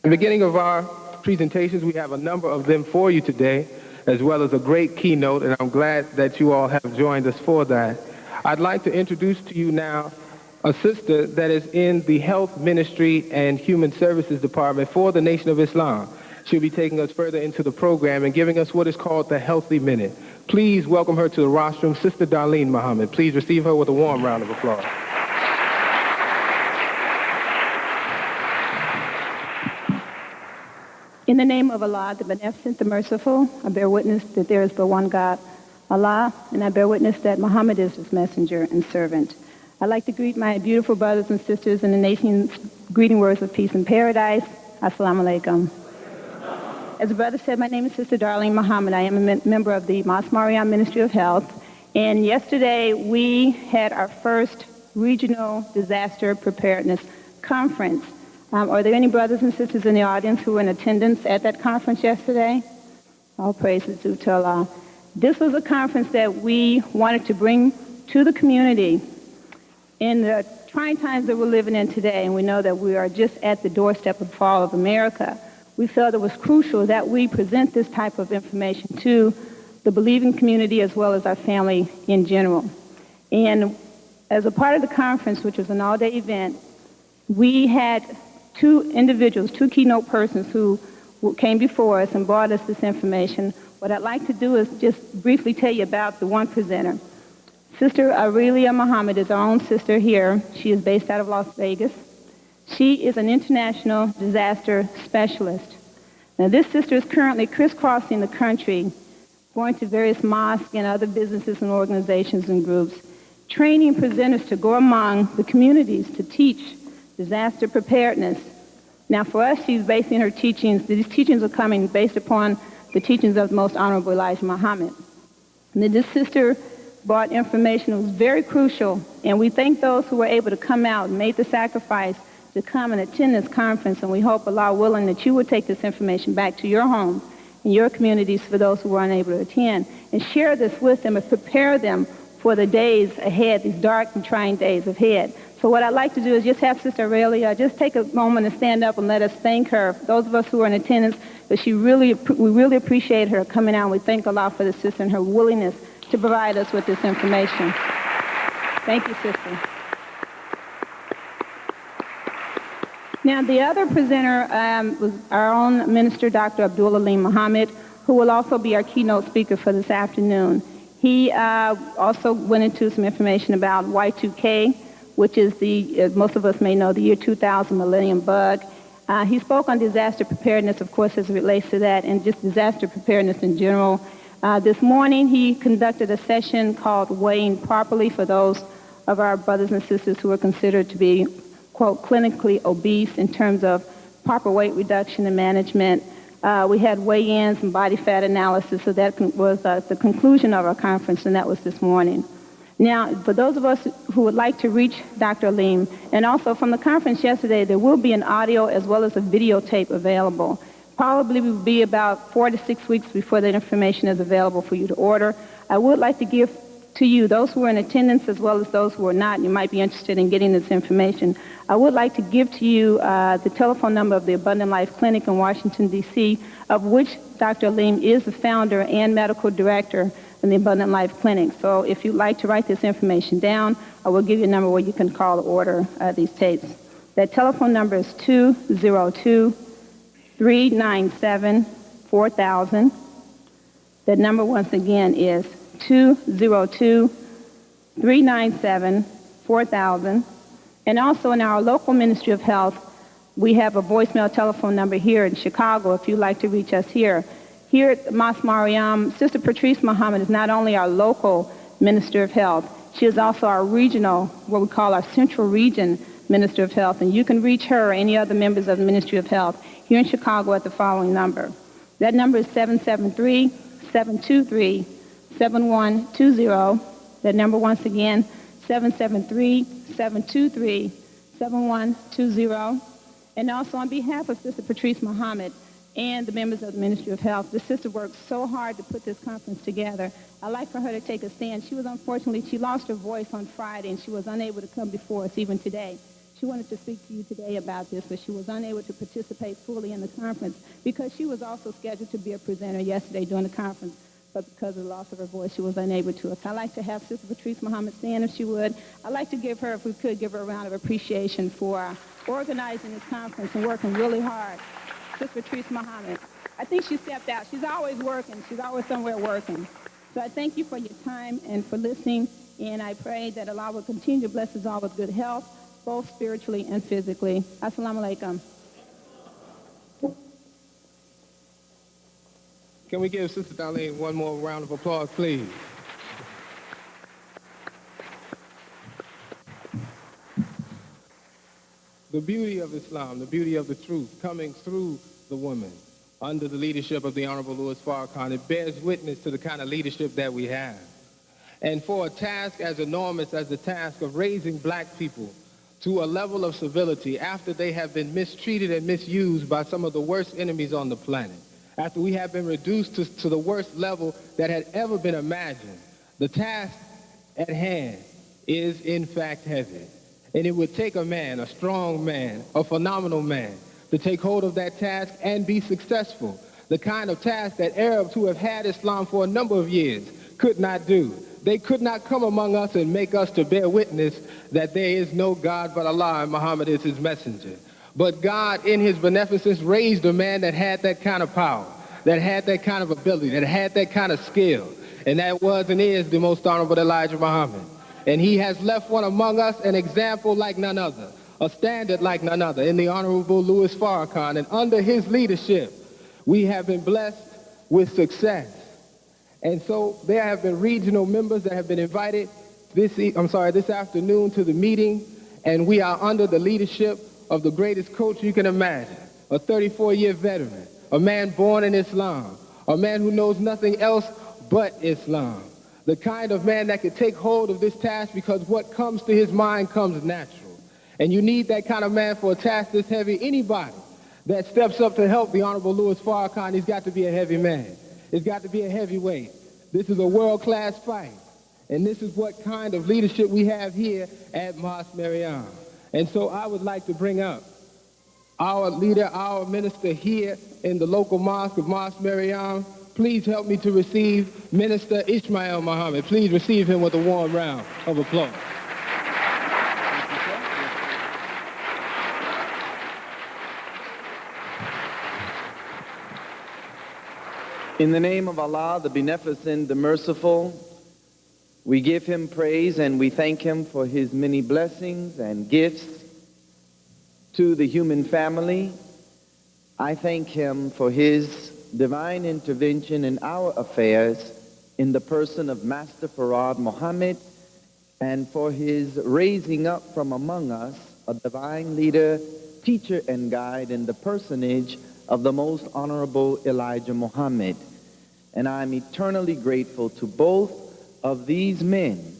In the beginning of our presentations, we have a number of them for you today, as well as a great keynote, and I'm glad that you all have joined us for that. I'd like to introduce to you now a sister that is in the Health Ministry and Human Services Department for the Nation of Islam. She'll be taking us further into the program and giving us what is called the Healthy Minute. Please welcome her to the rostrum, Sister Darlene Muhammad. Please receive her with a warm round of applause. In the name of Allah, the Beneficent, the Merciful, I bear witness that there is but one God, Allah, and I bear witness that Muhammad is his messenger and servant. I'd like to greet my beautiful brothers and sisters in the nation's greeting words of peace and paradise. Assalamu alaikum. As the brother said, my name is Sister Darlene Muhammad. I am a member of the Mas Mariam Ministry of Health. And yesterday we had our first regional disaster preparedness conference. Are there any brothers and sisters in the audience who were in attendance at that conference yesterday? All praises due to Allah. This was a conference that we wanted to bring to the community in the trying times that we're living in today, and we know that we are just at the doorstep of the fall of America. We felt it was crucial that we present this type of information to the believing community as well as our family in general. And as a part of the conference, which was an all-day event, we had two individuals, two keynote persons who came before us and brought us this information. What I'd like to do is just briefly tell you about the one presenter. Sister Aurelia Muhammad is our own sister here. She is based out of Las Vegas. She is an international disaster specialist. Now, this sister is currently crisscrossing the country, going to various mosques and other businesses and organizations and groups, training presenters to go among the communities to teach disaster preparedness. Now, for us, she's basing her teachings, these teachings are coming based upon the teachings of the Most Honorable Elijah Muhammad. And this sister brought information that was very crucial, and we thank those who were able to come out and made the sacrifice to come and attend this conference, and we hope, Allah willing, that you will take this information back to your home and your communities for those who were unable to attend, and share this with them and prepare them for the days ahead, these dark and trying days ahead. So what I'd like to do is just have Sister Aurelia just take a moment and stand up and let us thank her, those of us who are in attendance, but we really appreciate her coming out, and we thank Allah for the sister and her willingness to provide us with this information. Thank you, sister. Now, the other presenter was our own minister, Dr. Alim Muhammad, who will also be our keynote speaker for this afternoon. He also went into some information about Y2K, which is as most of us may know, the year 2000 millennium bug. He spoke on disaster preparedness, of course, as it relates to that, and just disaster preparedness in general. This morning, he conducted a session called Weighing Properly for those of our brothers and sisters who are considered to be, quote, clinically obese in terms of proper weight reduction and management. We had weigh-ins and body fat analysis, so that was the conclusion of our conference, and that was this morning. Now, for those of us who would like to reach Dr. Alim, and also from the conference yesterday, there will be an audio as well as a videotape available. Probably will be about 4 to 6 weeks before that information is available for you to order. I would like to give to you, those who are in attendance as well as those who are not, and you might be interested in getting this information, I would like to give to you the telephone number of the Abundant Life Clinic in Washington, D.C., of which Dr. Alim is the founder and medical director in the Abundant Life Clinic. So if you'd like to write this information down, I will give you a number where you can call or order these tapes. That telephone number is 202-397-4000. That number once again is 202-397-4000. And also in our local Ministry of Health, we have a voicemail telephone number here in Chicago if you'd like to reach us here. Here at Mas Mariam, Sister Patrice Muhammad is not only our local Minister of Health, she is also our regional, what we call our Central Region Minister of Health, and you can reach her or any other members of the Ministry of Health here in Chicago at the following number. That number is 773-723-7120. That number once again, 773-723-7120. And also on behalf of Sister Patrice Muhammad and the members of the Ministry of Health, this sister worked so hard to put this conference together. I'd like for her to take a stand. She lost her voice on Friday and she was unable to come before us even today. She wanted to speak to you today about this, but she was unable to participate fully in the conference because she was also scheduled to be a presenter yesterday during the conference, but because of the loss of her voice, she was unable to. So I'd like to have Sister Patrice Muhammad stand if she would. I'd like to give her, if we could, give her a round of appreciation for organizing this conference and working really hard. Sister Patrice Muhammad. I think she stepped out. She's always working. She's always somewhere working. So I thank you for your time and for listening, and I pray that Allah will continue to bless us all with good health, both spiritually and physically. Assalamu alaikum. Can we give Sister Darlene one more round of applause, please? The beauty of Islam, the beauty of the truth coming through the woman under the leadership of the Honorable Louis Farrakhan, it bears witness to the kind of leadership that we have. And for a task as enormous as the task of raising black people to a level of civility after they have been mistreated and misused by some of the worst enemies on the planet, after we have been reduced to the worst level that had ever been imagined, the task at hand is in fact heavy. And it would take a man, a strong man, a phenomenal man, to take hold of that task and be successful. The kind of task that Arabs who have had Islam for a number of years could not do. They could not come among us and make us to bear witness that there is no God but Allah and Muhammad is his messenger. But God, in his beneficence, raised a man that had that kind of power, that had that kind of ability, that had that kind of skill. And that was and is the most honorable Elijah Muhammad. And he has left one among us, an example like none other, a standard like none other, in the Honorable Louis Farrakhan. And under his leadership, we have been blessed with success. And so there have been regional members that have been invited this afternoon to the meeting, and we are under the leadership of the greatest coach you can imagine, a 34-year veteran, a man born in Islam, a man who knows nothing else but Islam, the kind of man that could take hold of this task because what comes to his mind comes natural. And you need that kind of man for a task this heavy. Anybody that steps up to help the Honorable Louis Farrakhan, he's got to be a heavy man. It's got to be a heavyweight. This is a world-class fight. And this is what kind of leadership we have here at Mosque Maryam. And so I would like to bring up our leader, our minister here in the local mosque of Mosque Maryam. Please help me to receive Minister Ismail Muhammad. Please receive him with a warm round of applause. In the name of Allah, the Beneficent, the Merciful, we give him praise and we thank him for his many blessings and gifts to the human family. I thank him for his divine intervention in our affairs in the person of Master Farad Muhammad and for his raising up from among us a divine leader, teacher, and guide in the personage of the most honorable Elijah Muhammad. And I'm eternally grateful to both of these men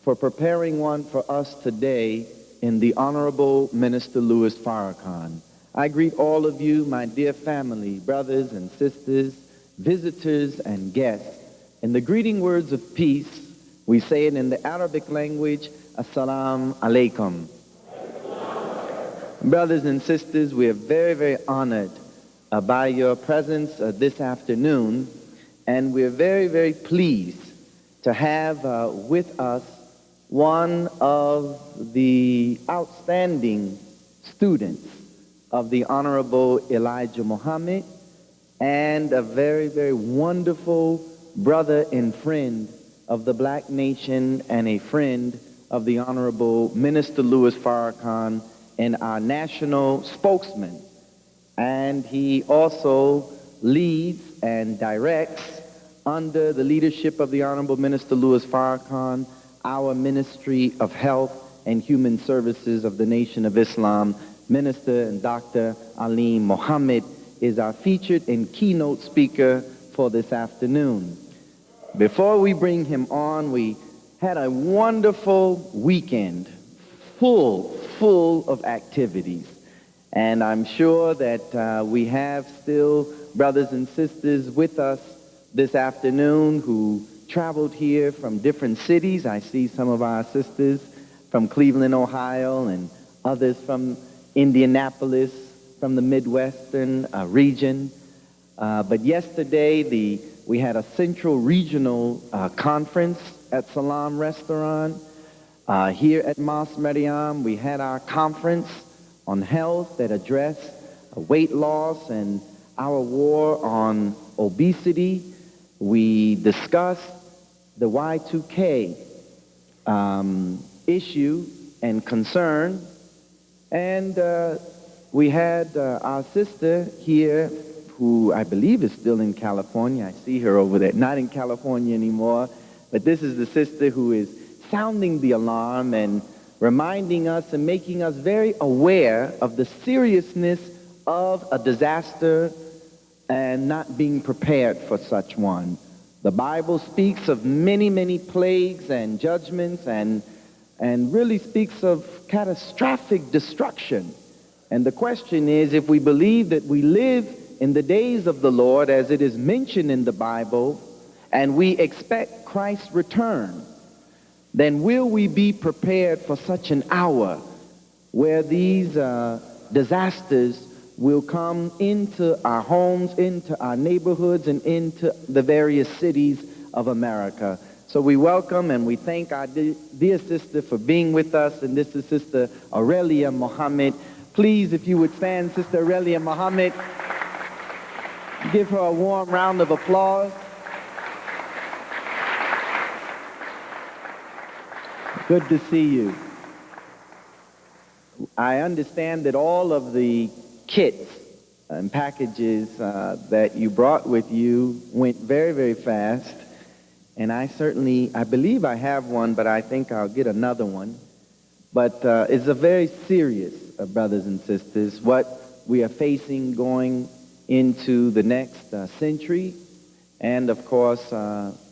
for preparing one for us today in the Honorable Minister Louis Farrakhan. I greet all of you, my dear family, brothers and sisters, visitors and guests. In the greeting words of peace, we say it in the Arabic language, Assalamu alaikum. Brothers and sisters, we are very, very honored by your presence this afternoon, and we're very, very pleased to have with us one of the outstanding students of the Honorable Elijah Muhammad and a very, very wonderful brother and friend of the black nation and a friend of the Honorable Minister Louis Farrakhan and our national spokesman. And he also leads and directs under the leadership of the Honorable Minister Louis Farrakhan our Ministry of Health and Human Services of the Nation of Islam. Minister and Dr. Alim Muhammad is our featured and keynote speaker for this afternoon. Before we bring him on, we had a wonderful weekend full of activities. And I'm sure that we have still brothers and sisters with us this afternoon who traveled here from different cities. I see some of our sisters from Cleveland, Ohio, and others from Indianapolis, from the Midwestern region. But yesterday, we had a Central Regional conference at Salam Restaurant. Here at Mas Mariam, we had our conference on health that addressed weight loss and our war on obesity. We discussed the Y2K issue and concern. And we had our sister here, who I believe is still in California. I see her over there. Not in California anymore, but this is the sister who is sounding the alarm and reminding us and making us very aware of the seriousness of a disaster and not being prepared for such one. The Bible speaks of many, many plagues and judgments and really speaks of catastrophic destruction. And the question is, if we believe that we live in the days of the Lord, as it is mentioned in the Bible, and we expect Christ's return, then will we be prepared for such an hour where these disasters will come into our homes, into our neighborhoods, and into the various cities of America? So we welcome and we thank our dear sister for being with us, and this is Sister Aurelia Muhammad. Please, if you would stand, Sister Aurelia Muhammad, give her a warm round of applause. Good to see you. I understand that all of the kits and packages that you brought with you went very, very fast. And I believe I have one, but I think I'll get another one. But it's a very serious, brothers and sisters, what we are facing going into the next century. And of course,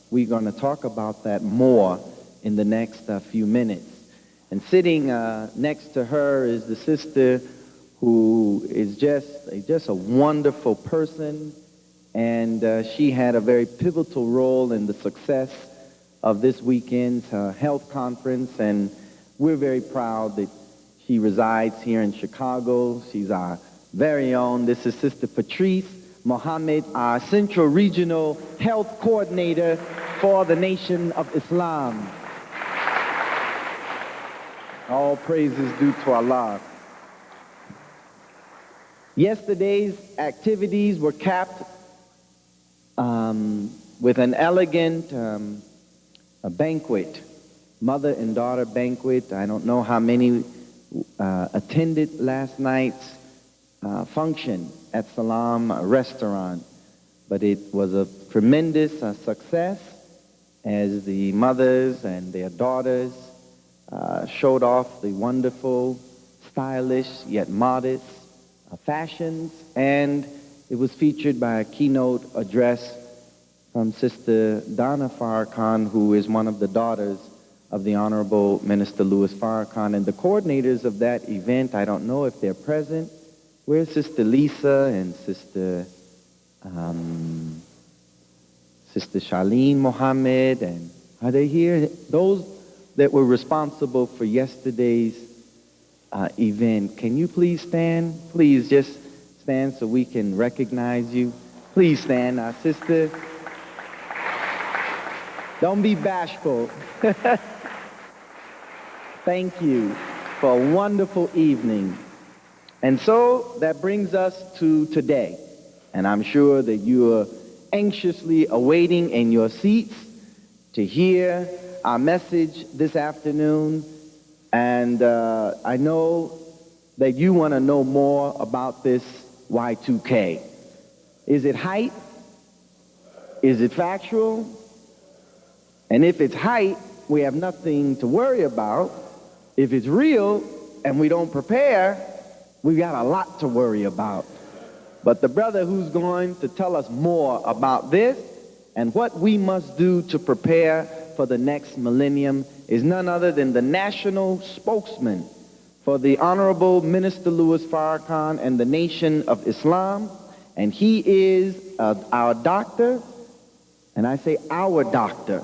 we're going to talk about that more in the next few minutes. And sitting next to her is the sister who is just a wonderful person. And she had a very pivotal role in the success of this weekend's health conference. And we're very proud that she resides here in Chicago. She's our very own. This is Sister Patrice Mohammed, our Central Regional Health Coordinator for the Nation of Islam. All praises due to Allah. Yesterday's activities were capped with an elegant a banquet, mother and daughter banquet. I don't know how many attended last night's function at Salam Restaurant, but it was a tremendous success as the mothers and their daughters showed off the wonderful, stylish, yet modest fashions, and it was featured by a keynote address from Sister Donna Farrakhan, who is one of the daughters of the Honorable Minister Louis Farrakhan. And the coordinators of that event, I don't know if they're present. Where's Sister Lisa and Sister Charlene Mohammed? And are they here? Those that were responsible for yesterday's event. Can you please stand? Please just stand so we can recognize you. Please stand, our sister. Don't be bashful. Thank you for a wonderful evening. And so that brings us to today. And I'm sure that you are anxiously awaiting in your seats to hear our message this afternoon. And I know that you want to know more about this Y2K. Is it hype? Is it factual? And if it's hype, we have nothing to worry about. If it's real and we don't prepare, we got a lot to worry about. But the brother who's going to tell us more about this and what we must do to prepare for the next millennium is none other than the national spokesman for the Honorable Minister Louis Farrakhan and the Nation of Islam. And he is our doctor, and I say our doctor,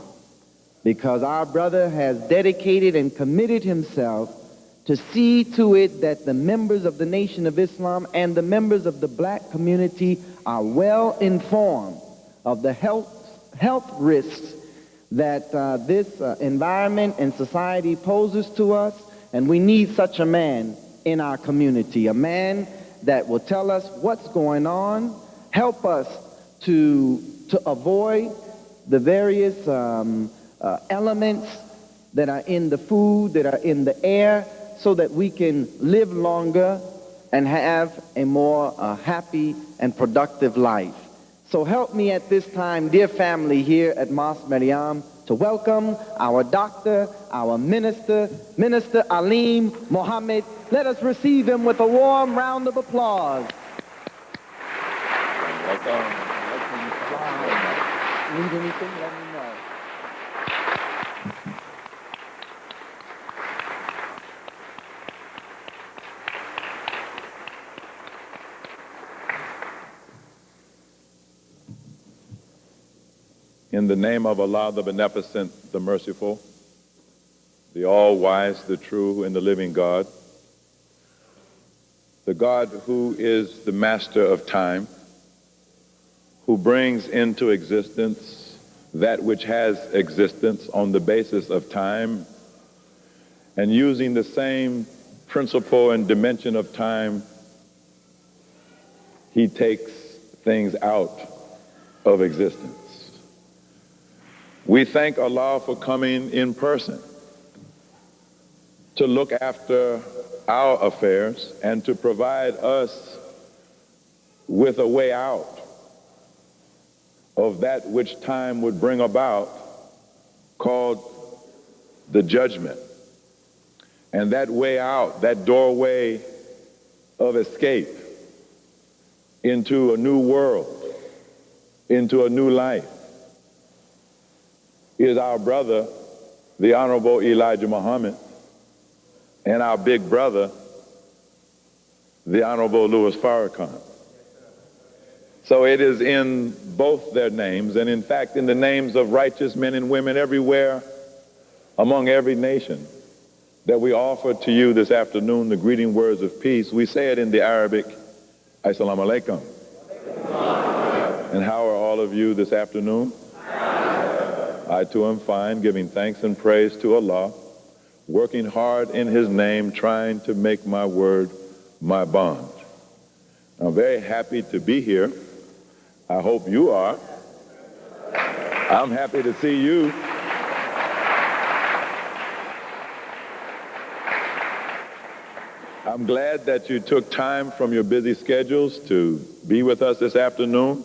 because our brother has dedicated and committed himself to see to it that the members of the Nation of Islam and the members of the black community are well informed of the health risks that this environment and society poses to us, and we need such a man in our community, a man that will tell us what's going on, help us to avoid the various elements that are in the food, that are in the air, so that we can live longer and have a more happy and productive life. So help me at this time, dear family here at Mosque Maryam, to welcome our doctor, our minister, Minister Alim Mohammed. Let us receive him with a warm round of applause. Welcome. Need anything, let me know. In the name of Allah, the Beneficent, the Merciful, the All-Wise, the True, and the Living God, the God who is the Master of time, who brings into existence that which has existence on the basis of time, and using the same principle and dimension of time, he takes things out of existence. We thank Allah for coming in person to look after our affairs and to provide us with a way out of that which time would bring about, called the judgment. And that way out, that doorway of escape into a new world, into a new life, is our brother, the Honorable Elijah Muhammad, and our big brother, the Honorable Louis Farrakhan. So it is in both their names, and in fact in the names of righteous men and women everywhere, among every nation, that we offer to you this afternoon the greeting words of peace. We say it in the Arabic, Assalamu alaikum. And how are all of you this afternoon? I too am fine, giving thanks and praise to Allah, working hard in His name, trying to make my word my bond. I'm very happy to be here. I hope you are. I'm happy to see you. I'm glad that you took time from your busy schedules to be with us this afternoon.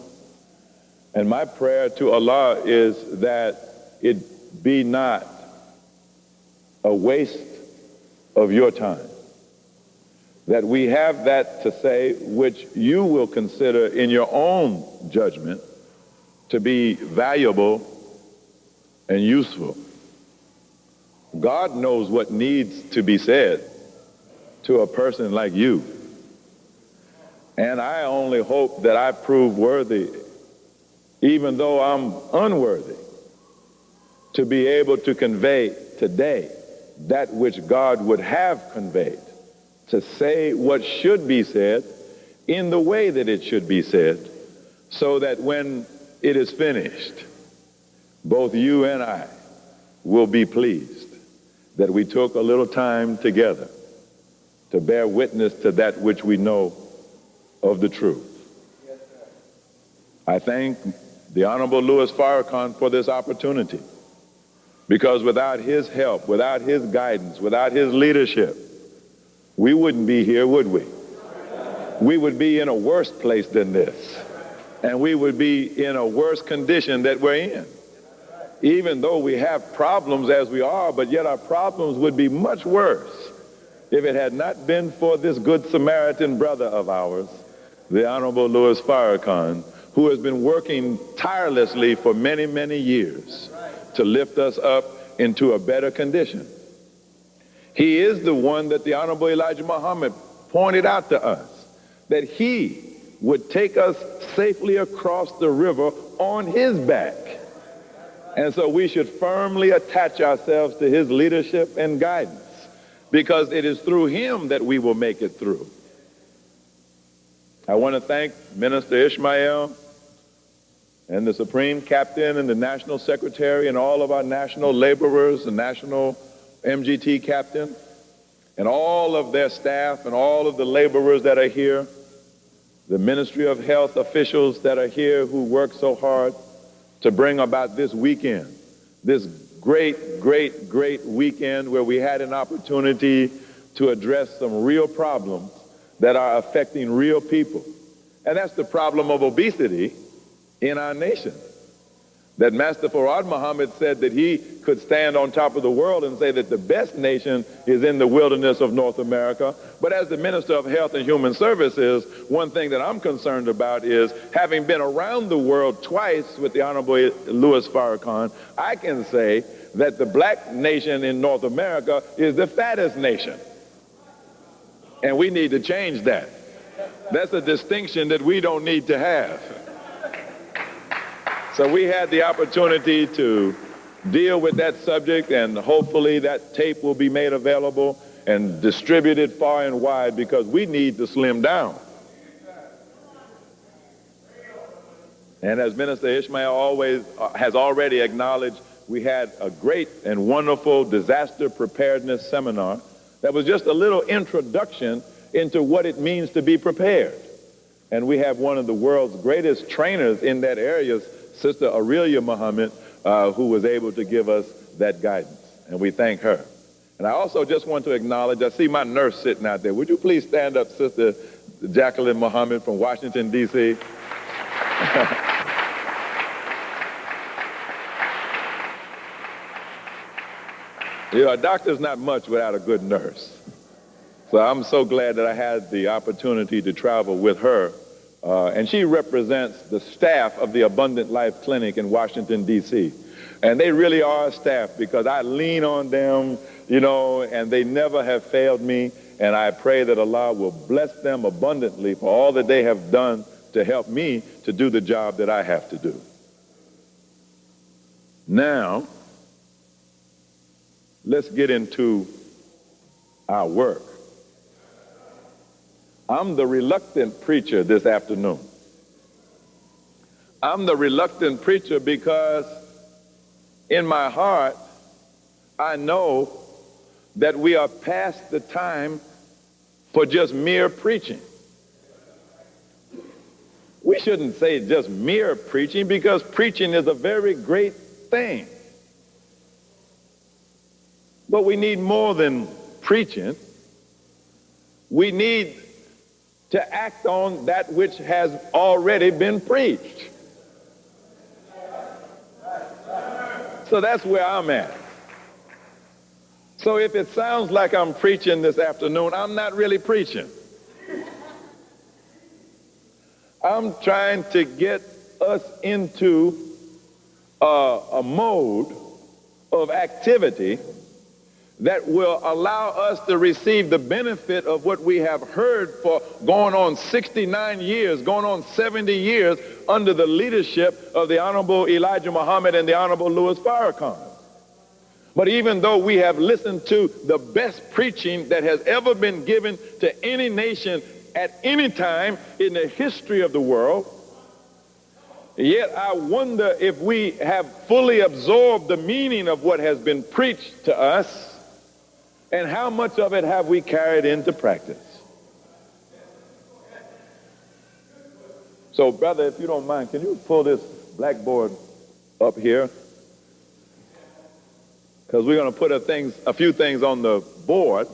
And my prayer to Allah is that it be not a waste of your time, that we have that to say which you will consider in your own judgment to be valuable and useful. God knows what needs to be said to a person like you. And I only hope that I prove worthy, even though I'm unworthy, to be able to convey today that which God would have conveyed, to say what should be said in the way that it should be said, so that when it is finished, both you and I will be pleased that we took a little time together to bear witness to that which we know of the truth. I thank the Honorable Louis Farrakhan for this opportunity, because without his help, without his guidance, without his leadership, we wouldn't be here, would we? We would be in a worse place than this, and we would be in a worse condition that we're in. Even though we have problems as we are, but yet our problems would be much worse if it had not been for this good Samaritan brother of ours, the Honorable Louis Farrakhan, who has been working tirelessly for many, many years to lift us up into a better condition. He is the one that the Honorable Elijah Muhammad pointed out to us, that he would take us safely across the river on his back. And so we should firmly attach ourselves to his leadership and guidance, because it is through him that we will make it through. I want to thank Minister Ishmael and the Supreme Captain and the National Secretary and all of our national laborers, the National MGT Captain, and all of their staff and all of the laborers that are here, the Ministry of Health officials that are here who work so hard to bring about this weekend, this great, great, great weekend where we had an opportunity to address some real problems that are affecting real people. And that's the problem of obesity in our nation. That Master Farad Muhammad said that he could stand on top of the world and say that the best nation is in the wilderness of North America. But as the Minister of Health and Human Services, one thing that I'm concerned about is, having been around the world twice with the Honorable Louis Farrakhan, I can say that the black nation in North America is the fattest nation. And we need to change that. That's a distinction that we don't need to have. So we had the opportunity to deal with that subject, and hopefully that tape will be made available and distributed far and wide, because we need to slim down. And as Minister Ishmael has already acknowledged, we had a great and wonderful disaster preparedness seminar that was just a little introduction into what it means to be prepared. And we have one of the world's greatest trainers in that area, Sister Aurelia Muhammad, who was able to give us that guidance, and we thank her. And I also just want to acknowledge, I see my nurse sitting out there. Would you please stand up, Sister Jacqueline Muhammad from Washington, D.C.? You know, a doctor's not much without a good nurse. So I'm so glad that I had the opportunity to travel with her. And she represents the staff of the Abundant Life Clinic in Washington, D.C. And they really are a staff, because I lean on them, you know, and they never have failed me. And I pray that Allah will bless them abundantly for all that they have done to help me to do the job that I have to do. Now, let's get into our work. I'm the reluctant preacher this afternoon. I'm the reluctant preacher because in my heart, I know that we are past the time for just mere preaching. We shouldn't say just mere preaching, because preaching is a very great thing. But we need more than preaching. We need to act on that which has already been preached. So that's where I'm at. So if it sounds like I'm preaching this afternoon, I'm not really preaching. I'm trying to get us into a mode of activity that will allow us to receive the benefit of what we have heard for going on 69 years, going on 70 years under the leadership of the Honorable Elijah Muhammad and the Honorable Louis Farrakhan. But even though we have listened to the best preaching that has ever been given to any nation at any time in the history of the world, yet I wonder if we have fully absorbed the meaning of what has been preached to us, and how much of it have we carried into practice. So, brother, if you don't mind, can you pull this blackboard up here? Because we're going to put a few things on the board.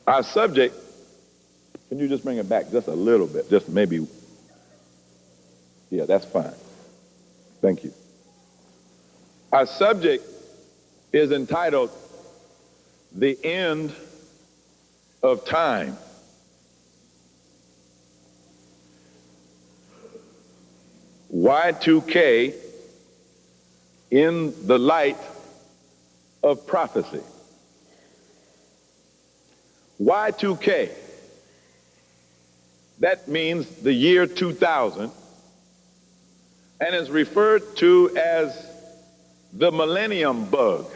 Our subject, can you just bring it back just a little bit? Just maybe, yeah, that's fine. Thank you. Our subject is entitled, The End of Time. Y2K in the light of prophecy. Y2K, that means the year 2000, and is referred to as the millennium bug.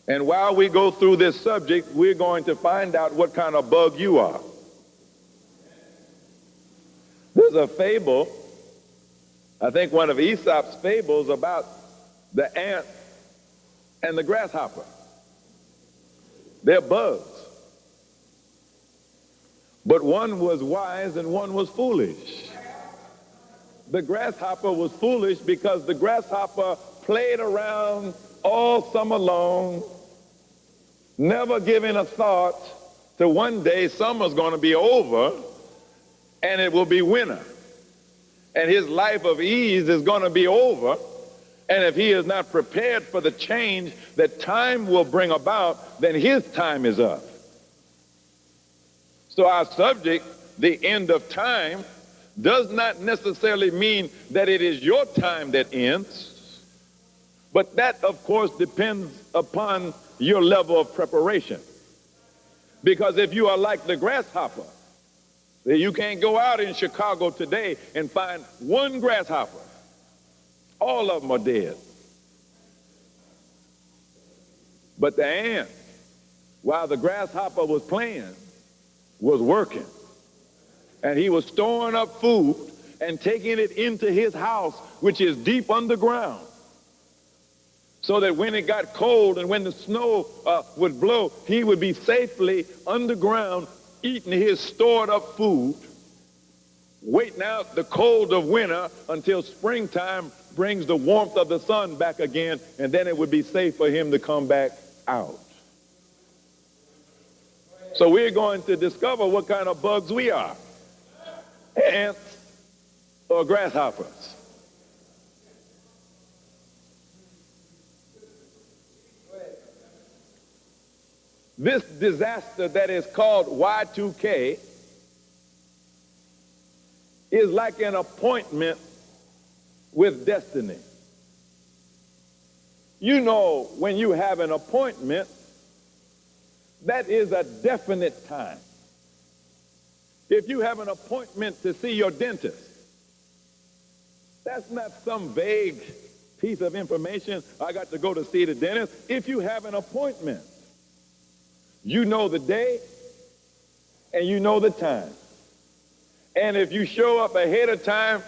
And while we go through this subject, we're going to find out what kind of bug you are. There's a fable, I think one of Aesop's fables, about the ant and the grasshopper. They're bugs. But one was wise and one was foolish. The grasshopper was foolish because the grasshopper played around all summer long, never giving a thought to one day summer's going to be over and it will be winter. And his life of ease is going to be over. And if he is not prepared for the change that time will bring about, then his time is up. So our subject, the end of time, does not necessarily mean that it is your time that ends, but that, of course, depends upon your level of preparation. Because if you are like the grasshopper, you can't go out in Chicago today and find one grasshopper. All of them are dead. But the ant, while the grasshopper was playing, was working. And he was storing up food and taking it into his house, which is deep underground, so that when it got cold and when the snow would blow, he would be safely underground eating his stored up food, waiting out the cold of winter until springtime brings the warmth of the sun back again, and then it would be safe for him to come back out. So we're going to discover what kind of bugs we are. Ants or grasshoppers. This disaster that is called Y2K is like an appointment with destiny. You know, when you have an appointment, that is a definite time. If you have an appointment to see your dentist, that's not some vague piece of information. I got to go to see the dentist. If you have an appointment, you know the day and you know the time. And if you show up ahead of time,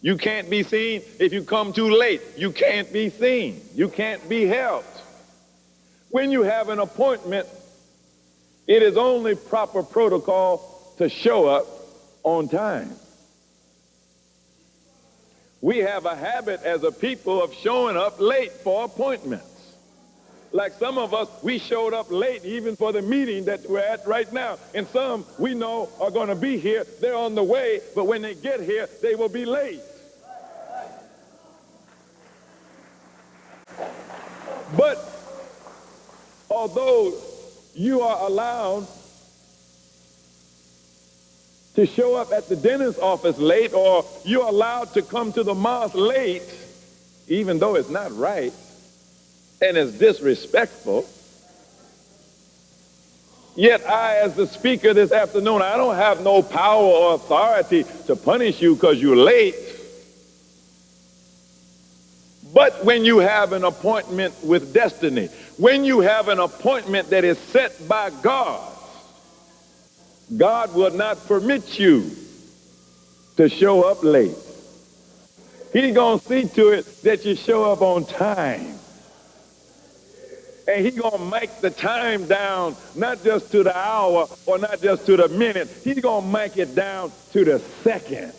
you can't be seen. If you come too late, you can't be seen. You can't be helped. When you have an appointment, it is only proper protocol to show up on time. We have a habit as a people of showing up late for appointments. Like some of us, we showed up late even for the meeting that we're at right now. And some we know are going to be here. They're on the way, but when they get here, they will be late. But although you are allowed to show up at the dentist's office late, or you're allowed to come to the mosque late, even though it's not right and it's disrespectful, yet I, as the speaker this afternoon, I don't have no power or authority to punish you because you're late. But when you have an appointment with destiny, when you have an appointment that is set by God, God will not permit you to show up late. He's going to see to it that you show up on time. And he's going to make the time down, not just to the hour or not just to the minute. He's going to make it down to the seconds.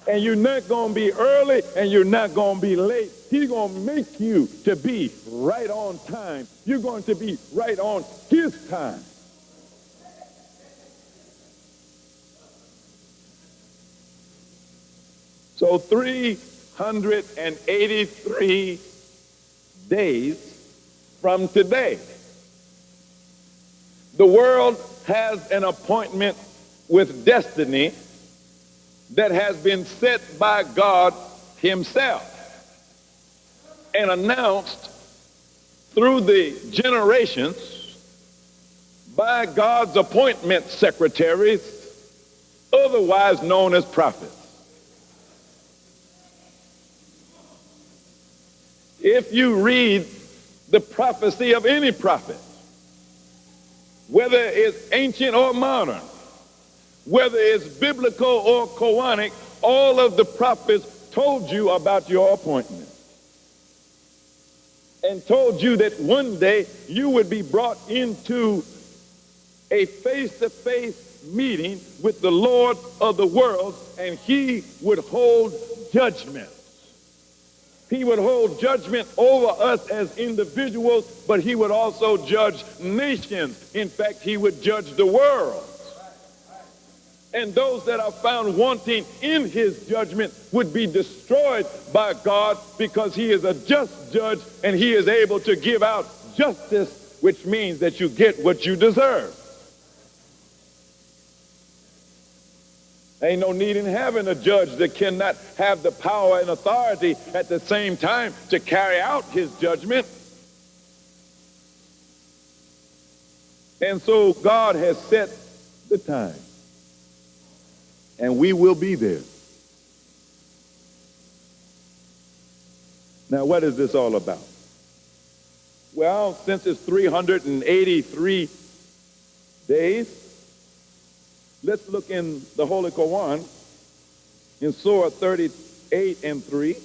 And you're not going to be early and you're not going to be late. He's going to make you to be right on time. You're going to be right on his time. So 383 days from today, the world has an appointment with destiny that has been set by God himself and announced through the generations by God's appointment secretaries, otherwise known as prophets. If you read the prophecy of any prophet, whether it's ancient or modern, whether it's biblical or Quranic, all of the prophets told you about your appointment and told you that one day you would be brought into a face-to-face meeting with the Lord of the world, and he would hold judgment. He would hold judgment over us as individuals, but he would also judge nations. In fact, he would judge the world. And those that are found wanting in his judgment would be destroyed by God, because he is a just judge and he is able to give out justice, which means that you get what you deserve. Ain't no need in having a judge that cannot have the power and authority at the same time to carry out his judgment. And so God has set the time, and we will be there. Now, what is this all about? Well, since it's 383 days, let's look in the Holy Quran in Surah 38 and 3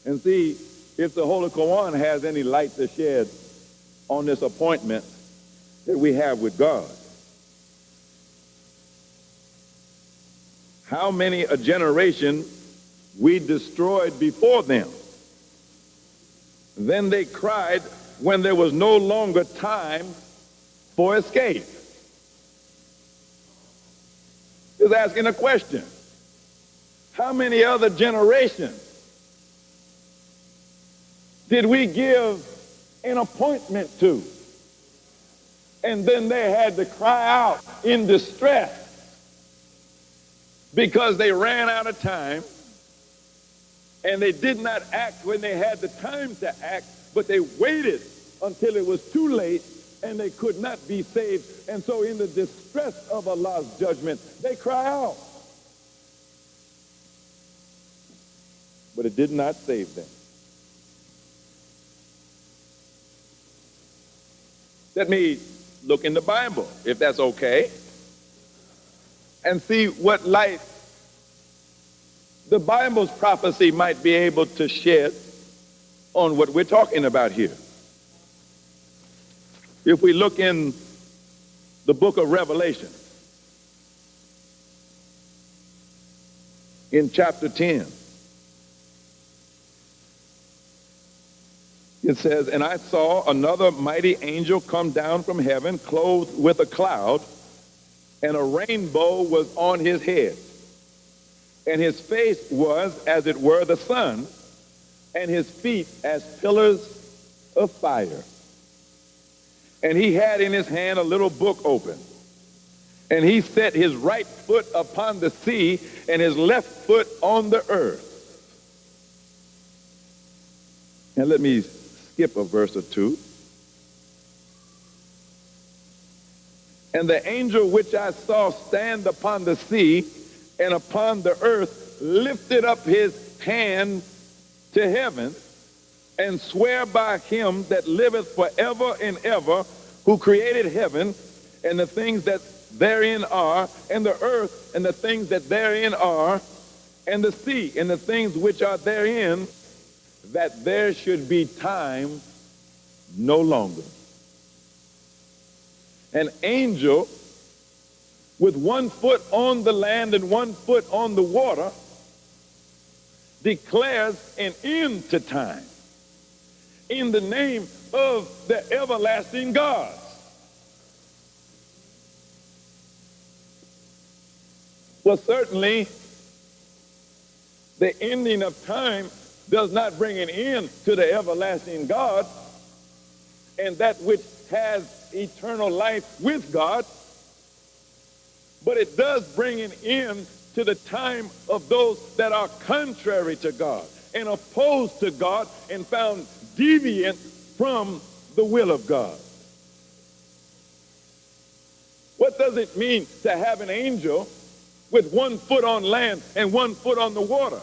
and see if the Holy Quran has any light to shed on this appointment that we have with God. How many a generation we destroyed before them. Then they cried when there was no longer time for escape. Just asking a question. How many other generations did we give an appointment to? And then they had to cry out in distress because they ran out of time, and they did not act when they had the time to act, but they waited until it was too late and they could not be saved. And so in the distress of Allah's judgment, they cry out. But it did not save them. Let me look in the Bible, if that's okay, and see what light the Bible's prophecy might be able to shed on what we're talking about here. If we look in the book of Revelation, in chapter 10, it says, "And I saw another mighty angel come down from heaven, clothed with a cloud, and a rainbow was on his head. And his face was as it were the sun, and his feet as pillars of fire. And he had in his hand a little book open. And he set his right foot upon the sea and his left foot on the earth." And let me skip a verse or two. "And the angel which I saw stand upon the sea and upon the earth lifted up his hand to heaven and swear by him that liveth forever and ever, who created heaven and the things that therein are, and the earth and the things that therein are, and the sea and the things which are therein, that there should be time no longer." An angel with one foot on the land and one foot on the water declares an end to time in the name of the everlasting God. Well, certainly the ending of time does not bring an end to the everlasting God and that which has eternal life with God, but it does bring an end to the time of those that are contrary to God and opposed to God and found deviant from the will of God. What does it mean to have an angel with one foot on land and one foot on the water?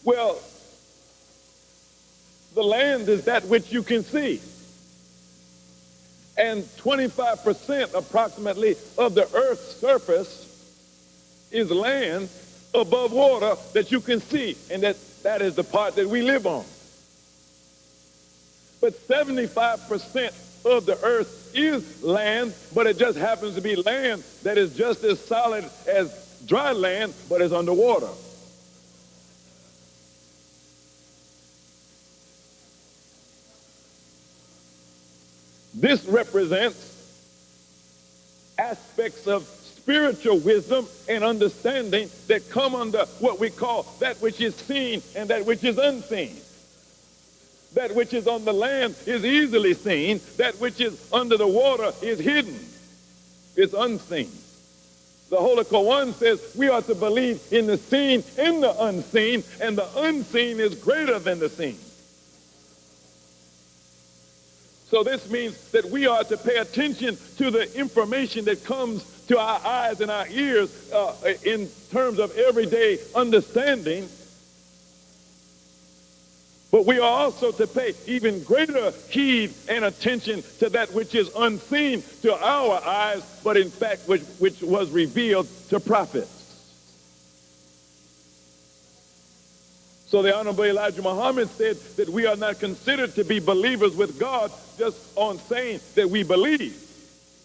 Well, The land is that which you can see. And 25% approximately of the earth's surface is land above water that you can see, and that is the part that we live on. But 75% of the earth is land, but it just happens to be land that is just as solid as dry land, but is underwater. This represents aspects of spiritual wisdom and understanding that come under what we call that which is seen and that which is unseen. That which is on the land is easily seen. That which is under the water is hidden. It's unseen. The Holy Quran says we are to believe in the seen and the unseen, and the unseen is greater than the seen. So this means that we are to pay attention to the information that comes to our eyes and our ears in terms of everyday understanding. But we are also to pay even greater heed and attention to that which is unseen to our eyes, but in fact which was revealed to prophets. So the Honorable Elijah Muhammad said that we are not considered to be believers with God just on saying that we believe.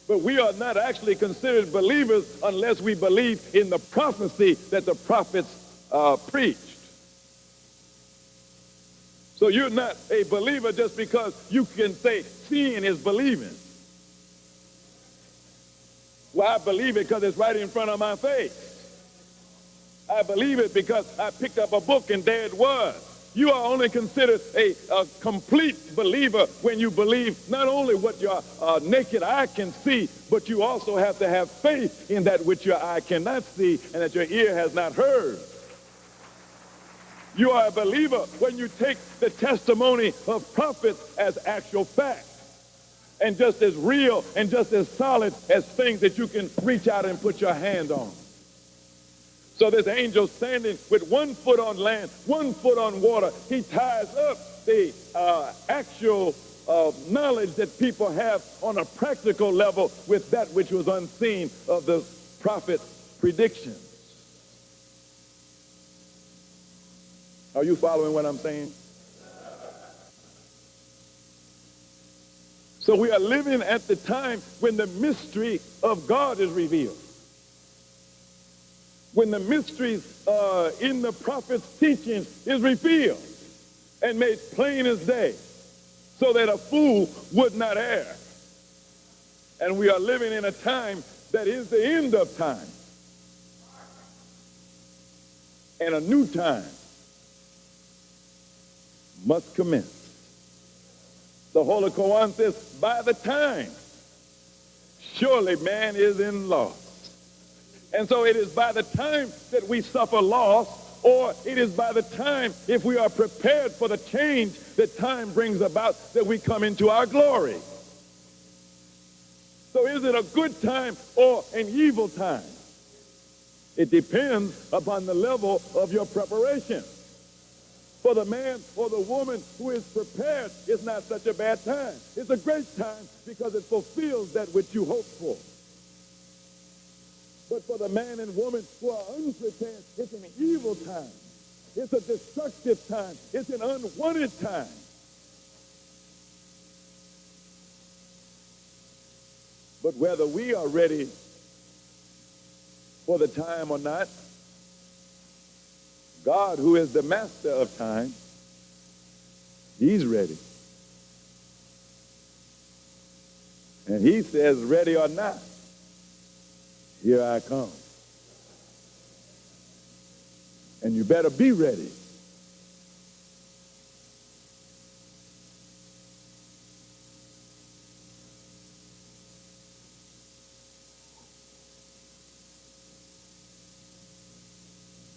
But we are not actually considered believers unless we believe in the prophecy that the prophets preached. So you're not a believer just because you can say seeing is believing. Well, I believe it because it's right in front of my face. I believe it because I picked up a book and there it was. You are only considered a complete believer when you believe not only what your naked eye can see, but you also have to have faith in that which your eye cannot see and that your ear has not heard. You are a believer when you take the testimony of prophets as actual fact and just as real and just as solid as things that you can reach out and put your hand on. So this angel standing with 1 foot on land, 1 foot on water, he ties up the actual knowledge that people have on a practical level with that which was unseen of the prophet's prediction. Are you following what I'm saying? So we are living at the time when the mystery of God is revealed. When the mysteries in the prophet's teaching is revealed and made plain as day, so that a fool would not err. And we are living in a time that is the end of time. And a new time must commence. The Holy Quran says, by the time, surely man is in loss. And so it is by the time that we suffer loss, or it is by the time, if we are prepared for the change that time brings about, that we come into our glory. So is it a good time or an evil time? It depends upon the level of your preparation. For the man or the woman who is prepared, it's not such a bad time. It's a great time because it fulfills that which you hope for. But for the man and woman who are unprepared, it's an evil time. It's a destructive time. It's an unwanted time. But whether we are ready for the time or not, God, who is the master of time, he's ready. And he says, ready or not, here I come. And you better be ready.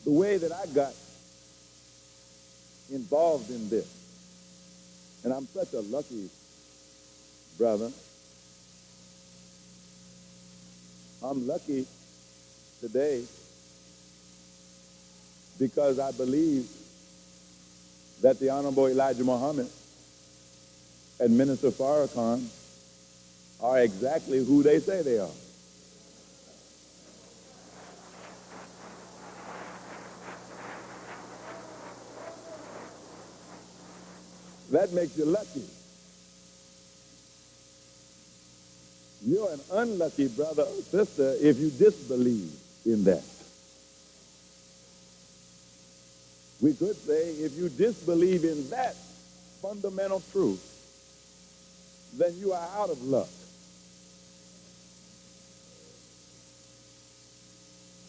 The way that I got involved in this, and I'm such a lucky brother. I'm lucky today because I believe that the Honorable Elijah Muhammad and Minister Farrakhan are exactly who they say they are. That makes you lucky. You're an unlucky brother or sister if you disbelieve in that. We could say if you disbelieve in that fundamental truth, then you are out of luck.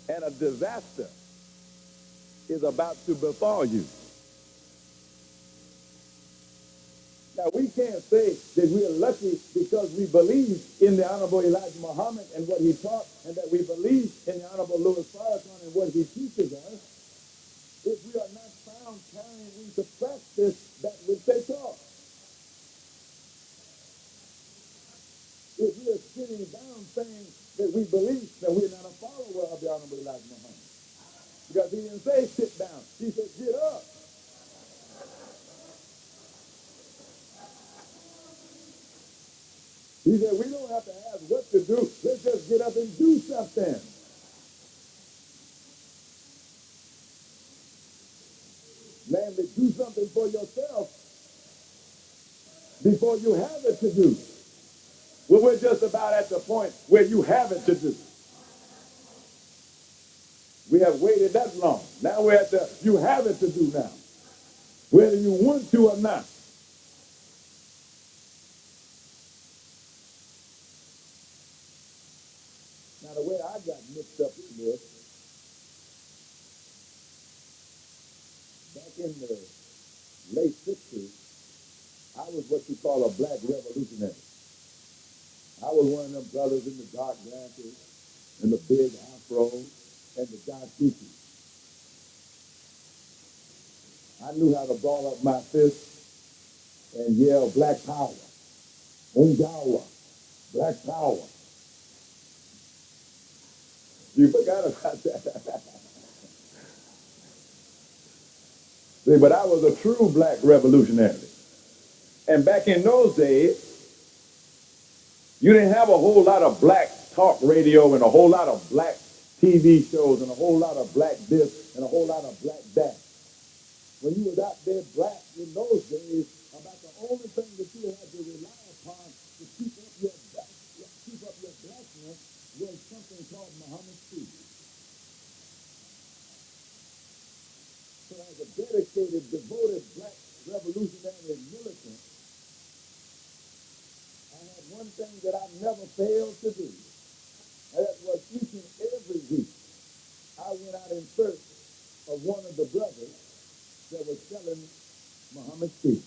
And a disaster is about to befall you. Now, we can't say that we are lucky because we believe in the Honorable Elijah Muhammad and what he taught, and that we believe in the Honorable Louis Farrakhan and what he teaches us, if we are not found carrying into practice that which they taught. If we are sitting down saying that we believe, that we're not a follower of the Honorable Elijah Muhammad. Because he didn't say sit down. He said get up. He said we don't have to ask what to do. Let's just get up and do something. Namely, do something for yourself before you have it to do. Well, we're just about at the point where you have it to do. We have waited that long. Now we're at the you have it to do now, whether you want to or not. Now, the way I got mixed up in this, back in the late 60s, I was what you call a black revolutionary. I was one of them brothers in the dark glasses and the big afro and the dashiki. I knew how to ball up my fist and yell black power, Ungawa, black power. You forgot about that. See, but I was a true black revolutionary. And back in those days, you didn't have a whole lot of black talk radio and a whole lot of black TV shows and a whole lot of black this and a whole lot of black that. When you was out there black in those days, about the only thing that you had to rely upon to keep up your blackness was something called Muhammad speech. So as a dedicated, devoted black revolutionary militant, I had one thing that I never failed to do. And that was each and every week, I went out in search of one of the brothers that was selling Muhammad speech.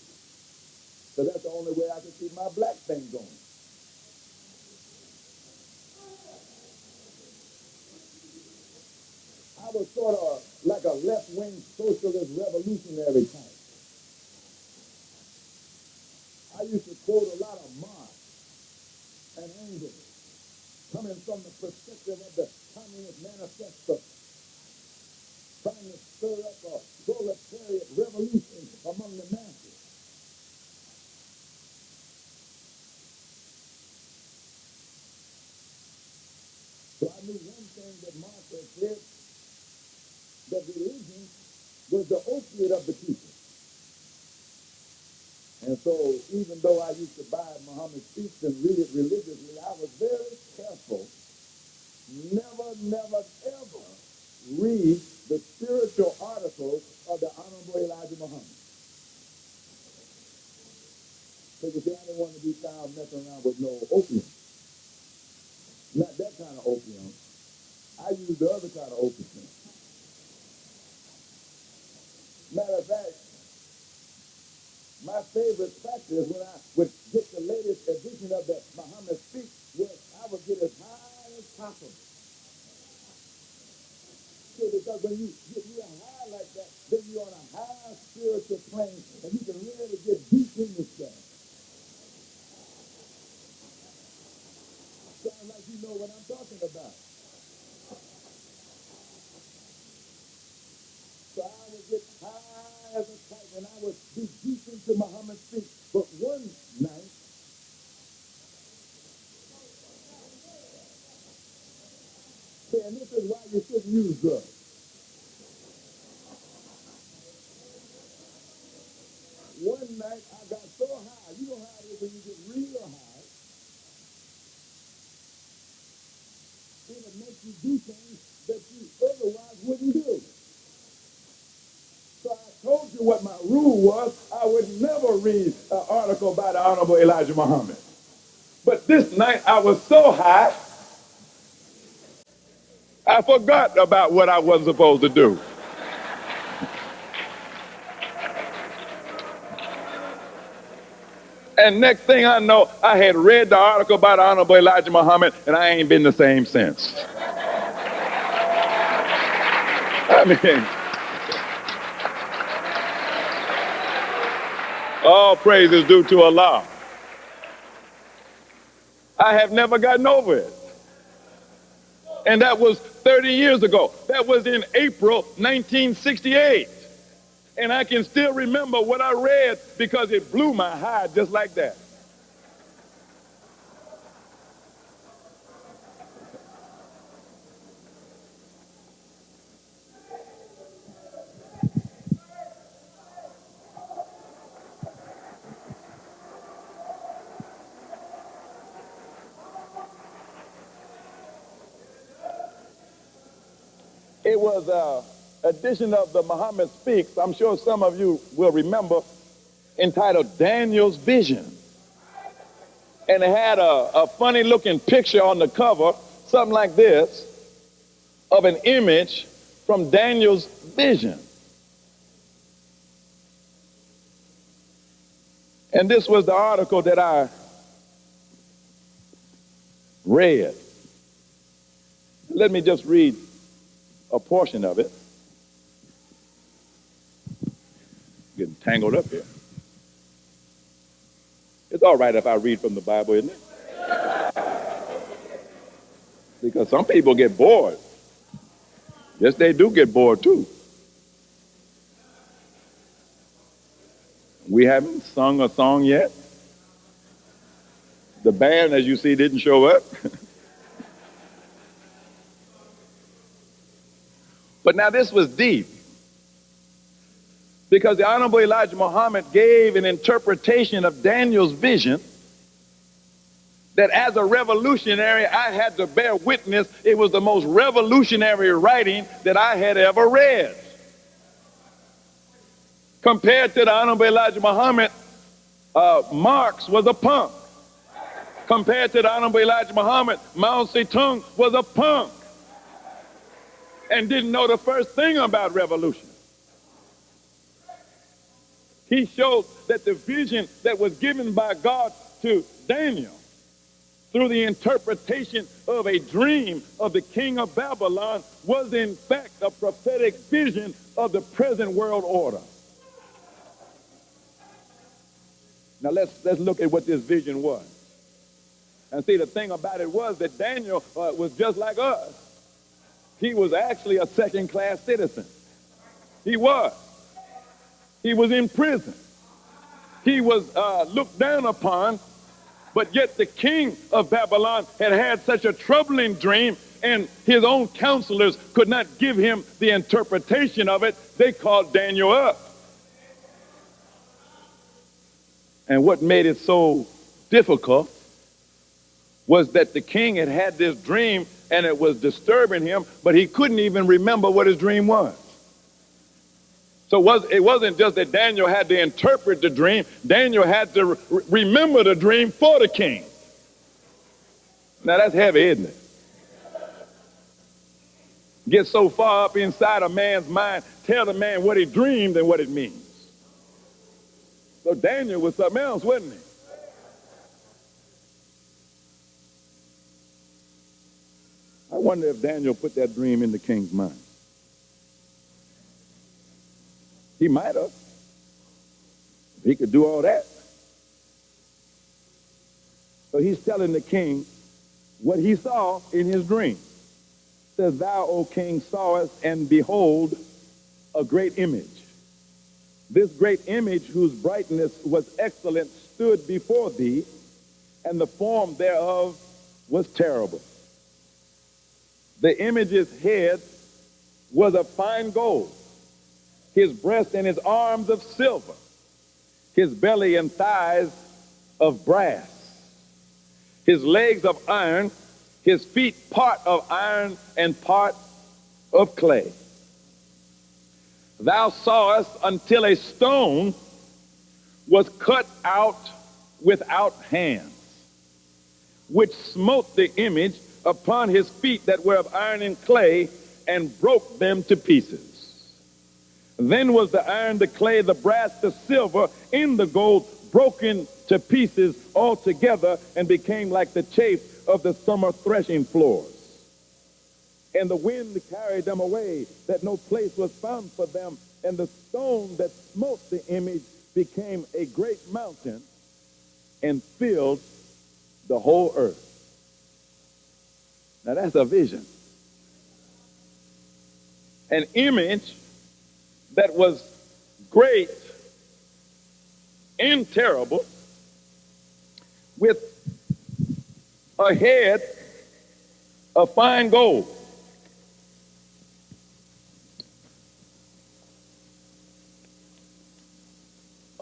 So that's the only way I could keep my black thing going. I was sort of like a left-wing socialist revolutionary type. I used to quote a lot of Marx and Engels, coming from the perspective of the Communist Manifesto, trying to stir up a proletariat revolution among the masses. So I knew one thing that Marx had said, that religion was the opiate of the people. And so even though I used to buy Muhammad's speech and read it religiously, I was very careful never, ever read the spiritual articles of the Honorable Elijah Muhammad. Because you see, I didn't want to be found messing around with no opium. Not that kind of opium. I used the other kind of opium. Matter of fact, my favorite practice when I would get the latest edition of the Muhammad speech was I would get as high as possible. See, because when you get real high like that, then you're on a high spiritual plane and you can really get deep in this stuff. Sound like you know what I'm talking about. So I would get high as a kite and I would be deep into Muhammad's speech. But one night, is why you shouldn't use drugs. One night I got so high. You know how it is when you get real high. It'll make you do things that you otherwise wouldn't do. So I told you what my rule was. I would never read an article by the Honorable Elijah Muhammad. But this night I was so high, I forgot about what I wasn't supposed to do. And next thing I know, I had read the article by the Honorable Elijah Muhammad, and I ain't been the same since. I mean, all praise is due to Allah. I have never gotten over it. And that was 30 years ago. That was in April 1968. And I can still remember what I read because it blew my hide just like that. It was an edition of the Muhammad Speaks, I'm sure some of you will remember, entitled Daniel's Vision. And it had a funny looking picture on the cover, something like this, of an image from Daniel's vision. And this was the article that I read. Let me just read a portion of it. Getting tangled up here. It's all right if I read from the Bible, isn't it? Because some people get bored. Yes, they do get bored too. We haven't sung a song yet. The band, as you see, didn't show up. But now this was deep. Because the Honorable Elijah Muhammad gave an interpretation of Daniel's vision that as a revolutionary, I had to bear witness. It was the most revolutionary writing that I had ever read. Compared to the Honorable Elijah Muhammad, Marx was a punk. Compared to the Honorable Elijah Muhammad, Mao Zedong was a punk and didn't know the first thing about revolution. He showed that the vision that was given by God to Daniel through the interpretation of a dream of the king of Babylon was in fact a prophetic vision of the present world order. Now let's look at what this vision was. And see, the thing about it was that Daniel was just like us. He was actually a second-class citizen. He was. He was in prison. He was looked down upon, but yet the king of Babylon had had such a troubling dream, and his own counselors could not give him the interpretation of it. They called Daniel up. And what made it so difficult was that the king had had this dream, and it was disturbing him, but he couldn't even remember what his dream was. So it wasn't just that Daniel had to interpret the dream. Daniel had to remember the dream for the king. Now that's heavy, isn't it? Get so far up inside a man's mind, tell the man what he dreamed and what it means. So Daniel was something else, wasn't he? I wonder if Daniel put that dream in the king's mind. He might have. If he could do all that. So he's telling the king what he saw in his dream. It says, "Thou, O king, sawest, and behold, a great image. This great image, whose brightness was excellent, stood before thee, and the form thereof was terrible. The image's head was of fine gold, his breast and his arms of silver, his belly and thighs of brass, his legs of iron, his feet part of iron and part of clay. Thou sawest until a stone was cut out without hands, which smote the image upon his feet that were of iron and clay, and broke them to pieces. Then was the iron, the clay, the brass, the silver, in the gold broken to pieces altogether, and became like the chaff of the summer threshing floors. And the wind carried them away, that no place was found for them. And the stone that smote the image became a great mountain and filled the whole earth. Now that's a vision. An image that was great and terrible, with a head of fine gold,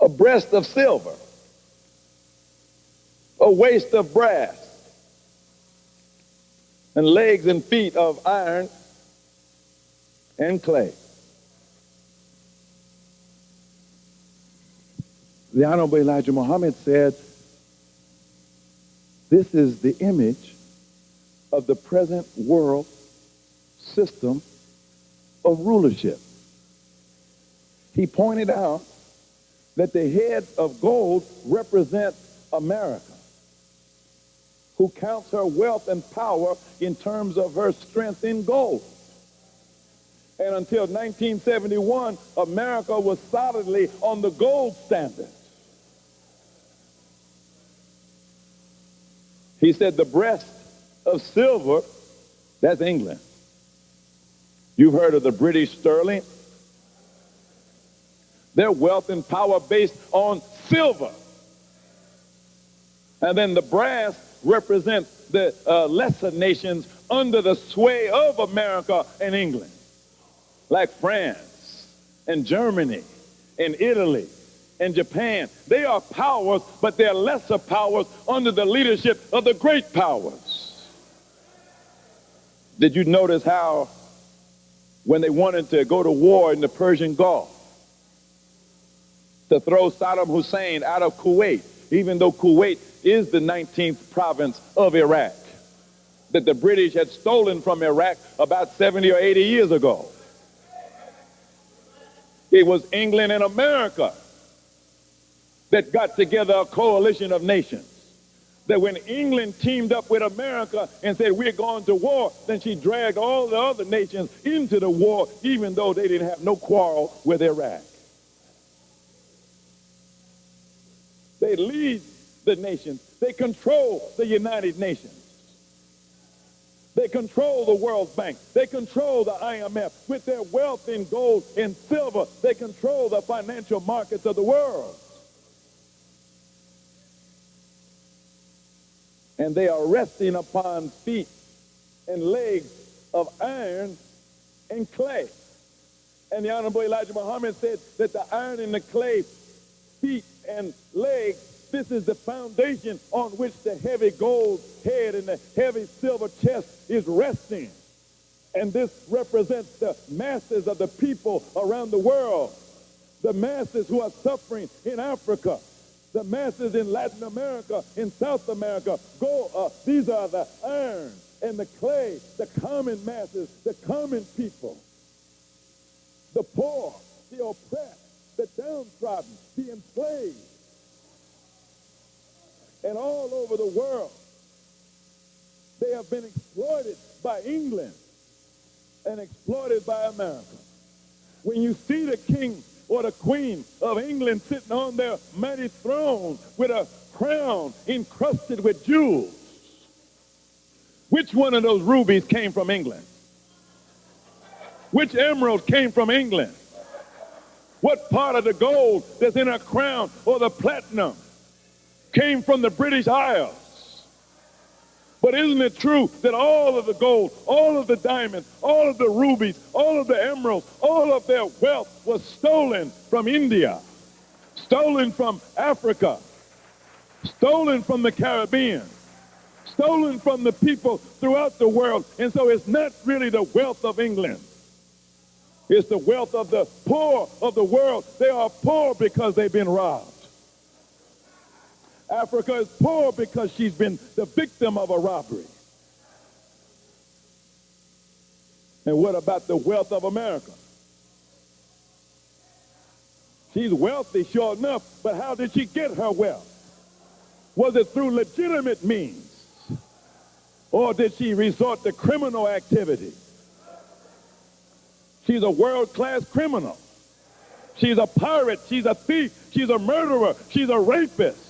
a breast of silver, a waist of brass, and legs and feet of iron and clay. The Honorable Elijah Muhammad said, this is the image of the present world system of rulership. He pointed out that the head of gold represents America, who counts her wealth and power in terms of her strength in gold. And until 1971, America was solidly on the gold standard. He said the breast of silver, that's England. You've heard of the British sterling. Their wealth and power based on silver. And then the brass represents the lesser nations under the sway of America and England, like France and Germany and Italy and Japan. They are powers, but they're lesser powers under the leadership of the great powers. Did you notice how when they wanted to go to war in the Persian Gulf, to throw Saddam Hussein out of Kuwait, even though Kuwait is the 19th province of Iraq, that the British had stolen from Iraq about 70 or 80 years ago? It was England and America that got together a coalition of nations. That when England teamed up with America and said, we're going to war, then she dragged all the other nations into the war, even though they didn't have no quarrel with Iraq. They lead the nations. They control the United Nations. They control the World Bank. They control the IMF. With their wealth in gold and silver, they control the financial markets of the world. And they are resting upon feet and legs of iron and clay. And the Honorable Elijah Muhammad said that the iron and the clay, feet and legs, this is the foundation on which the heavy gold head and the heavy silver chest is resting. And this represents the masses of the people around the world, the masses who are suffering in Africa, the masses in Latin America, in South America. These are the iron and the clay, the common masses, the common people, the poor, the oppressed, the downtrodden, the enslaved. And all over the world, they have been exploited by England and exploited by America. When you see the king or the queen of England sitting on their mighty throne with a crown encrusted with jewels, which one of those rubies came from England? Which emerald came from England? What part of the gold that's in her crown or the platinum came from the British Isles? But isn't it true that all of the gold, all of the diamonds, all of the rubies, all of the emeralds, all of their wealth was stolen from India, stolen from Africa, stolen from the Caribbean, stolen from the people throughout the world. And so it's not really the wealth of England. It's the wealth of the poor of the world. They are poor because they've been robbed. Africa is poor because she's been the victim of a robbery. And what about the wealth of America? She's wealthy, sure enough, but how did she get her wealth? Was it through legitimate means? Or did she resort to criminal activity? She's a world-class criminal. She's a pirate. She's a thief. She's a murderer. She's a rapist.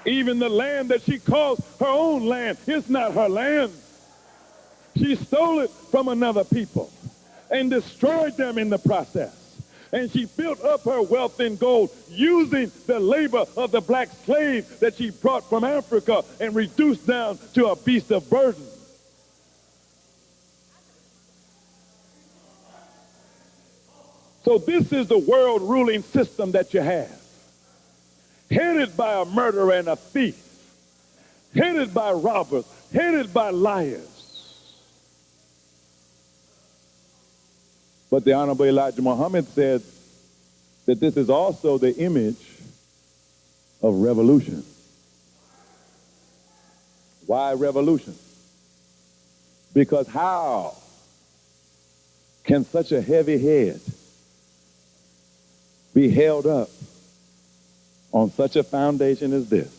Even the land that she calls her own land, it's not her land. She stole it from another people and destroyed them in the process. And she built up her wealth in gold using the labor of the black slave that she brought from Africa and reduced down to a beast of burden. So this is the world ruling system that you have, headed by a murderer and a thief, headed by robbers, headed by liars. But the Honorable Elijah Muhammad said that this is also the image of revolution. Why revolution? Because how can such a heavy head be held up on such a foundation as this?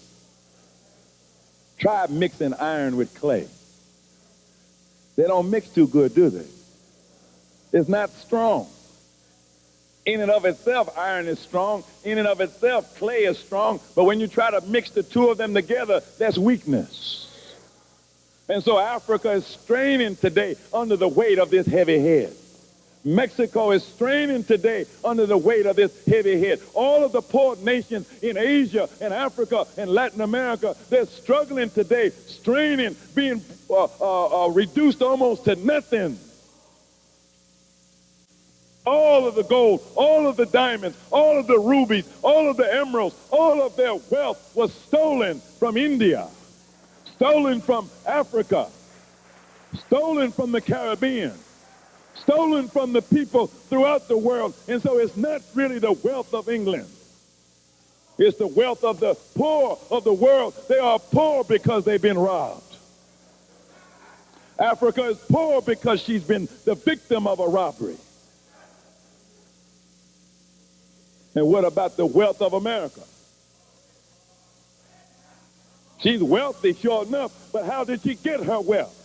Try mixing iron with clay. They don't mix too good, do they? It's not strong. In and of itself, iron is strong. In and of itself, clay is strong. But when you try to mix the two of them together, that's weakness. And so Africa is straining today under the weight of this heavy head. Mexico is straining today under the weight of this heavy head. All of the poor nations in Asia and Africa and Latin America, they're struggling today, straining, being reduced almost to nothing. All of the gold, all of the diamonds, all of the rubies, all of the emeralds, all of their wealth was stolen from India, stolen from Africa, stolen from the Caribbean, stolen from the people throughout the world. And so it's not really the wealth of England. It's the wealth of the poor of the world. They are poor because they've been robbed. Africa is poor because she's been the victim of a robbery. And what about the wealth of America? She's wealthy, sure enough, but how did she get her wealth?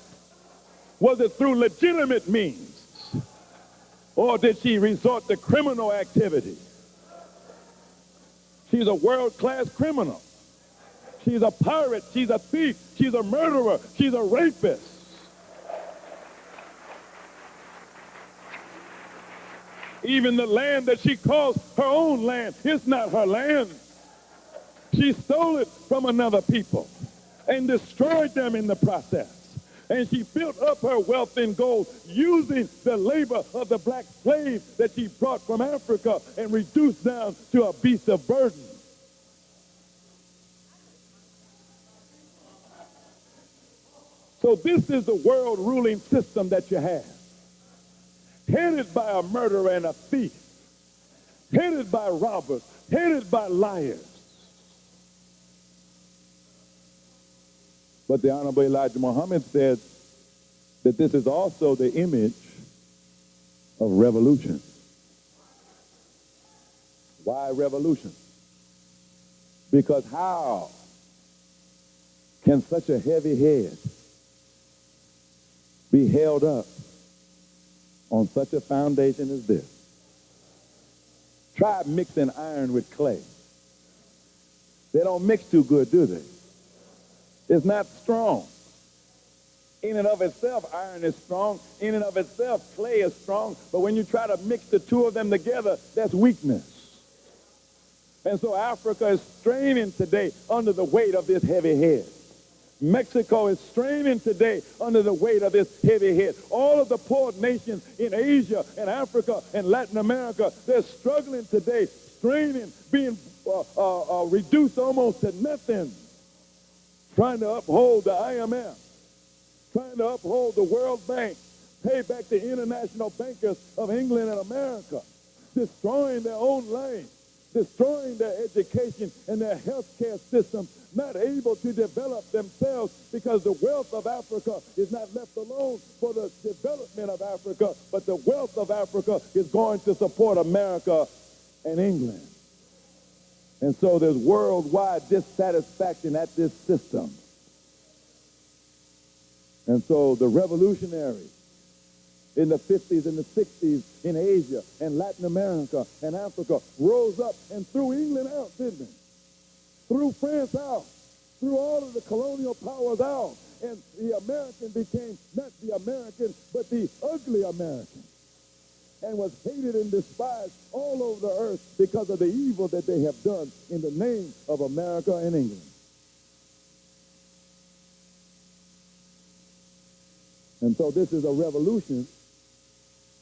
Was it through legitimate means? Or did she resort to criminal activity? She's a world-class criminal. She's a pirate. She's a thief. She's a murderer. She's a rapist. Even the land that she calls her own land, it's not her land. She stole it from another people and destroyed them in the process. And she built up her wealth in gold using the labor of the black slave that she brought from Africa and reduced down to a beast of burden. So this is the world ruling system that you have, headed by a murderer and a thief, headed by robbers, headed by liars. But the Honorable Elijah Muhammad said that this is also the image of revolution. Why revolution? Because how can such a heavy head be held up on such a foundation as this? Try mixing iron with clay. They don't mix too good, do they? It's not strong. In and of itself, iron is strong. In and of itself, clay is strong. But when you try to mix the two of them together, that's weakness. And so Africa is straining today under the weight of this heavy head. Mexico is straining today under the weight of this heavy head. All of the poor nations in Asia and Africa and Latin America, they're struggling today, straining, being reduced almost to nothing, trying to uphold the IMF, trying to uphold the World Bank, pay back the international bankers of England and America, destroying their own lives, destroying their education and their healthcare system, not able to develop themselves because the wealth of Africa is not left alone for the development of Africa, but the wealth of Africa is going to support America and England. And so there's worldwide dissatisfaction at this system. And so the revolutionaries in the 50s and the 60s in Asia and Latin America and Africa rose up and threw England out, didn't they? Threw France out, threw all of the colonial powers out, and the American became not the American, but the ugly American, and was hated and despised all over the earth because of the evil that they have done in the name of America and England. And so this is a revolution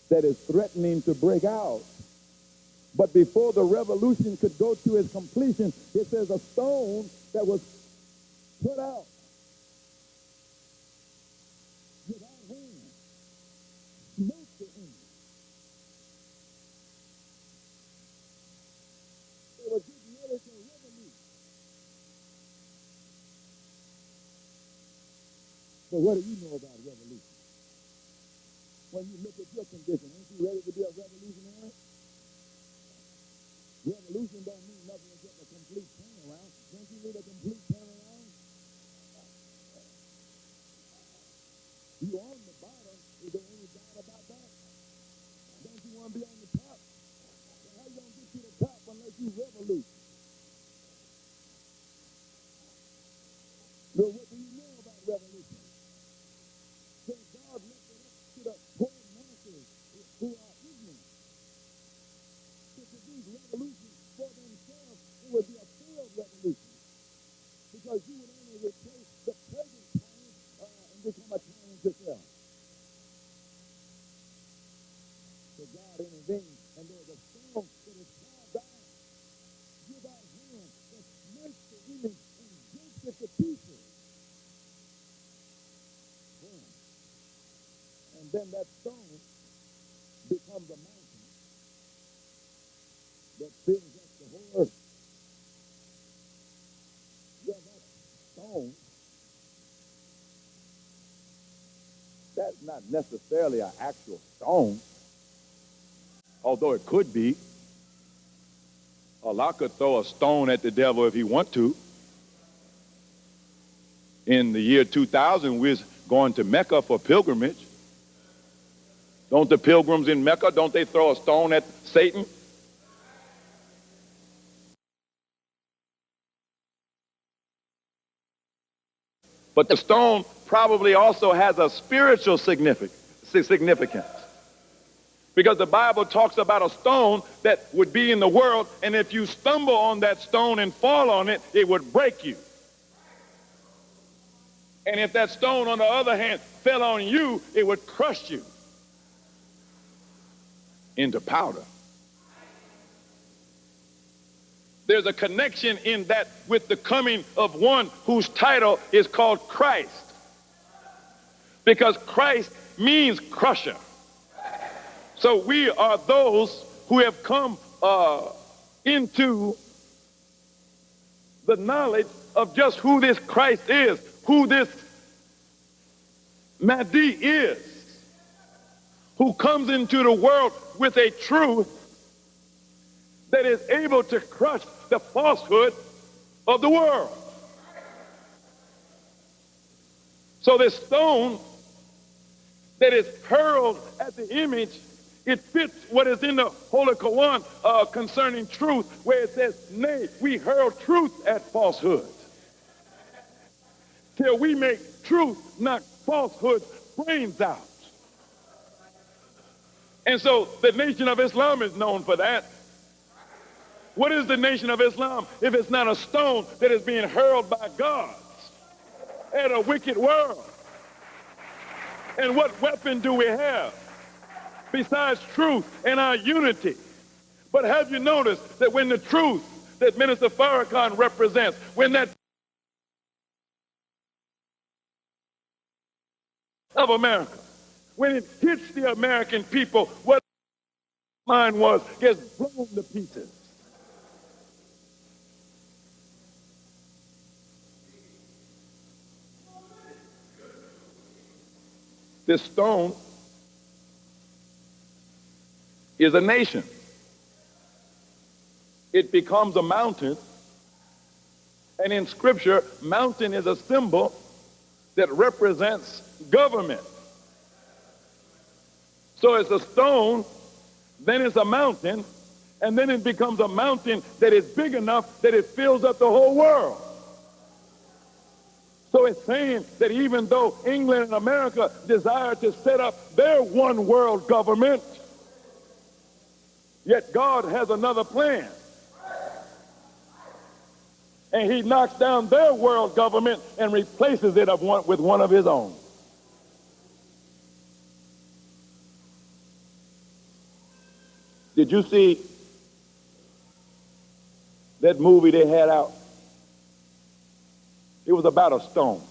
that is threatening to break out. But before the revolution could go to its completion, it says a stone that was put out without hand smote the enemy. They were getting ready to revolute. So what do you know about revolution? When you look at your condition, ain't you ready to be a revolutionary? Revolution don't mean nothing except a complete turnaround. Don't you need a complete turnaround? You on the bottom, is there any doubt about that? Don't you want to be on the top? So how you going to get to the top unless you revolute? So what do you know about revolution? So God left it up to the poor masses who are ignorant to produce revolution for themselves. It would be a failed revolution because you would only replace the present tyrant and become a tyrant yourself. So God intervened, and there's a stone that is carved out without hand that smites the image and breaks it to pieces. Boom. And then that stone becomes a mountain that fills up the whole earth. Well, that stone, that's not necessarily an actual stone, although it could be. Allah could throw a stone at the devil if he want to. In the year 2000, we're going to Mecca for pilgrimage. Don't the pilgrims in Mecca, don't they throw a stone at Satan? But the stone probably also has a spiritual significance. Because the Bible talks about a stone that would be in the world, and if you stumble on that stone and fall on it, it would break you. And if that stone, on the other hand, fell on you, it would crush you into powder. There's a connection in that with the coming of one whose title is called Christ. Because Christ means crusher. So we are those who have come into the knowledge of just who this Christ is, who this Mahdi is, who comes into the world with a truth that is able to crush the falsehood of the world. So this stone that is hurled at the image, it fits what is in the Holy Quran concerning truth, where it says, nay, we hurl truth at falsehood, till we make truth knock falsehood's brains out. And so the Nation of Islam is known for that. What is the nation of Islam if it's not a stone that is being hurled by gods at a wicked world? And what weapon do we have besides truth and our unity? But have you noticed that when the truth that Minister Farrakhan represents, when that of America, when it hits the American people, what mine was gets blown to pieces. This stone is a nation. It becomes a mountain, and in Scripture, mountain is a symbol that represents government. So it's a stone, then it's a mountain, and then it becomes a mountain that is big enough that it fills up the whole world. So it's saying that even though England and America desire to set up their one world government, yet God has another plan. And he knocks down their world government and replaces it with one of his own. Did you see that movie they had out? It was about a stone.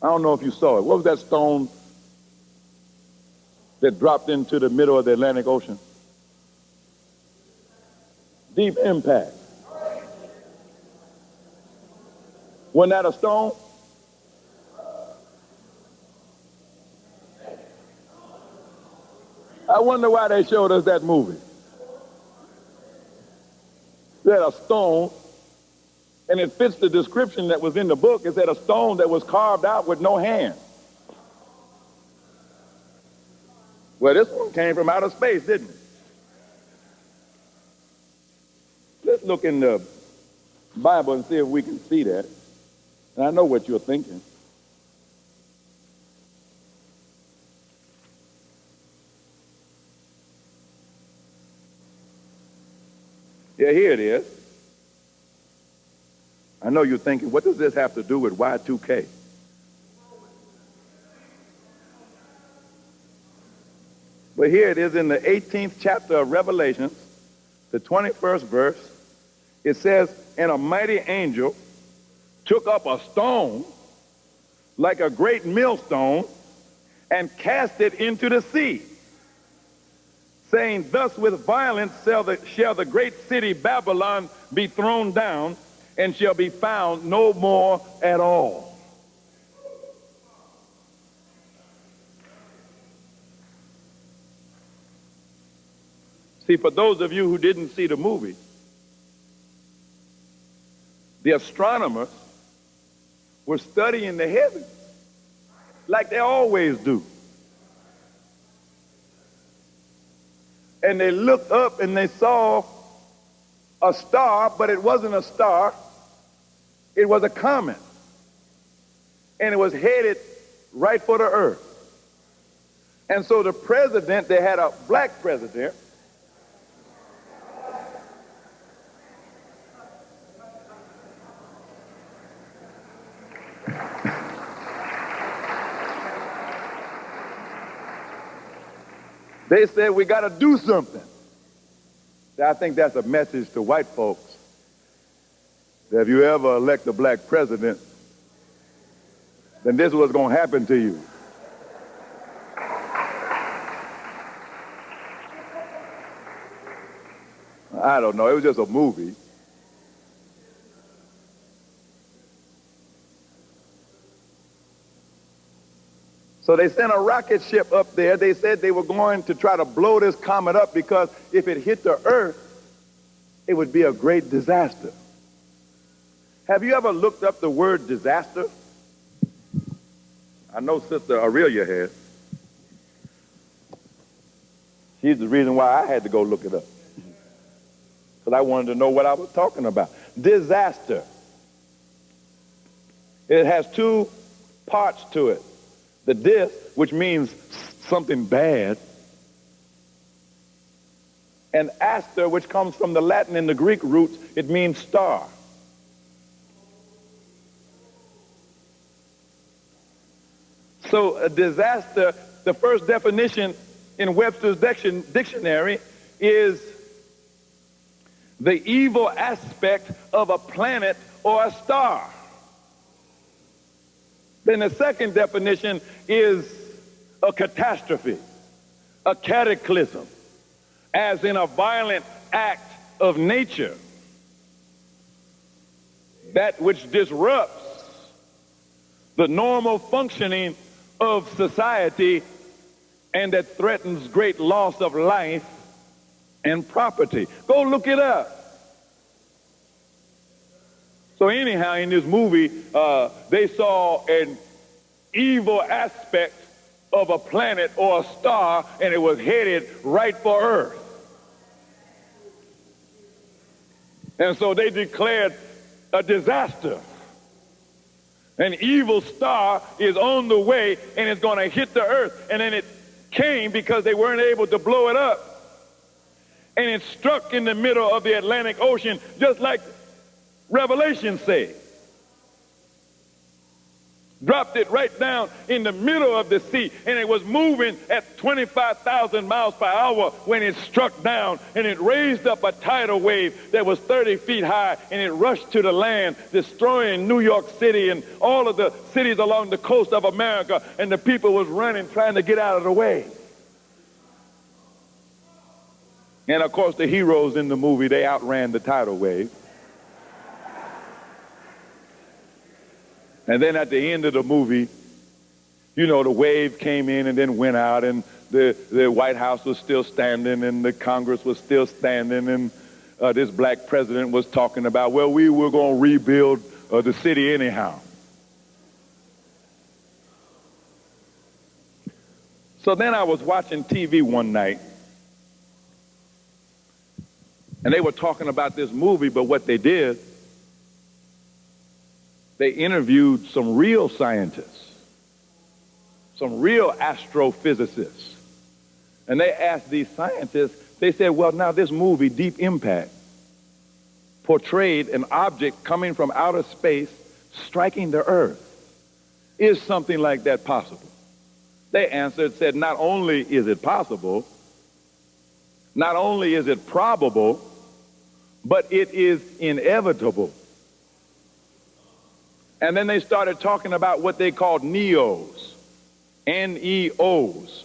I don't know if you saw it. What was that stone that dropped into the middle of the Atlantic Ocean? Deep Impact. Wasn't that a stone? I wonder why they showed us that movie. They had a stone, and it fits the description that was in the book. It said a stone that was carved out with no hand. Well, this one came from outer space, didn't it? Let's look in the Bible and see if we can see that. And I know what you're thinking. Yeah, here it is. I know you're thinking, what does this have to do with Y2K? But here it is in the 18th chapter of Revelation, the 21st verse. It says, and a mighty angel took up a stone like a great millstone and cast it into the sea, saying, thus with violence shall the great city Babylon be thrown down, and shall be found no more at all. See, for those of you who didn't see the movie, the astronomers were studying the heavens like they always do. And they looked up and they saw a star, but it wasn't a star. It was a comet. And it was headed right for the earth. And so the president, they had a black president, they said, we got to do something. I think that's a message to white folks. That if you ever elect a black president, then this is what's going to happen to you. I don't know. It was just a movie. So they sent a rocket ship up there. They said they were going to try to blow this comet up because if it hit the earth, it would be a great disaster. Have you ever looked up the word disaster? I know Sister Aurelia has. She's the reason why I had to go look it up. Because I wanted to know what I was talking about. Disaster. It has two parts to it. The dis, which means something bad, And aster, which comes from the Latin and the Greek roots, it means star. So a disaster, the first definition in Webster's dictionary is the evil aspect of a planet or a star. Then the second definition is a catastrophe, a cataclysm, as in a violent act of nature, that which disrupts the normal functioning of society and that threatens great loss of life and property. Go look it up. So anyhow, in this movie, they saw an evil aspect of a planet or a star, and it was headed right for Earth. And so they declared a disaster. An evil star is on the way, and it's going to hit the Earth. And then it came because they weren't able to blow it up. And it struck in the middle of the Atlantic Ocean, just like Revelation said. Dropped it right down in the middle of the sea, and it was moving at 25,000 miles per hour when it struck down, and it raised up a tidal wave that was 30 feet high, and it rushed to the land, destroying New York City and all of the cities along the coast of America, and the people was running, trying to get out of the way. And of course, the heroes in the movie, they outran the tidal wave. And then at the end of the movie, you know, the wave came in and then went out, and the White House was still standing, and the Congress was still standing, and this black president was talking about, well, we were going to rebuild the city anyhow. So then I was watching TV one night, and they were talking about this movie, but what they did, they interviewed some real scientists, some real astrophysicists. And they asked these scientists, they said, well, now this movie, Deep Impact, portrayed an object coming from outer space striking the Earth. Is something like that possible? They answered, said, not only is it possible, not only is it probable, but it is inevitable. And then they started talking about what they called NEOs, N-E-Os.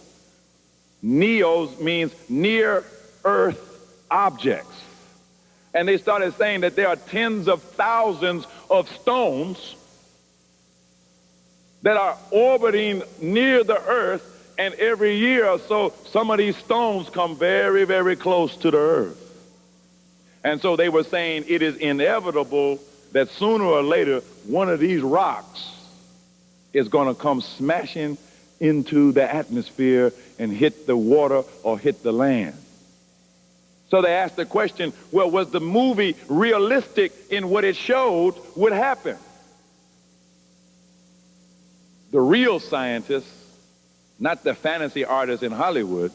NEOs means near Earth objects. And they started saying that there are tens of thousands of stones that are orbiting near the Earth, and every year or so, some of these stones come very, very close to the Earth. And so they were saying it is inevitable that sooner or later, one of these rocks is going to come smashing into the atmosphere and hit the water or hit the land. So they asked the question, well, was the movie realistic in what it showed would happen? The real scientists, not the fantasy artists in Hollywood,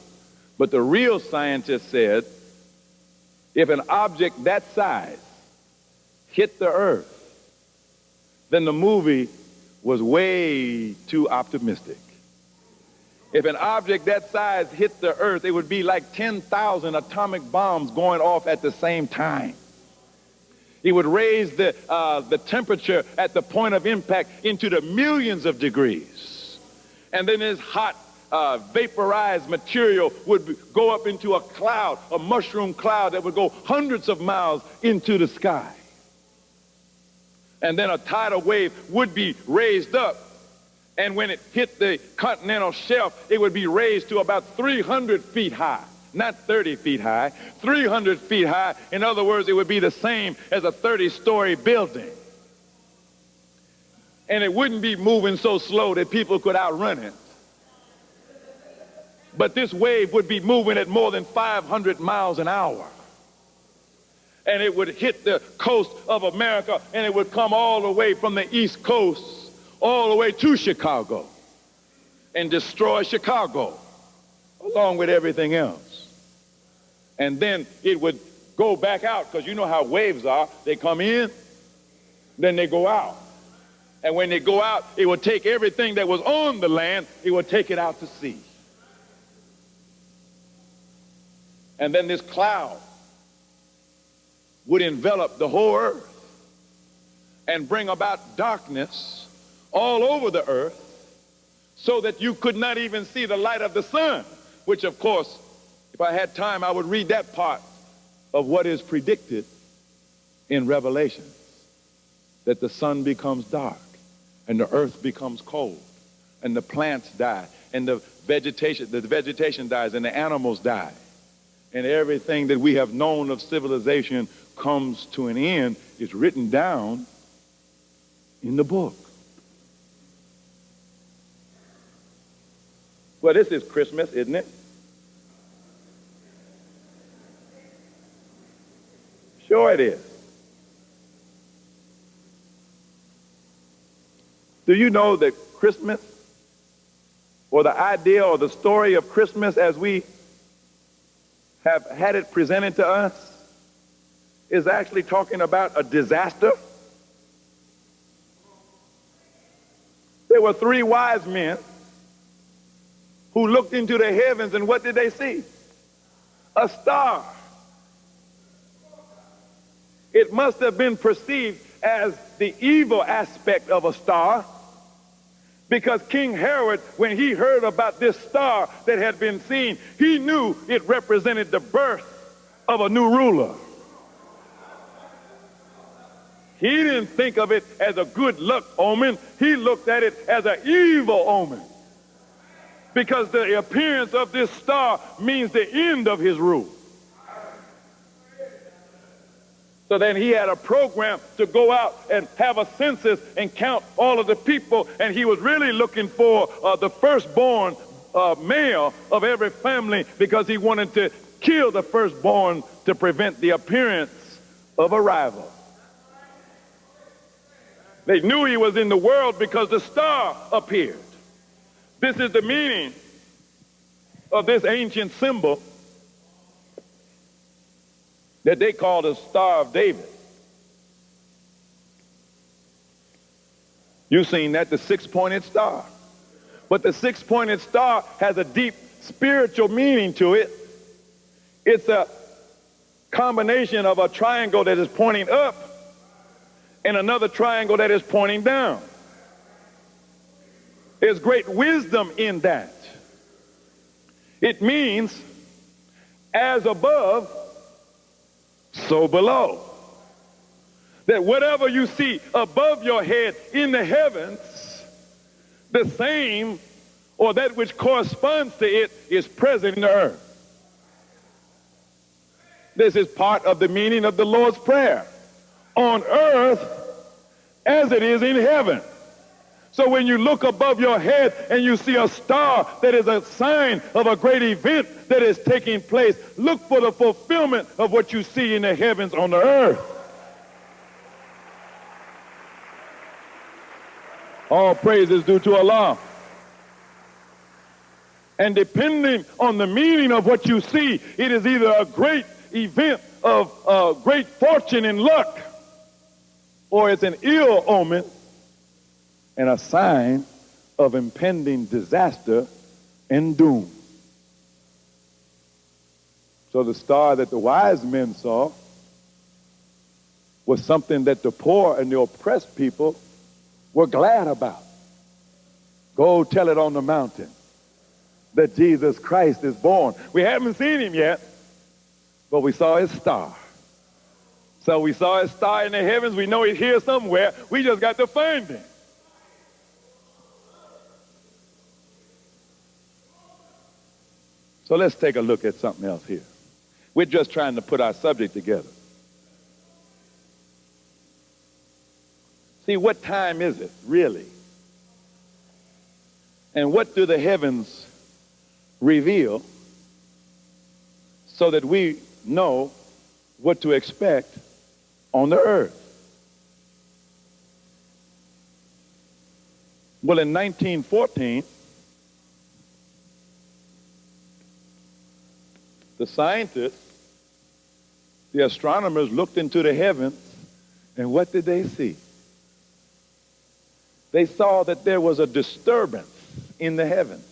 but the real scientists said, if an object that size hit the Earth, then the movie was way too optimistic. If an object that size hit the Earth, it would be like 10,000 atomic bombs going off at the same time. It would raise the temperature at the point of impact into the millions of degrees. And then this hot vaporized material would go up into a cloud, a mushroom cloud that would go hundreds of miles into the sky. And then a tidal wave would be raised up. And when it hit the continental shelf, it would be raised to about 300 feet high. Not 30 feet high, 300 feet high. In other words, it would be the same as a 30-story building. And it wouldn't be moving so slow that people could outrun it. But this wave would be moving at more than 500 miles an hour. And it would hit the coast of America, and it would come all the way from the East Coast all the way to Chicago and destroy Chicago along with everything else. and then it would go back out, because you know how waves are. They come in, then they go out. And when they go out, it would take everything that was on the land, it would take it out to sea. And then this cloud would envelop the whole earth and bring about darkness all over the earth, so that you could not even see the light of the sun, which, of course, if I had time, I would read that part of what is predicted in Revelation, that the sun becomes dark and the earth becomes cold and the plants die and the vegetation dies and the animals die, and everything that we have known of civilization comes to an end. Is written down in the book. Well, this is Christmas, isn't it? Sure it is. Do you know that Christmas, or the idea or the story of Christmas as we have had it presented to us, is actually talking about a disaster? There were 3 wise men who looked into the heavens, and what did they see? A star. It must have been perceived as the evil aspect of a star, because King Herod, when he heard about this star that had been seen, he knew it represented the birth of a new ruler. He didn't think of it as a good luck omen. He looked at it as an evil omen, because the appearance of this star means the end of his rule. So then he had a program to go out and have a census and count all of the people, and he was really looking for the firstborn male of every family, because he wanted to kill the firstborn to prevent the appearance of a rival. They knew he was in the world because the star appeared. This is the meaning of this ancient symbol that they call the Star of David. You've seen that, the 6-pointed star. But the 6-pointed star has a deep spiritual meaning to it. It's a combination of a triangle that is pointing up and another triangle that is pointing down. There's great wisdom in that. It means, as above, so below. That whatever you see above your head in the heavens, the same, or that which corresponds to it, is present in the earth. This is part of the meaning of the Lord's Prayer. On earth as it is in heaven. So when you look above your head and you see a star that is a sign of a great event that is taking place, look for the fulfillment of what you see in the heavens on the earth. All praise is due to Allah. And depending on the meaning of what you see, it is either a great event of great fortune and luck, or it's an ill omen and a sign of impending disaster and doom. So the star that the wise men saw was something that the poor and the oppressed people were glad about. Go tell it on the mountain that Jesus Christ is born. We haven't seen him yet, but we saw his star. So we saw his star in the heavens. We know he's here somewhere. We just got to find him. So let's take a look at something else here. We're just trying to put our subject together. See, what time is it, really? And what do the heavens reveal so that we know what to expect on the earth? Well, in 1914, the scientists the astronomers looked into the heavens, and what did they see? They saw that there was a disturbance in the heavens,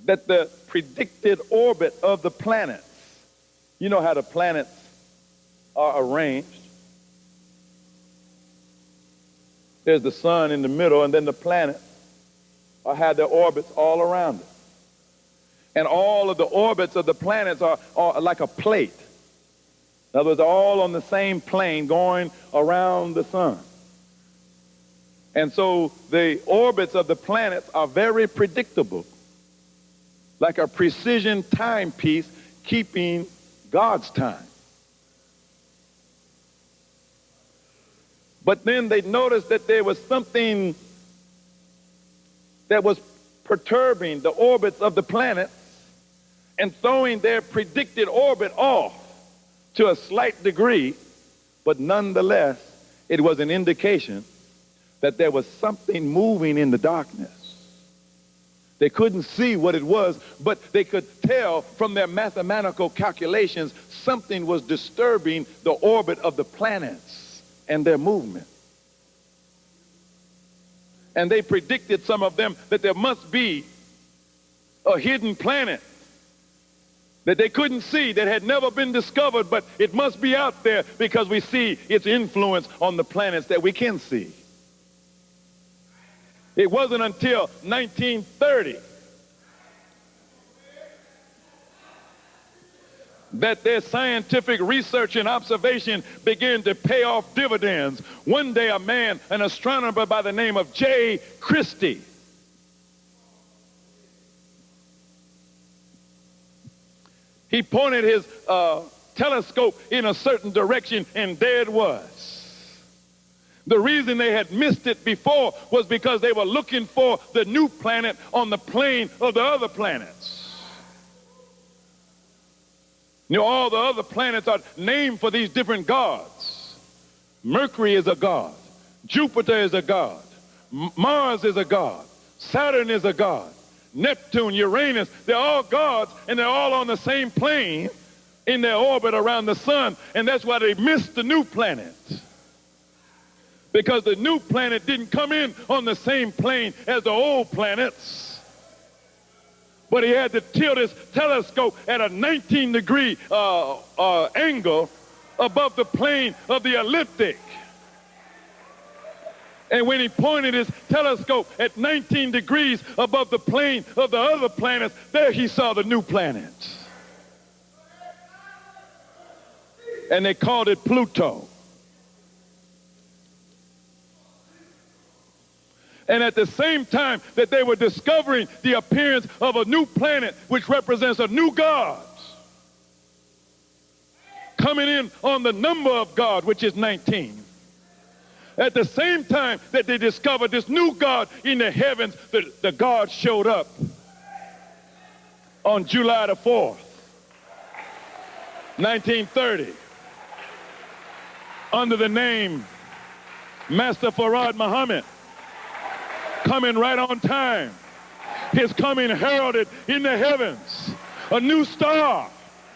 that the predicted orbit of the planets, you know how the planets are arranged. There's the sun in the middle, and then the planets have their orbits all around it. And all of the orbits of the planets are like a plate. In other words, they're all on the same plane going around the sun. And so the orbits of the planets are very predictable, like a precision timepiece keeping God's time. But then they noticed that there was something that was perturbing the orbits of the planets and throwing their predicted orbit off to a slight degree, but nonetheless, it was an indication that there was something moving in the darkness. They couldn't see what it was, but they could tell from their mathematical calculations something was disturbing the orbit of the planets and their movement. And they predicted, some of them, that there must be a hidden planet that they couldn't see, that had never been discovered, but it must be out there because we see its influence on the planets that we can see. It wasn't until 1930 that their scientific research and observation began to pay off dividends. One day, a man, an astronomer by the name of J. Christie, he pointed his telescope in a certain direction, and there it was. The reason they had missed it before was because they were looking for the new planet on the plane of the other planets. You know, all the other planets are named for these different gods. Mercury is a god. Jupiter is a god. Mars is a god. Saturn is a god. Neptune, Uranus, they're all gods, and they're all on the same plane in their orbit around the sun, and that's why they missed the new planet. Because the new planet didn't come in on the same plane as the old planets, but he had to tilt his telescope at a 19-degree angle above the plane of the ecliptic. And when he pointed his telescope at 19 degrees above the plane of the other planets, there he saw the new planet. And they called it Pluto. And at the same time that they were discovering the appearance of a new planet, which represents a new God, coming in on the number of God, which is 19. At the same time that they discovered this new God in the heavens, the God showed up on July the 4th, 1930, under the name Master Farad Muhammad, coming right on time. His coming heralded in the heavens, a new star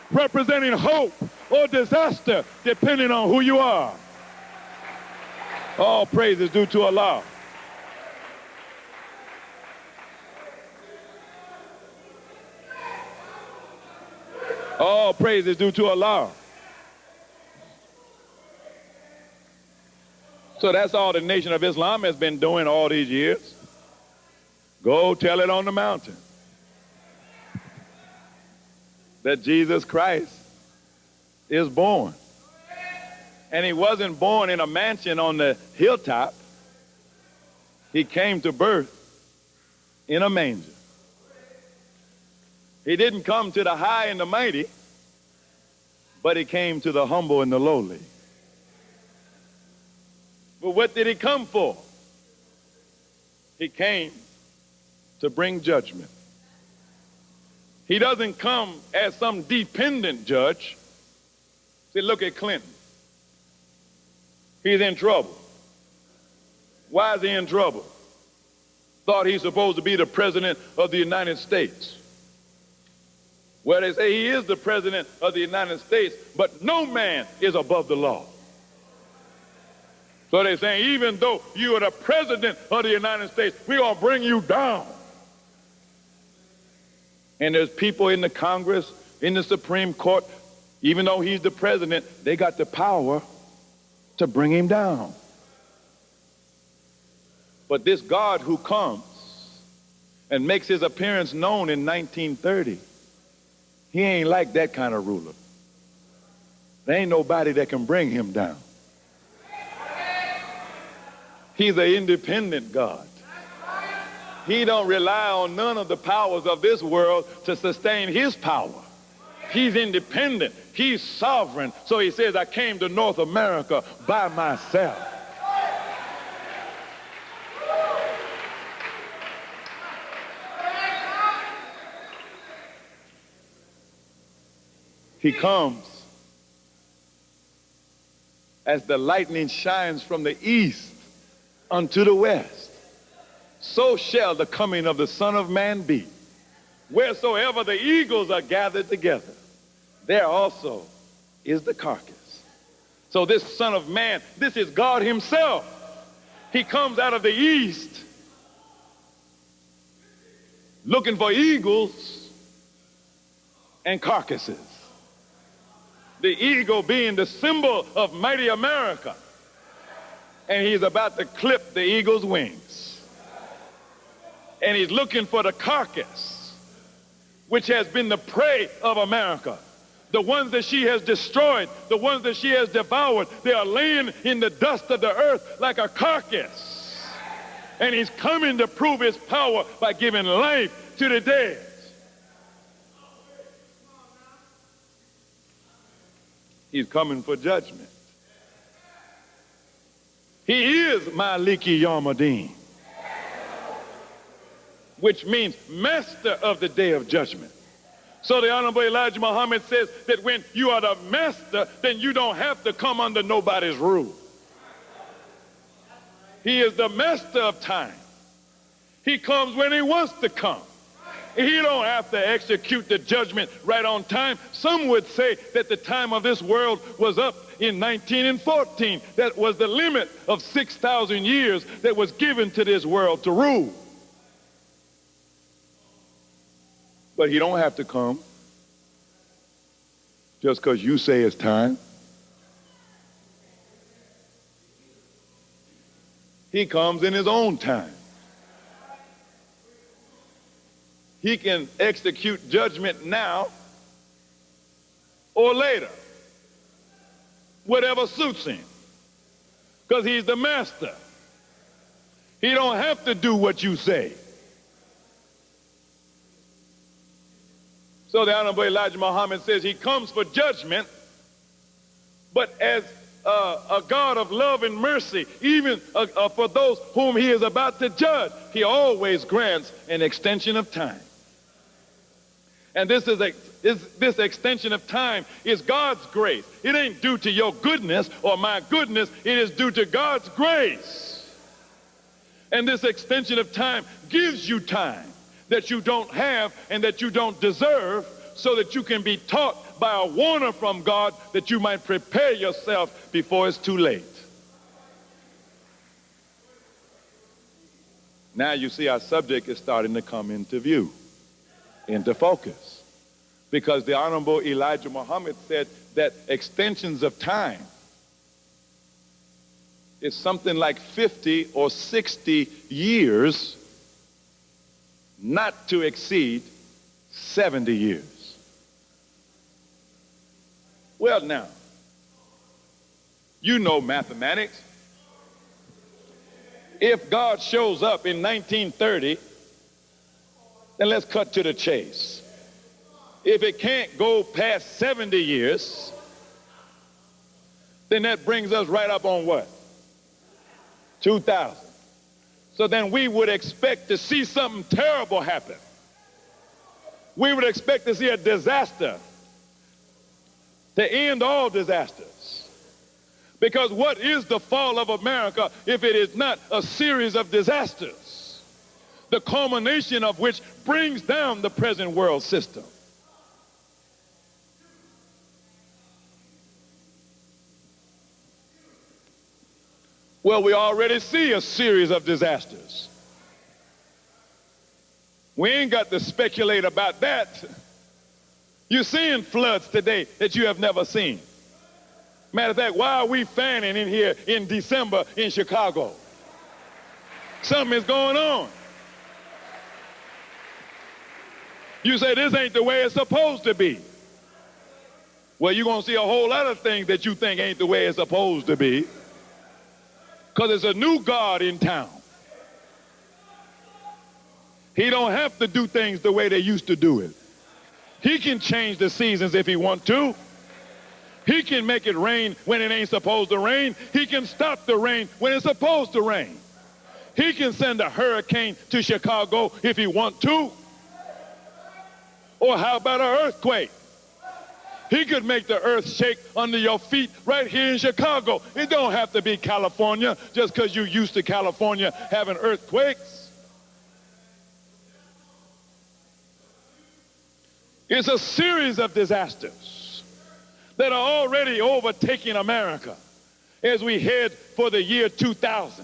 representing hope or disaster, depending on who you are. All praise is due to Allah. All praise is due to Allah. So that's all the Nation of Islam has been doing all these years. Go tell it on the mountain that Jesus Christ is born. And he wasn't born in a mansion on the hilltop. He came to birth in a manger. He didn't come to the high and the mighty, but he came to the humble and the lowly. But what did he come for? He came to bring judgment. He doesn't come as some dependent judge. See, look at Clinton. He's in trouble. Why is he in trouble? Thought he's supposed to be the president of the United States. Well, they say he is the president of the United States, but no man is above the law. So they're saying, even though you are the president of the United States, we're going to bring you down. And there's people in the Congress, in the Supreme Court, even though he's the president, they got the power to bring him down. But this God who comes and makes his appearance known in 1930, he ain't like that kind of ruler. There ain't nobody that can bring him down. He's an independent God. He don't rely on none of the powers of this world to sustain his power. He's independent. He's sovereign. So he says, I came to North America by myself. He comes as the lightning shines from the east unto the west. So shall the coming of the Son of Man be. Wheresoever the eagles are gathered together, there also is the carcass. So this Son of Man, this is God himself. He comes out of the east looking for eagles and carcasses. The eagle being the symbol of mighty America. And he's about to clip the eagle's wings. And he's looking for the carcass, which has been the prey of America. The ones that she has destroyed, the ones that she has devoured, they are laying in the dust of the earth like a carcass. And he's coming to prove his power by giving life to the dead. He's coming for judgment. He is Maliki Yarmadeen, which means master of the day of judgment. So the Honorable Elijah Muhammad says that when you are the master, then you don't have to come under nobody's rule. He is the master of time. He comes when he wants to come. He don't have to execute the judgment right on time. Some would say that the time of this world was up in 1914. That was the limit of 6,000 years that was given to this world to rule. But he don't have to come just because you say it's time. He comes in his own time. He can execute judgment now or later, whatever suits him, because he's the master. He don't have to do what you say. So the Honorable Elijah Muhammad says he comes for judgment, but as a God of love and mercy, even for those whom he is about to judge, he always grants an extension of time. And this extension of time is God's grace. It ain't due to your goodness or my goodness. It is due to God's grace. And this extension of time gives you time that you don't have and that you don't deserve, so that you can be taught by a warner from God, that you might prepare yourself before it's too late. Now you see our subject is starting to come into view, into focus, because the Honorable Elijah Muhammad said that extensions of time is something like 50 or 60 years, not to exceed 70 years. Well, now, you know mathematics. If God shows up in 1930, then let's cut to the chase. If it can't go past 70 years, then that brings us right up on what? 2000. So then we would expect to see something terrible happen. We would expect to see a disaster to end all disasters. Because what is the fall of America if it is not a series of disasters, the culmination of which brings down the present world system? Well, we already see a series of disasters. We ain't got to speculate about that. You're seeing floods today that you have never seen. Matter of fact, why are we fanning in here in December in Chicago? Something is going on. You say this ain't the way it's supposed to be. Well, you're going to see a whole lot of things that you think ain't the way it's supposed to be, because there's a new God in town. He don't have to do things the way they used to do it. He can change the seasons if he wants to. He can make it rain when it ain't supposed to rain. He can stop the rain when it's supposed to rain. He can send a hurricane to Chicago if he wants to. Or how about an earthquake? He could make the earth shake under your feet right here in Chicago. It don't have to be California just because you're used to California having earthquakes. It's a series of disasters that are already overtaking America as we head for the year 2000.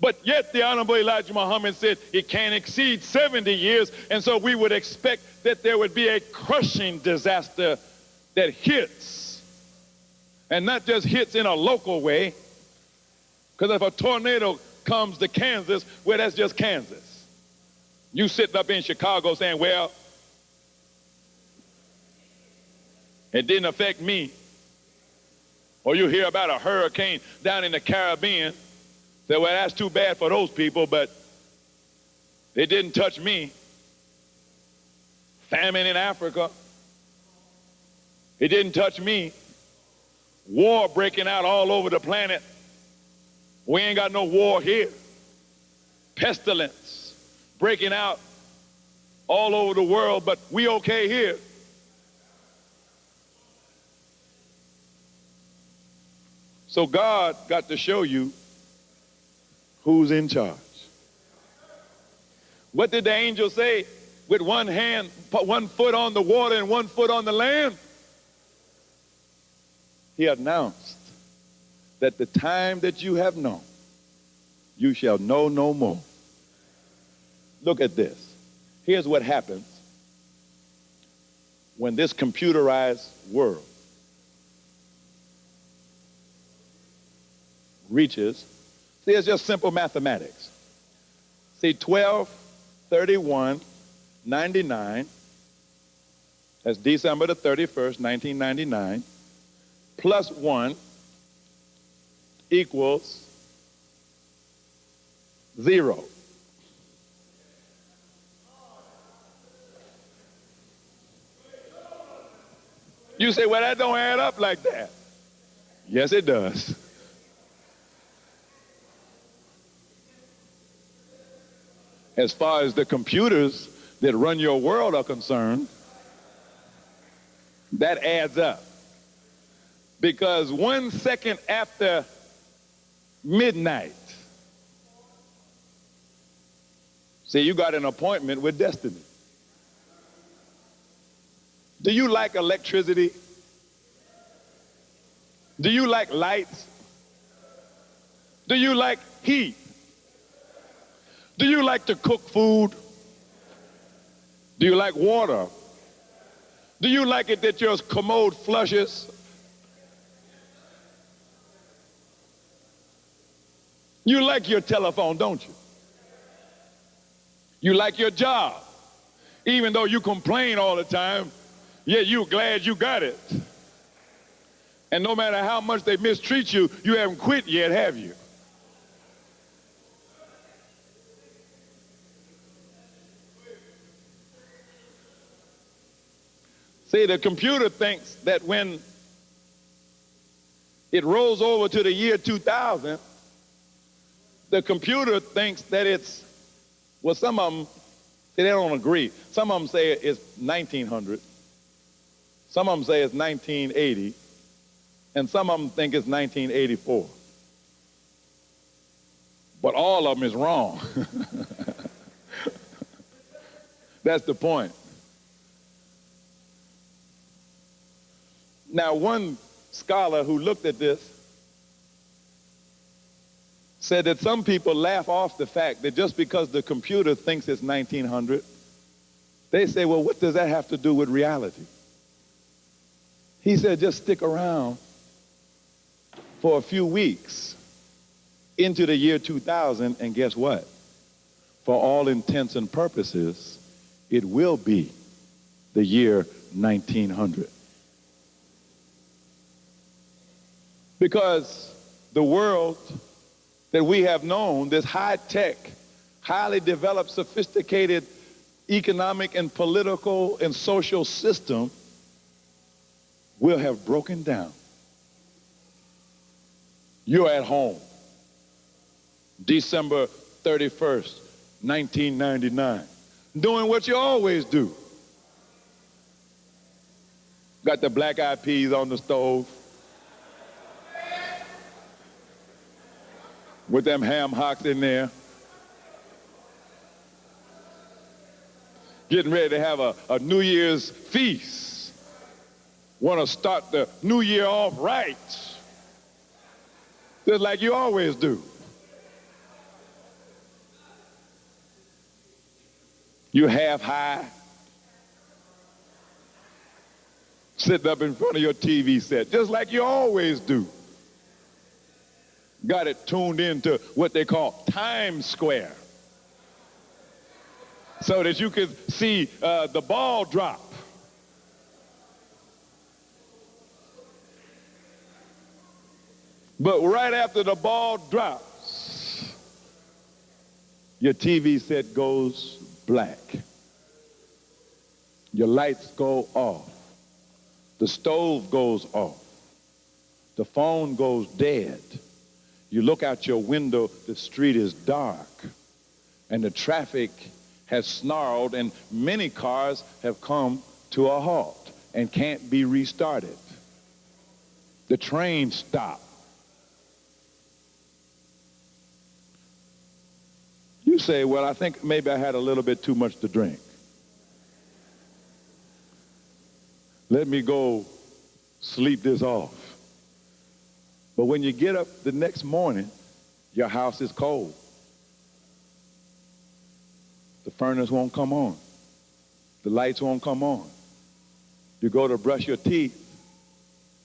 But yet the Honorable Elijah Muhammad said it can't exceed 70 years, and so we would expect that there would be a crushing disaster that hits, and not just hits in a local way, because if a tornado comes to Kansas, well, that's just Kansas. You sitting up in Chicago saying, well, it didn't affect me. Or you hear about a hurricane down in the Caribbean. Say, well, that's too bad for those people, but it didn't touch me. Famine in Africa. It didn't touch me. War breaking out all over the planet. We ain't got no war here. Pestilence breaking out all over the world, but we okay here. So God got to show you who's in charge. What did the angel say? With one hand, put one foot on the water and one foot on the land. He announced that the time that you have known, you shall know no more. Look at this. Here's what happens when this computerized world reaches. See, it's just simple mathematics. See, 12, 31, 99, that's December the 31st, 1999, plus 1 equals 0. You say, well, that don't add up like that. Yes, it does. As far as the computers that run your world are concerned, that adds up. Because 1 second after midnight, see, you got an appointment with destiny. Do you like electricity? Do you like lights? Do you like heat? Do you like to cook food? Do you like water? Do you like it that your commode flushes? You like your telephone, don't you? You like your job. Even though you complain all the time, yeah, you're glad you got it. And no matter how much they mistreat you, you haven't quit yet, have you? See, the computer thinks that when it rolls over to the year 2000, the computer thinks that it's, well, some of them, see, they don't agree. Some of them say it's 1900. Some of them say it's 1980. And some of them think it's 1984. But all of them is wrong. That's the point. Now, one scholar who looked at this said that some people laugh off the fact that just because the computer thinks it's 1900, they say, well, what does that have to do with reality? He said, just stick around for a few weeks into the year 2000, and guess what? For all intents and purposes, it will be the year 1900. Because the world that we have known, this high-tech, highly developed, sophisticated economic and political and social system will have broken down. You're at home, December 31st, 1999, doing what you always do. Got the black-eyed peas on the stove with them ham hocks in there. Getting ready to have a New Year's feast. Want to start the new year off right, just like you always do. You half high, sitting up in front of your TV set, just like you always do. Got it tuned into what they call Times Square, so that you could see the ball drop. But right after the ball drops, your TV set goes black. Your lights go off. The stove goes off. The phone goes dead. You look out your window, the street is dark, and the traffic has snarled, and many cars have come to a halt and can't be restarted. The train stopped. You say, well, I think maybe I had a little bit too much to drink. Let me go sleep this off. But when you get up the next morning, your house is cold. The furnace won't come on. The lights won't come on. You go to brush your teeth,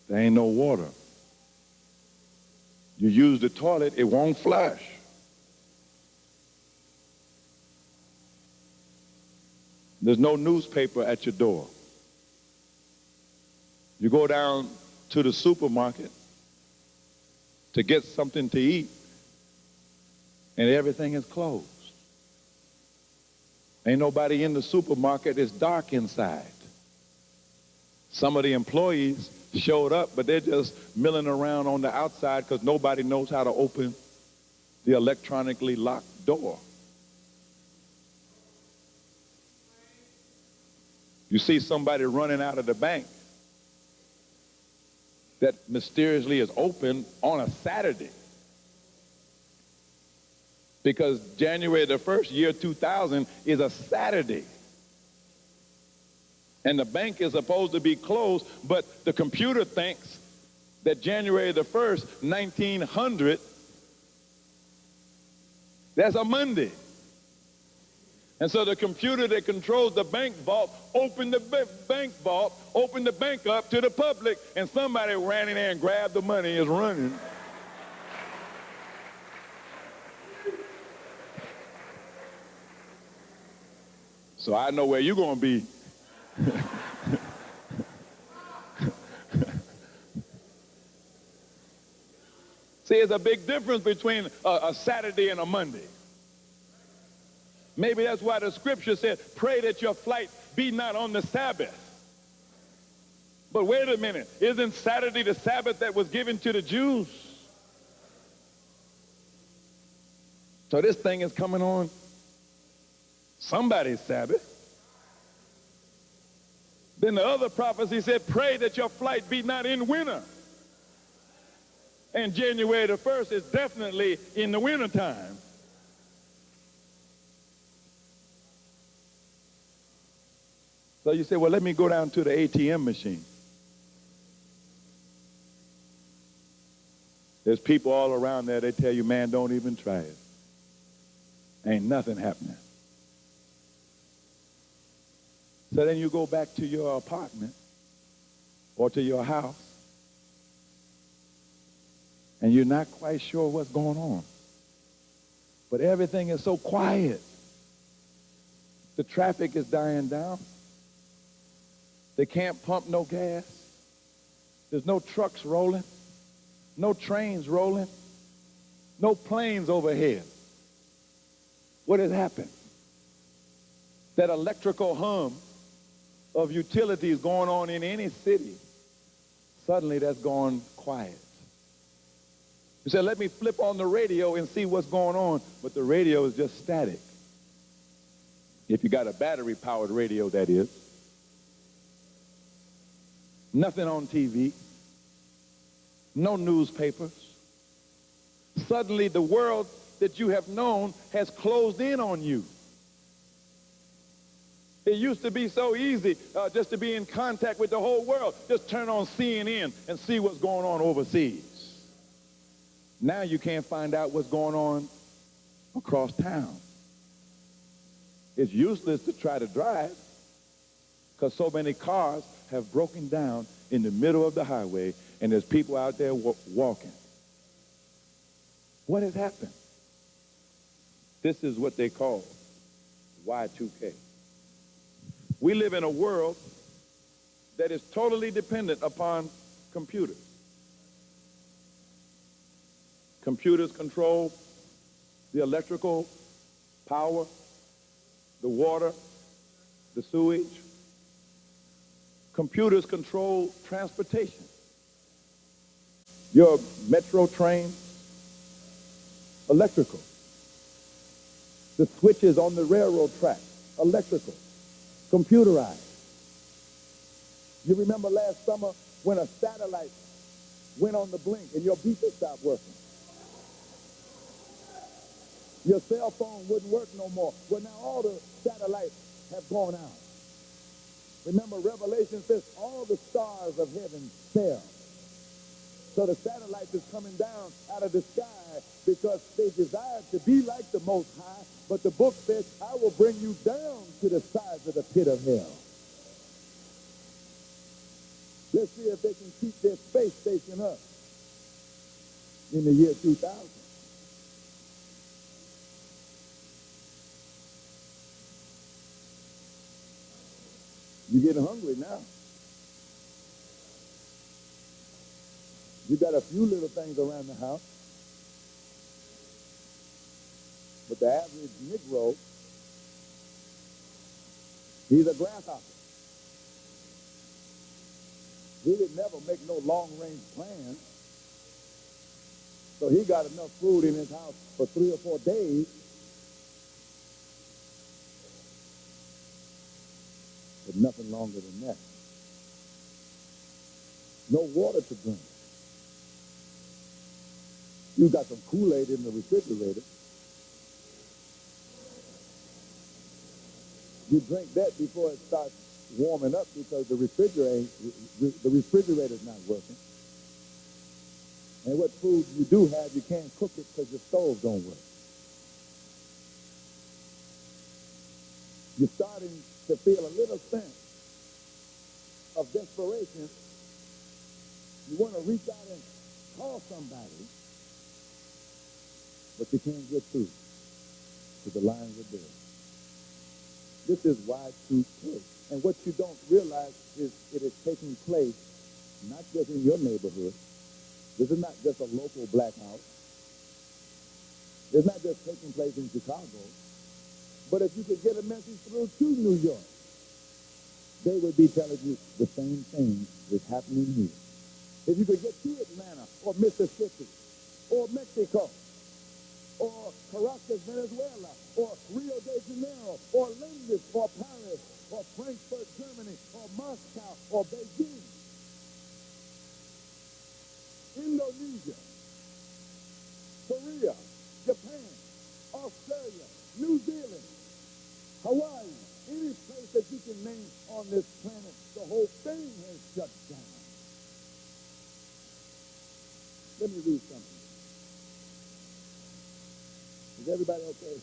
there ain't no water. You use the toilet, it won't flush. There's no newspaper at your door. You go down to the supermarket to get something to eat, and everything is closed. Ain't nobody in the supermarket. It's dark inside. Some of the employees showed up, but they're just milling around on the outside because nobody knows how to open the electronically locked door. You see somebody running out of the bank that mysteriously is open on a Saturday, because January the 1st, year 2000, is a Saturday. And the bank is supposed to be closed, but the computer thinks that January the 1st, 1900, that's a Monday. And so the computer that controls the bank vault opened the bank vault, opened the bank up to the public, and somebody ran in there and grabbed the money and is running. So I know where you're going to be. See, there's a big difference between a Saturday and a Monday. Maybe that's why the scripture said, pray that your flight be not on the Sabbath. But wait a minute, isn't Saturday the Sabbath that was given to the Jews? So this thing is coming on somebody's Sabbath. Then the other prophecy said, pray that your flight be not in winter. And January the 1st is definitely in the wintertime. So you say, well, let me go down to the ATM machine. There's people all around there, they tell you, man, don't even try it. Ain't nothing happening. So then you go back to your apartment or to your house, and you're not quite sure what's going on. But everything is so quiet. The traffic is dying down. They can't pump no gas. There's no trucks rolling, no trains rolling, no planes overhead. What has happened? That electrical hum of utilities going on in any city, suddenly that's gone quiet. You said, let me flip on the radio and see what's going on, but the radio is just static. If you got a battery-powered radio, that is. Nothing on TV. No newspapers. Suddenly, the world that you have known has closed in on you. It used to be so easy just to be in contact with the whole world. Just turn on CNN and see what's going on overseas. Now you can't find out what's going on across town. It's useless to try to drive because so many cars have broken down in the middle of the highway and there's people out there walking. What has happened? This is what they call Y2K. We live in a world that is totally dependent upon computers. Computers control the electrical power, the water, the sewage. Computers control transportation. Your metro train, electrical. The switches on the railroad track, electrical, computerized. You remember last summer when a satellite went on the blink and your beeper stopped working? Your cell phone wouldn't work no more. Well, now all the satellites have gone out. Remember, Revelation says all the stars of heaven fell. So the satellites is coming down out of the sky because they desire to be like the Most High. But the book says, I will bring you down to the sides of the pit of hell. Let's see if they can keep their space station up in the year 2000. You're getting hungry now. You got a few little things around the house. But the average Negro, he's a grasshopper. He didn't never make no long-range plans. So he got enough food in his house for 3 or 4 days. But nothing longer than that. No water to drink. You got some Kool-Aid in the refrigerator. You drink that before it starts warming up because the refrigerator's not working. And what food you do have, you can't cook it because your stove don't work. You're starting to feel a little sense of desperation. You want to reach out and call somebody, but you can't get through because the lines are dead. This is Y2K. And what you don't realize is it is taking place not just in your neighborhood. This is not just a local blackout. It's not just taking place in Chicago. But if you could get a message through to New York, they would be telling you the same thing is happening here. If you could get to Atlanta or Mississippi or Mexico or Caracas, Venezuela, or Rio de Janeiro, or London, or Paris, or Frankfurt, Germany, or Moscow, or Beijing, Indonesia, Korea, Japan, Australia, New Zealand, Hawaii, any place that you can name on this planet, the whole thing has shut down. Let me read something. Is everybody okay?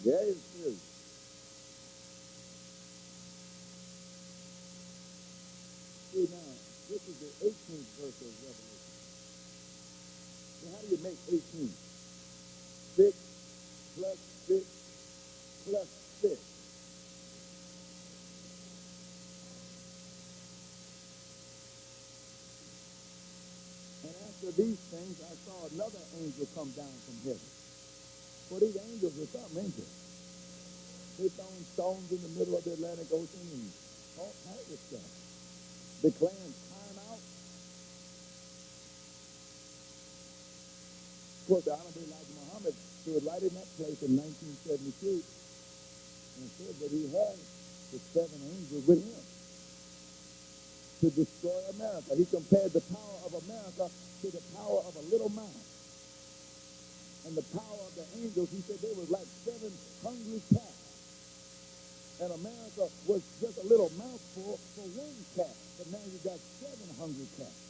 Yeah, it's true. See now, this is the 18th verse of Revelation. So how do you make 18? 6 plus 6 plus 6. And after these things, I saw another angel come down from heaven. For these angels are something, ain't they? They throwing stones in the middle of the Atlantic Ocean and all kinds of stuff. Declaring time out. Of course, the Honorable Elijah Muhammad stood right in that place in 1972 and said that he had the 7 angels with him to destroy America. He compared the power of America to the power of a little mouse. And the power of the angels, he said they were like 7 hungry cats. And America was just a little mouthful for one cat. But now you got 7 hungry cats.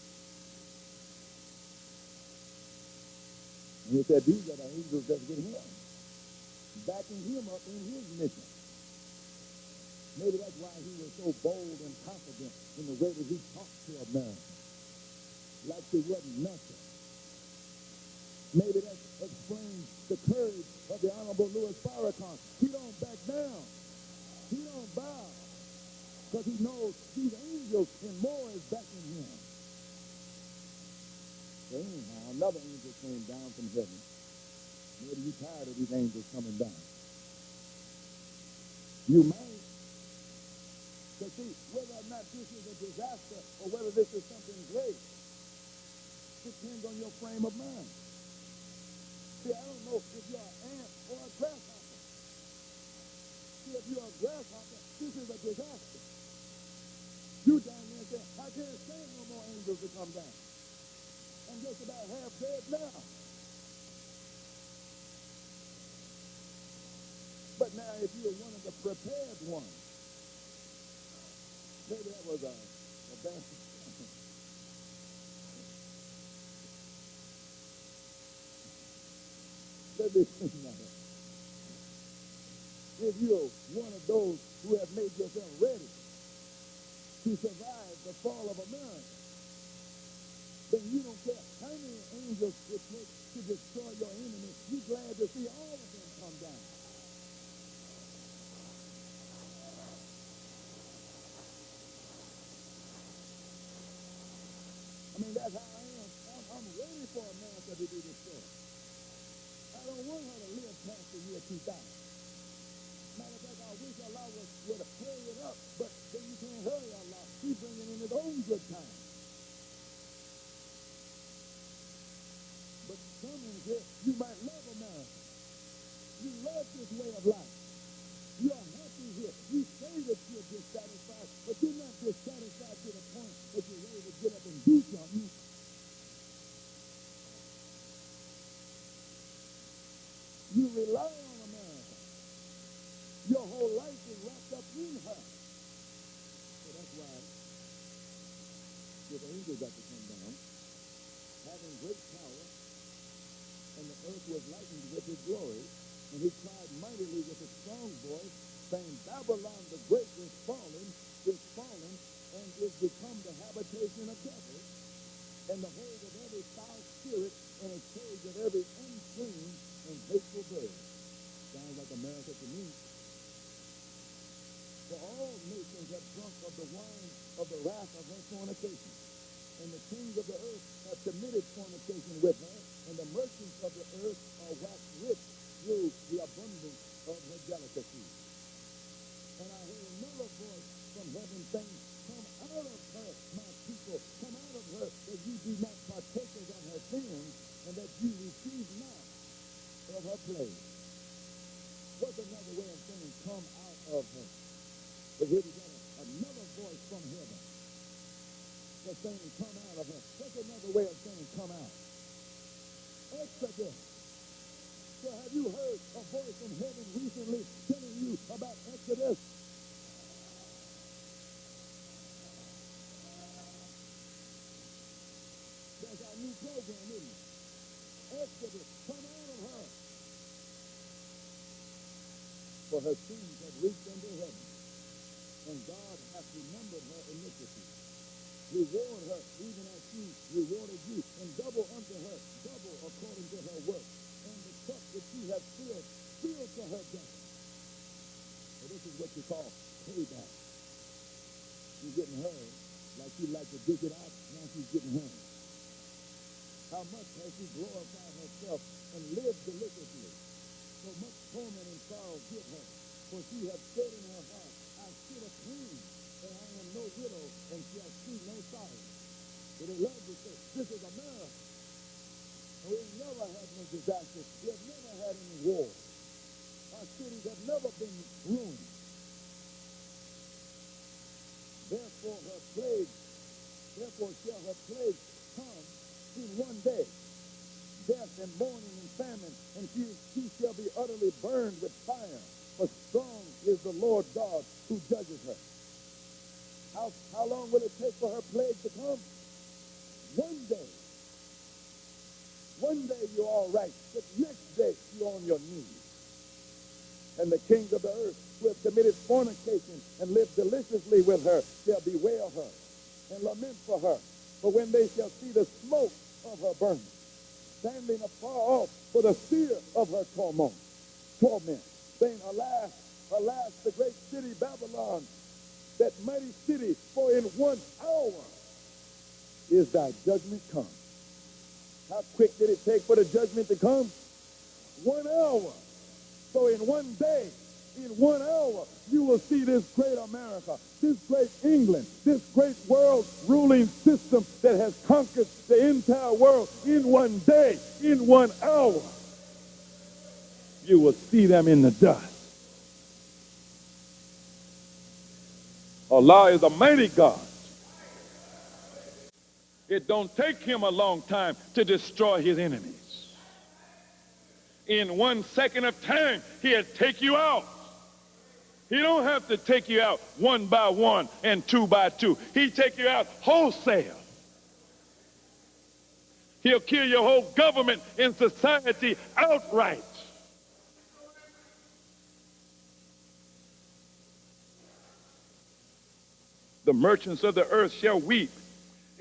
And he said these are the angels that's with him, backing him up in his mission. Maybe that's why he was so bold and confident in the way that he talked to America. Like it wasn't nothing. Maybe that explains the courage of the Honorable Louis Farrakhan. He don't back down. He don't bow. Because he knows these angels and more is backing him. So anyhow, another angel came down from heaven. Maybe you're tired of these angels coming down. You might. To see whether or not this is a disaster or whether this is something great depends on your frame of mind. See, I don't know if you're an ant or a grasshopper. See, if you're a grasshopper, this is a disaster. You down there say, I can't stand no more angels to come down. I'm just about half dead now. But now if you're one of the prepared ones, maybe that was a bad let me think about it. If you're one of those who have made yourself ready to survive the fall of America, then you don't care how many angels it takes to destroy your enemy. You're glad to see all of them come down. I mean, that's how I am. I'm ready for America to be destroyed. I don't want her to live past the year 2000. Matter of fact, I wish Allah would hurry it up, but then you can't hurry Allah. He's bringing in his own good time. But some in here, you might love America. You love this way of life. You are happy here. You say that you're dissatisfied, but you're not dissatisfied to the point that you're ready to get up and do something. You rely on America. Your whole life is wrapped up in her. So that's why the angel got to come down, having great power, and the earth was lightened with his glory. And he cried mightily with a strong voice, saying, Babylon the great is fallen, and is become the habitation of devils, and the hold of every foul spirit, and a cage of every unclean and hateful bird. Sounds like America to me. For all nations have drunk of the wine of the wrath of her fornication. And the kings of the earth have committed fornication with her, and the merchants of the earth are waxed rich through the abundance of her delicacies. And I heard another voice from heaven saying, Come out of her, my people, come out of her, that you be not partakers of her sins, and that you receive not of her plague. What's another way of saying, come out of her? But here we got another voice from heaven that's saying, come out of her. What's another way of saying, come out? Exodus. So have you heard a voice from heaven recently telling you about Exodus? program, isn't it? Exodus, come out of her. For her sins have reached unto heaven, and God hath remembered her iniquity. Reward her, even as she rewarded you, and double unto her, double according to her work. And the cup that she hath filled, fill to her double. So this is what you call payback. She's getting her like she like to dig it out, now she's getting her. How much has she glorified herself and lived deliciously? So much torment and sorrow give her. For she hath said in her heart, I sit a queen, and I am no widow, and shall see no sorrow. But they love to say, this is America. And we have never had no disasters. We have never had any war. Our cities have never been ruined. Therefore shall her plague come in one day, death and mourning and famine, and she shall be utterly burned with fire. For strong is the Lord God who judges her. How long will it take for her plague to come? One day. One day you're all right. The next day you're on your knees. And the kings of the earth who have committed fornication and lived deliciously with her shall bewail her and lament for her. For when they shall see the smoke of her burning, standing afar off for the fear of her torment, saying, alas, alas, the great city Babylon, that mighty city, for in 1 hour is thy judgment come. How quick did it take for the judgment to come? 1 hour. So in one day, in 1 hour, you will see this great America, this great England, this great world ruling system that has conquered the entire world in one day, in 1 hour. You will see them in the dust. Allah is a mighty God. It don't take him a long time to destroy his enemies. In 1 second of time, he'll take you out. He don't have to take you out 1 by 1 and 2 by 2. He take you out wholesale. He'll kill your whole government and society outright. The merchants of the earth shall weep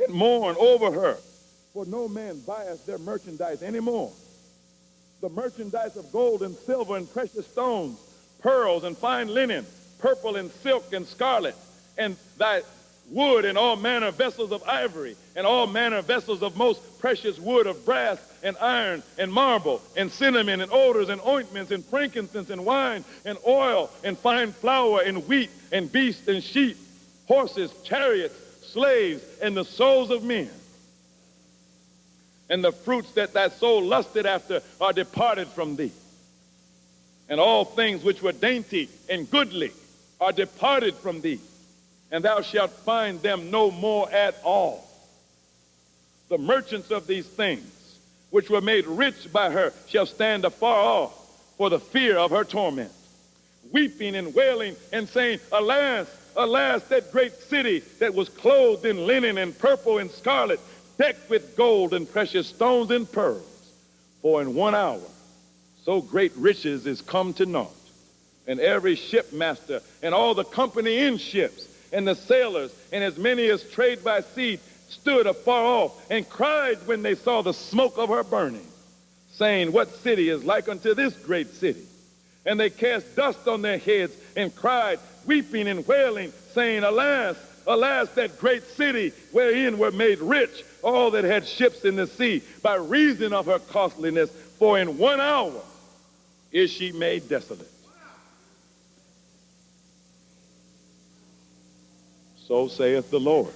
and mourn over her, for no man buyeth their merchandise anymore. The merchandise of gold and silver and precious stones, pearls and fine linen, purple and silk and scarlet, and thy wood and all manner of vessels of ivory, and all manner of vessels of most precious wood of brass and iron and marble, and cinnamon and odors and ointments and frankincense and wine and oil and fine flour and wheat and beasts and sheep, horses, chariots, slaves, and the souls of men. And the fruits that thy soul lusted after are departed from thee. And all things which were dainty and goodly are departed from thee, and thou shalt find them no more at all. The merchants of these things, which were made rich by her, shall stand afar off for the fear of her torment, weeping and wailing and saying, alas, alas, that great city that was clothed in linen and purple and scarlet, decked with gold and precious stones and pearls. For in 1 hour, so great riches is come to naught. And every shipmaster and all the company in ships and the sailors and as many as trade by sea stood afar off and cried when they saw the smoke of her burning, saying, what city is like unto this great city? And they cast dust on their heads and cried, weeping and wailing, saying, alas, alas, that great city wherein were made rich all that had ships in the sea by reason of her costliness, for in 1 hour is she made desolate. So saith the Lord.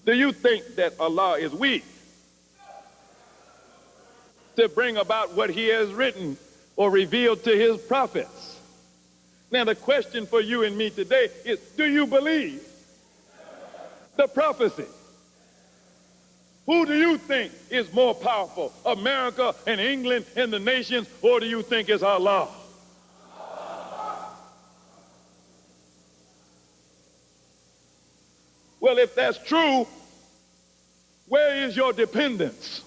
Do you think that Allah is weak to bring about what he has written or revealed to his prophets? Now the question for you and me today is, do you believe the prophecy? Who do you think is more powerful, America and England and the nations, or do you think it's Allah? Well, if that's true, Where is your dependence?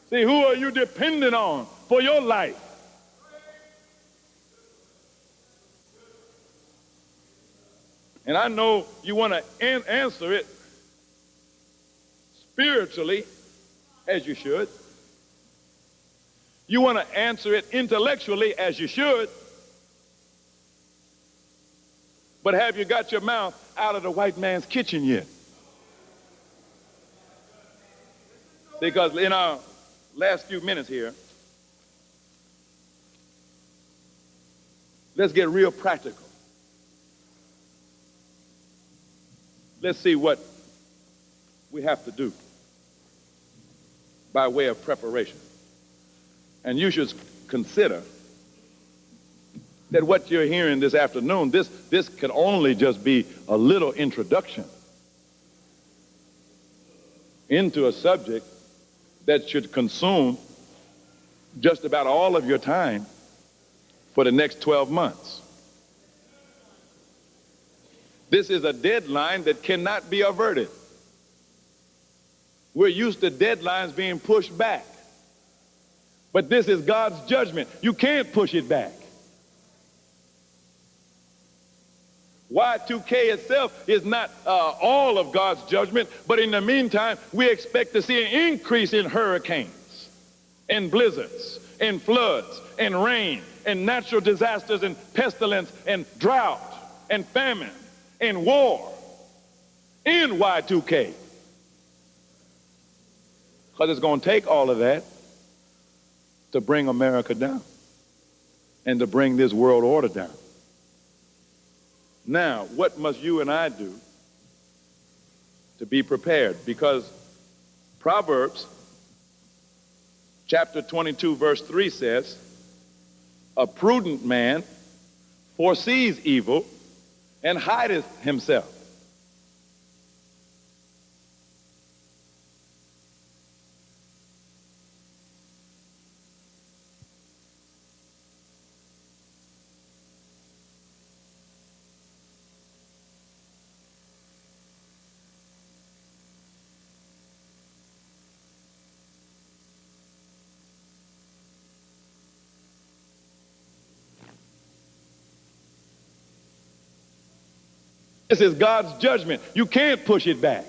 See, who are you dependent on for your life? And I know you want to answer it spiritually, as you should. You want to answer it intellectually, as you should. But have you got your mouth out of the white man's kitchen yet? Because in our last few minutes here, let's get real practical. Let's see what we have to do by way of preparation. And you should consider that what you're hearing this afternoon, this can only just be a little introduction into a subject that should consume just about all of your time for the next 12 months. This is a deadline that cannot be averted. We're used to deadlines being pushed back. But this is God's judgment. You can't push it back. Y2K itself is not all of God's judgment, but in the meantime, we expect to see an increase in hurricanes, and blizzards, and floods, and rain, and natural disasters, and pestilence, and drought, and famine, and war in Y2K. Because it's going to take all of that to bring America down and to bring this world order down. Now, what must you and I do to be prepared? Because Proverbs chapter 22 verse 3 says, a prudent man foresees evil and hideth himself. This is God's judgment. You can't push it back.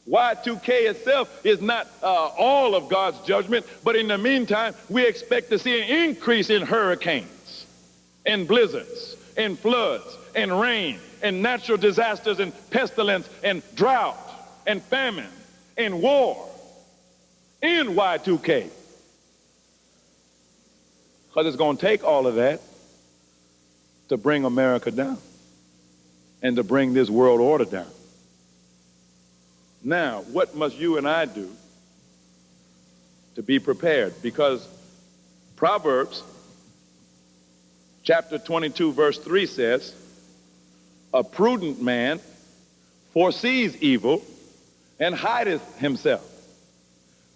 Y2K itself is not all of God's judgment, but in the meantime, we expect to see an increase in hurricanes, and blizzards, and floods, and rain, and natural disasters, and pestilence, and drought, and famine, and war in Y2K. Because it's going to take all of that to bring America down and to bring this world order down. Now, what must you and I do to be prepared? Because Proverbs chapter 22 verse 3 says, a prudent man foresees evil and hideth himself,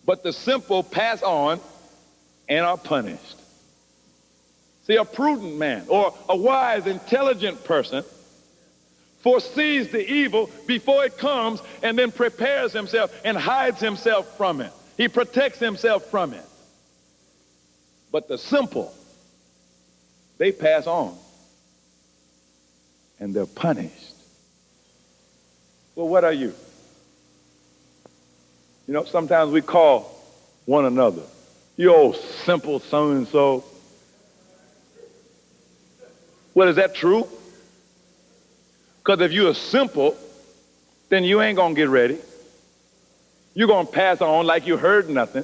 but the simple pass on and are punished. See, a prudent man or a wise, intelligent person foresees the evil before it comes and then prepares himself and hides himself from it. He protects himself from it. But the simple, they pass on and they're punished. Well, what are you? You know, sometimes we call one another, you old simple so-and-so. Well, is that true? Because if you're simple, then you ain't going to get ready. You're going to pass on like you heard nothing,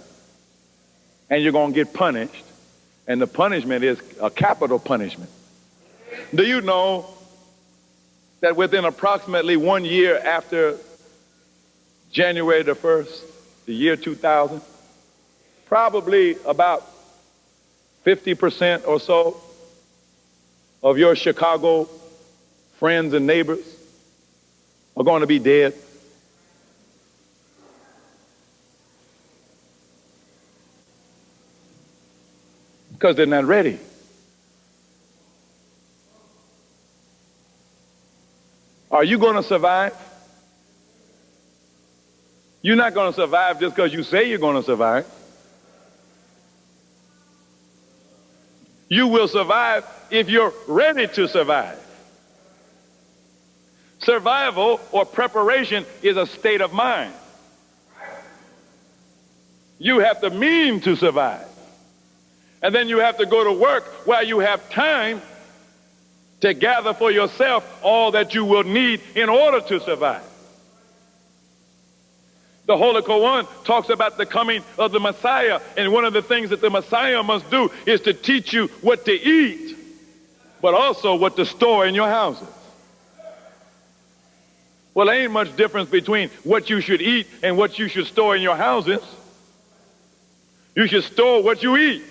and you're going to get punished. And the punishment is a capital punishment. Do you know that within approximately 1 year after January the 1st, the year 2000, probably about 50% or so of your Chicago friends and neighbors are going to be dead? Because they're not ready. Are you going to survive? You're not going to survive just because you say you're going to survive. You will survive if you're ready to survive. Survival or preparation is a state of mind. You have to mean to survive. And then you have to go to work while you have time to gather for yourself all that you will need in order to survive. The Holy Quran talks about the coming of the Messiah, and one of the things that the Messiah must do is to teach you what to eat, but also what to store in your houses. Well, there ain't much difference between what you should eat and what you should store in your houses. You should store what you eat.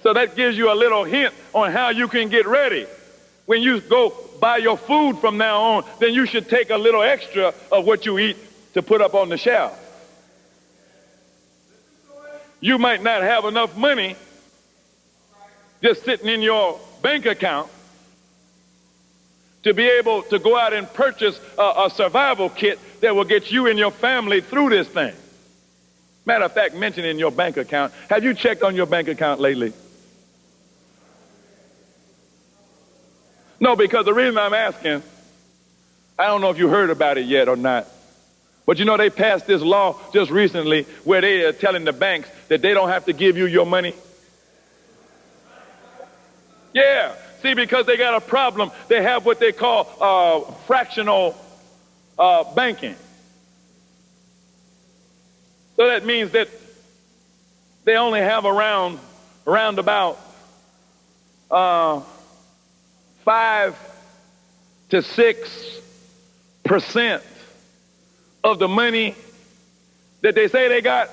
So that gives you a little hint on how you can get ready. When you go buy your food from now on, then you should take a little extra of what you eat to put up on the shelf. You might not have enough money just sitting in your bank account to be able to go out and purchase a survival kit that will get you and your family through this thing. Matter of fact, mentioning your bank account, have you checked on your bank account lately? No, because the reason I'm asking, I don't know if you heard about it yet or not, but you know they passed this law just recently where they are telling the banks that they don't have to give you your money. Yeah, see, because they got a problem. They have what they call fractional banking. So that means that they only have around about 5 to 6% of the money that they say they got.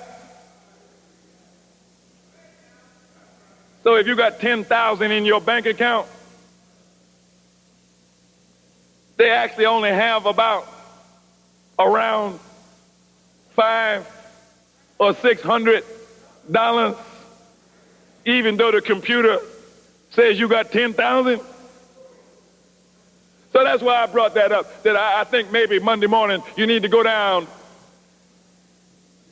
So if you got 10,000 in your bank account, they actually only have about around $500 or $600, even though the computer says you got 10,000. So that's why I brought that up, that I think maybe Monday morning you need to go down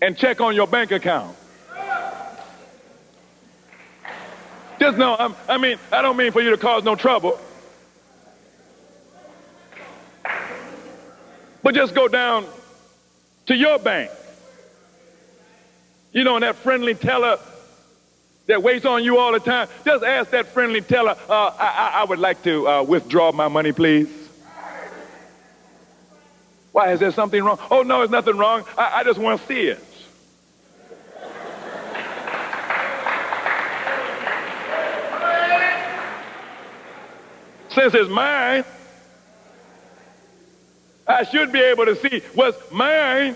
and check on your bank account. Just know, I don't mean for you to cause no trouble. But just go down to your bank. You know, and that friendly teller that waits on you all the time, just ask that friendly teller, I would like to withdraw my money, please. Why, is there something wrong? Oh, no, there's nothing wrong. I just want to see it. Since it's mine, I should be able to see what's mine.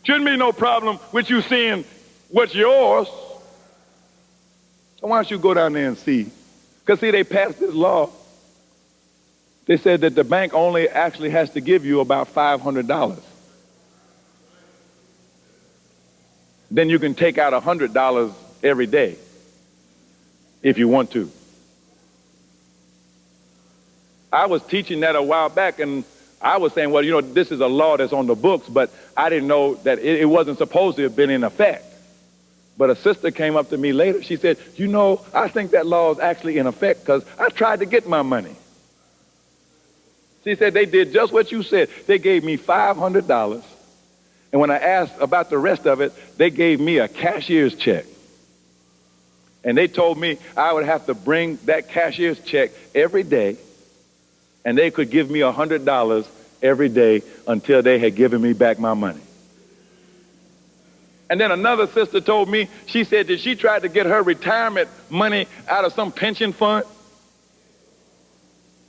Shouldn't be no problem with you seeing what's yours. So why don't you go down there and see? Because see, they passed this law. They said that the bank only actually has to give you about $500. Then you can take out $100 every day if you want to. I was teaching that a while back, and I was saying, well, you know, this is a law that's on the books, but I didn't know that it wasn't supposed to have been in effect. But a sister came up to me later. She said, you know, I think that law is actually in effect because I tried to get my money. She said they did just what you said. They gave me $500. And when I asked about the rest of it, they gave me a cashier's check. And they told me I would have to bring that cashier's check every day, and they could give me $100 every day until they had given me back my money. And then another sister told me, she said that she tried to get her retirement money out of some pension fund,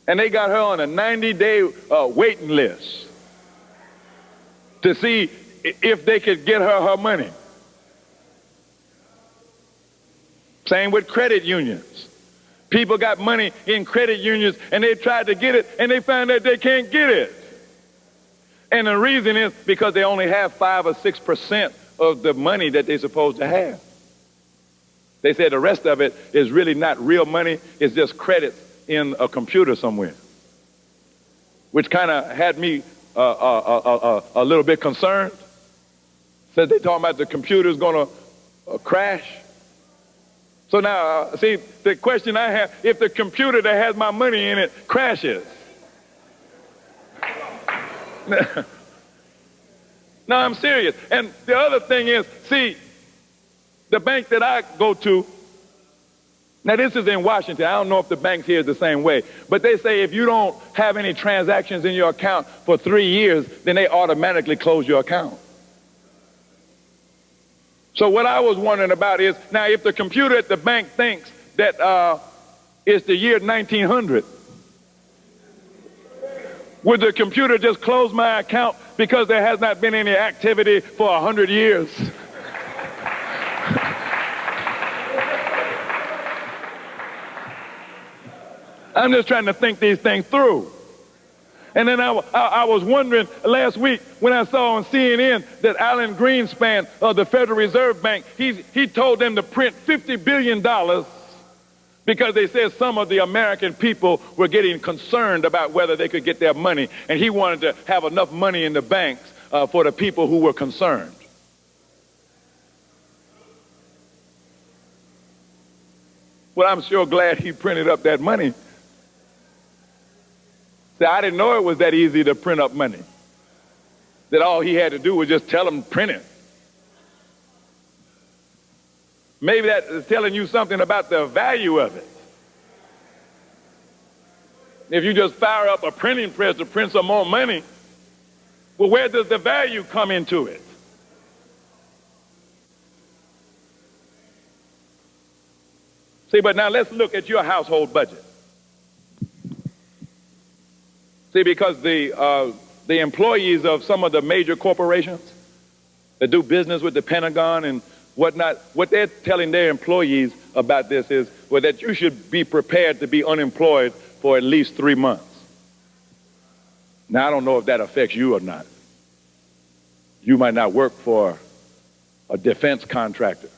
and they got her on a 90-day waiting list to see if they could get her money. Same with credit unions. People got money in credit unions, and they tried to get it, and they found that they can't get it. And the reason is because they only have 5 or 6% of the money that they're supposed to have. They said the rest of it is really not real money. It's just credits in a computer somewhere, which kind of had me a little bit concerned. Said they talking about the computer's going to crash. So now, see, the question I have, if the computer that has my money in it crashes. No, I'm serious. And the other thing is, see, the bank that I go to, now this is in Washington. I don't know if the banks here is the same way, but they say if you don't have any transactions in your account for 3 years, then they automatically close your account. So what I was wondering about is, now if the computer at the bank thinks that it's the year 1900, would the computer just close my account because there has not been any activity for 100 years? I'm just trying to think these things through. And then I was wondering last week when I saw on CNN that Alan Greenspan of the Federal Reserve Bank, he told them to print $50 billion because they said some of the American people were getting concerned about whether they could get their money. And he wanted to have enough money in the banks for the people who were concerned. Well, I'm sure glad he printed up that money. See, I didn't know it was that easy to print up money. That all he had to do was just tell them to print it. Maybe that is telling you something about the value of it. If you just fire up a printing press to print some more money, well, where does the value come into it? See, but now let's look at your household budget. See, because the employees of some of the major corporations that do business with the Pentagon and whatnot, what they're telling their employees about this is, well, that you should be prepared to be unemployed for at least 3 months. Now, I don't know if that affects you or not. You might not work for a defense contractor.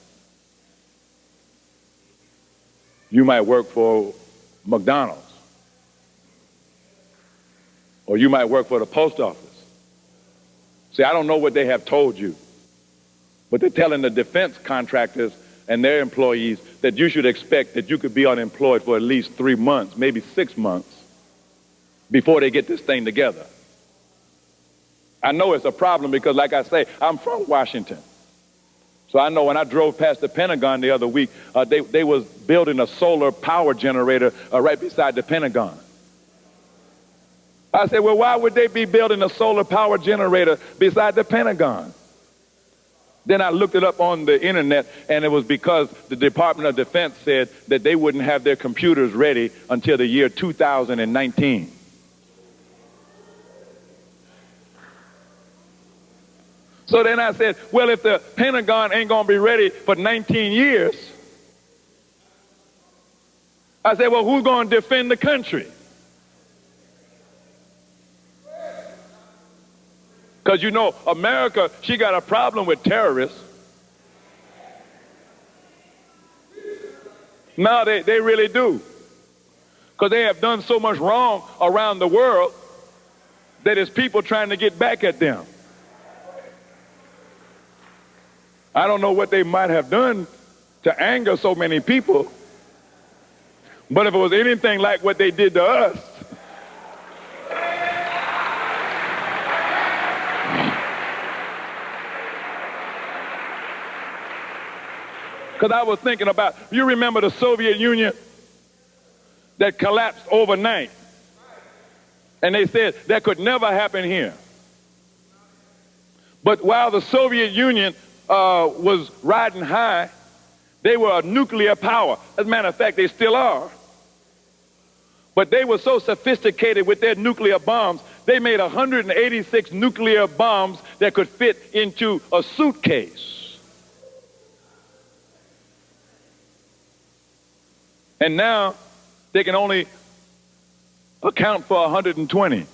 You might work for McDonald's. Or you might work for the post office. See, I don't know what they have told you, but they're telling the defense contractors and their employees that you should expect that you could be unemployed for at least 3 months, maybe 6 months, before they get this thing together. I know it's a problem because, like I say, I'm from Washington. So I know when I drove past the Pentagon the other week, they was building a solar power generator right beside the Pentagon. I said, well, why would they be building a solar power generator beside the Pentagon? Then I looked it up on the internet, and it was because the Department of Defense said that they wouldn't have their computers ready until the year 2019. So then I said, well, if the Pentagon ain't going to be ready for 19 years, I said, well, who's going to defend the country? Because, you know, America, she got a problem with terrorists. No, they really do. Because they have done so much wrong around the world that it's people trying to get back at them. I don't know what they might have done to anger so many people, but if it was anything like what they did to us, because I was thinking about, you remember the Soviet Union that collapsed overnight? And they said that could never happen here. But while the Soviet Union was riding high, they were a nuclear power. As a matter of fact, they still are. But they were so sophisticated with their nuclear bombs, they made 186 nuclear bombs that could fit into a suitcase. And now they can only account for 120.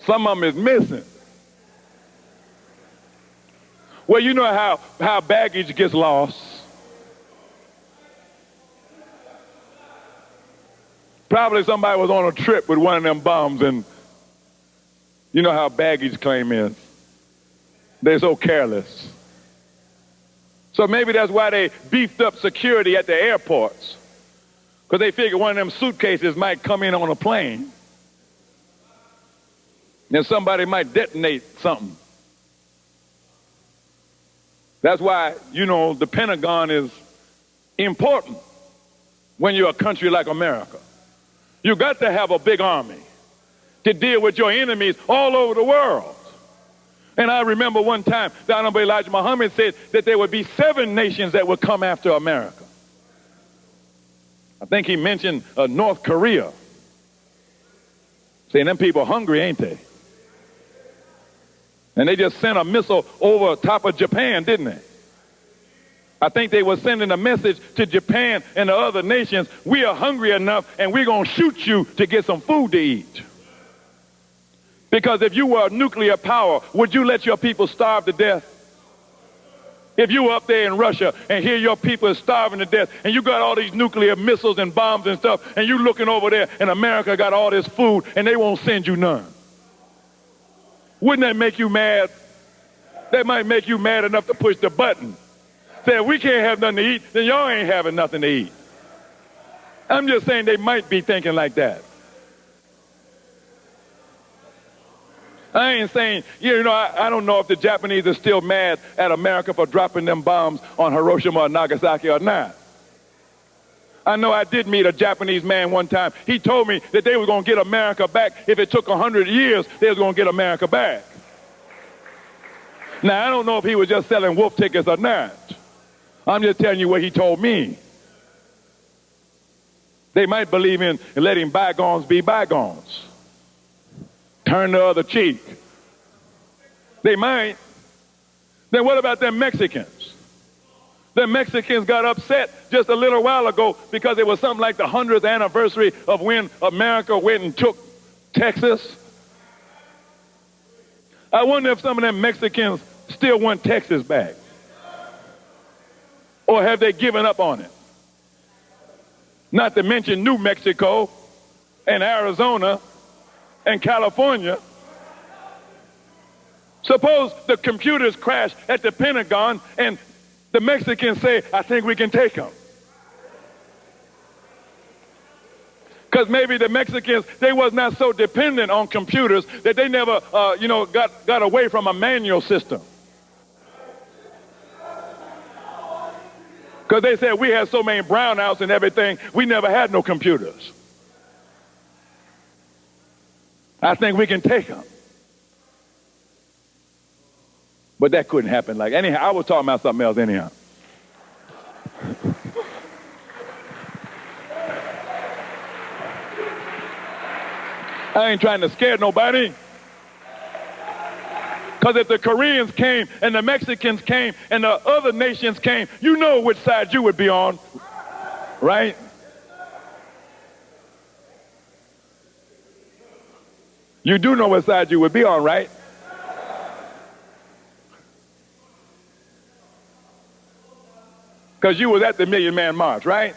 Some of them is missing. Well, you know how baggage gets lost. Probably somebody was on a trip with one of them bombs, and you know how baggage claim is. They're so careless. So maybe that's why they beefed up security at the airports, because they figured one of them suitcases might come in on a plane and somebody might detonate something. That's why, you know, the Pentagon is important when you're a country like America. You got to have a big army to deal with your enemies all over the world. And I remember one time, the Honorable Elijah Muhammad said that there would be 7 nations that would come after America. I think he mentioned North Korea. Saying them people hungry, ain't they? And they just sent a missile over top of Japan, didn't they? I think they were sending a message to Japan and the other nations, we are hungry enough and we're going to shoot you to get some food to eat. Because if you were a nuclear power, would you let your people starve to death? If you were up there in Russia and here your people are starving to death and you got all these nuclear missiles and bombs and stuff and you looking over there and America got all this food and they won't send you none. Wouldn't that make you mad? That might make you mad enough to push the button. Say, if we can't have nothing to eat, then y'all ain't having nothing to eat. I'm just saying they might be thinking like that. I ain't saying, you know, I don't know if the Japanese are still mad at America for dropping them bombs on Hiroshima or Nagasaki or not. I know I did meet a Japanese man one time. He told me that they were going to get America back. If it took 100 years, they was going to get America back. Now, I don't know if he was just selling wolf tickets or not. I'm just telling you what he told me. They might believe in letting bygones be bygones. Turn the other cheek. They might. Then what about them Mexicans? The Mexicans got upset just a little while ago because it was something like the 100th anniversary of when America went and took Texas. I wonder if some of them Mexicans still want Texas back. Or have they given up on it? Not to mention New Mexico and Arizona and California. Suppose the computers crash at the Pentagon and the Mexicans say, I think we can take them. Because maybe the Mexicans, they was not so dependent on computers that they never, got away from a manual system. Because they said we had so many brownouts and everything, we never had no computers. I think we can take them. But that couldn't happen. Like anyhow, I was talking about something else anyhow. I ain't trying to scare nobody. Because if the Koreans came and the Mexicans came and the other nations came, you know which side you would be on, right? You do know what side you would be on, right? Because you was at the Million Man March, right?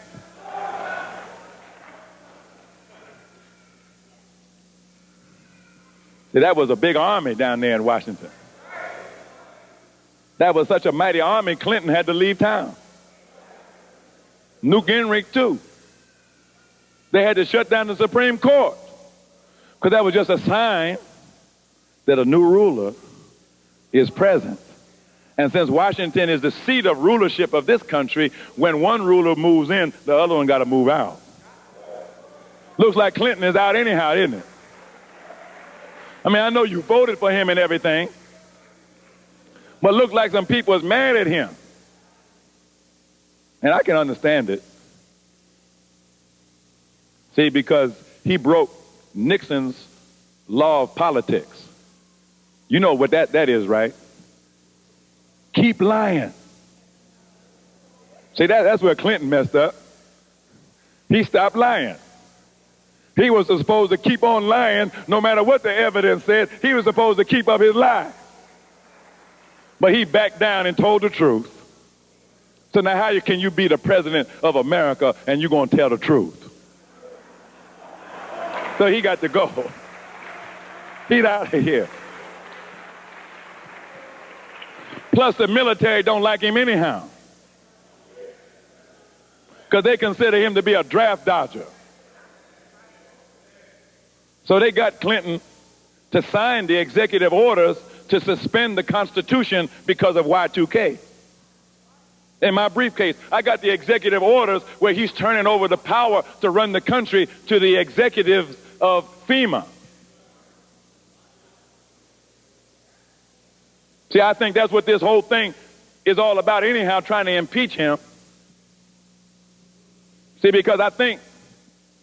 See, that was a big army down there in Washington. That was such a mighty army, Clinton had to leave town. Newt Gingrich, too. They had to shut down the Supreme Court because that was just a sign that a new ruler is present. And since Washington is the seat of rulership of this country, when one ruler moves in, the other one got to move out. Looks like Clinton is out anyhow, isn't it? I mean, I know you voted for him and everything, but looked like some people was mad at him. And I can understand it. See, because he broke Nixon's law of politics. You know what that is, right? Keep lying. See, that's where Clinton messed up. He stopped lying. He was supposed to keep on lying no matter what the evidence said. He was supposed to keep up his lie. But he backed down and told the truth. So now how can you be the president of America and you're going to tell the truth? So he got to go. He's out of here. Plus the military don't like him anyhow, because they consider him to be a draft dodger. So they got Clinton to sign the executive orders to suspend the Constitution because of Y2K. In my briefcase, I got the executive orders where he's turning over the power to run the country to the executives of FEMA. See, I think that's what this whole thing is all about anyhow, trying to impeach him. See, because I think,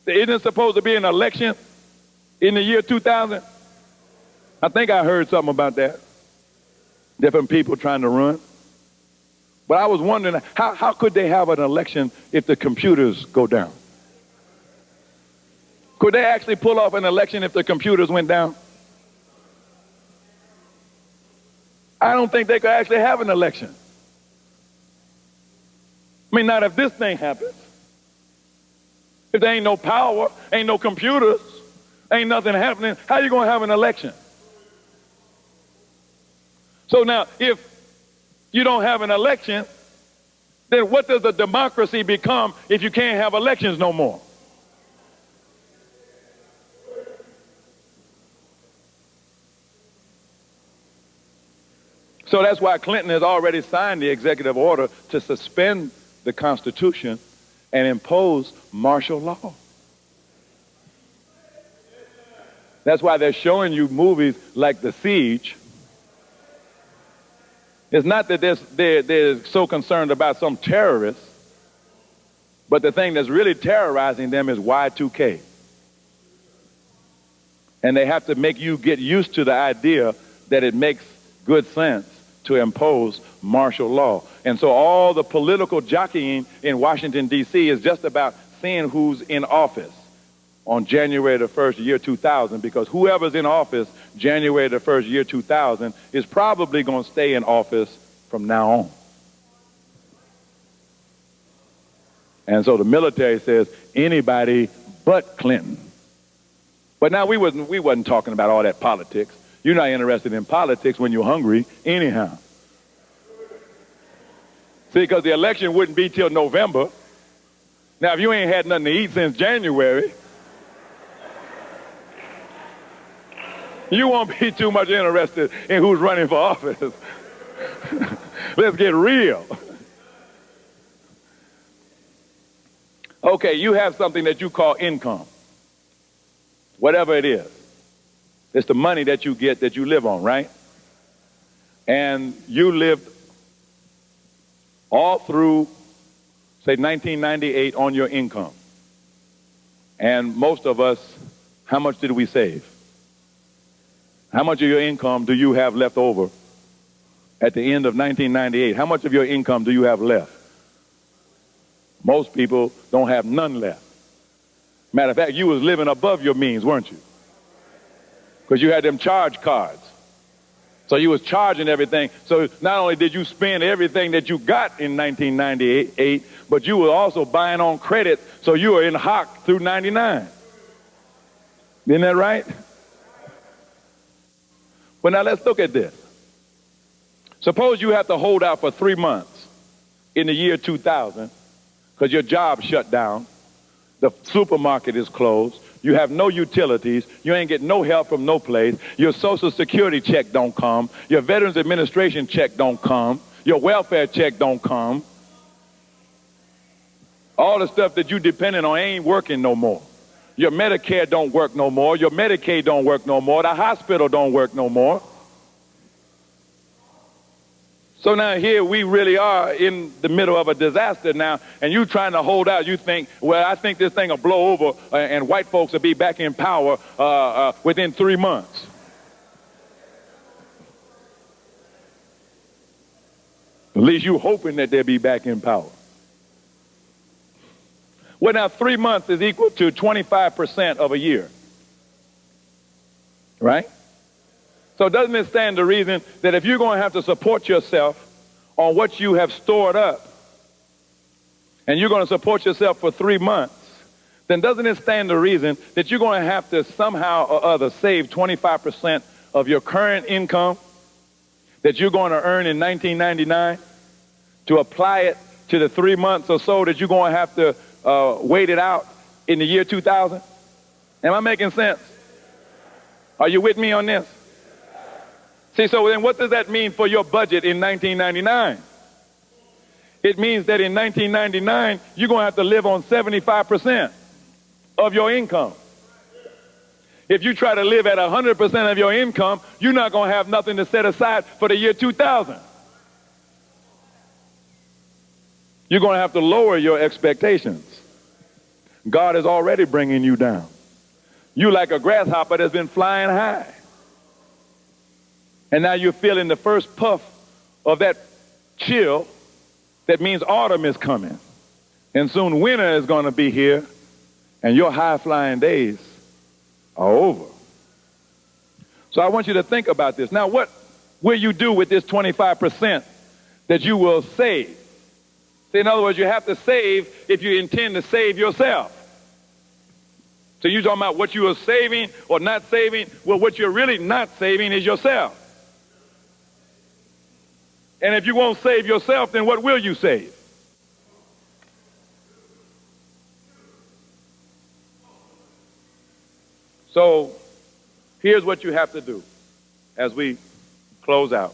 isn't it supposed to be an election in the year 2000? I think I heard something about that. Different people trying to run. But I was wondering, how could they have an election if the computers go down? Could they actually pull off an election if the computers went down? I don't think they could actually have an election. I mean, not if this thing happens. If there ain't no power, ain't no computers, ain't nothing happening, how you going to have an election? So now, if you don't have an election, then what does a democracy become if you can't have elections no more? So that's why Clinton has already signed the executive order to suspend the Constitution and impose martial law. That's why they're showing you movies like The Siege. It's not that they're so concerned about some terrorists, but the thing that's really terrorizing them is Y2K. And they have to make you get used to the idea that it makes good sense to impose martial law. And so all the political jockeying in Washington, D.C. is just about seeing who's in office on January the 1st, year 2000, because whoever's in office January the 1st, year 2000 is probably going to stay in office from now on. And so the military says anybody but Clinton. But now we wasn't talking about all that politics. You're not interested in politics when you're hungry anyhow. See, because the election wouldn't be till November. Now, if you ain't had nothing to eat since January, you won't be too much interested in who's running for office. Let's get real. Okay, you have something that you call income. Whatever it is. It's the money that you get that you live on, right? And you lived all through, say, 1998 on your income. And most of us, how much did we save? How much of your income do you have left over at the end of 1998? How much of your income do you have left? Most people don't have none left. Matter of fact, you was living above your means, weren't you? Because you had them charge cards. So you was charging everything. So not only did you spend everything that you got in 1998, but you were also buying on credit, so you were in hock through 99. Isn't that right? But now let's look at this. Suppose you have to hold out for 3 months in the year 2000 because your job shut down, the supermarket is closed, you have no utilities, you ain't get no help from no place, your Social Security check don't come, your Veterans Administration check don't come, your welfare check don't come. All the stuff that you dependent on ain't working no more. Your Medicare don't work no more, your Medicaid don't work no more, the hospital don't work no more. So now here we really are in the middle of a disaster now, and you trying to hold out. You think, well, I think this thing will blow over and white folks will be back in power within 3 months. At least you hoping that they'll be back in power. Well, now 3 months is equal to 25% of a year, right? So doesn't it stand to reason that if you're going to have to support yourself on what you have stored up, and you're going to support yourself for 3 months, then doesn't it stand to reason that you're going to have to somehow or other save 25% of your current income that you're going to earn in 1999 to apply it to the 3 months or so that you're going to have to wait it out in the year 2000? Am I making sense? Are you with me on this? See, so then what does that mean for your budget in 1999? It means that in 1999, you're going to have to live on 75% of your income. If you try to live at 100% of your income, you're not going to have nothing to set aside for the year 2000. You're going to have to lower your expectations. God is already bringing you down. You're like a grasshopper that's been flying high. And now you're feeling the first puff of that chill. That means autumn is coming. And soon winter is going to be here. And your high-flying days are over. So I want you to think about this. Now, what will you do with this 25% that you will save? See, in other words, you have to save if you intend to save yourself. So you're talking about what you are saving or not saving. Well, what you're really not saving is yourself. And if you won't save yourself, then what will you save? So here's what you have to do as we close out.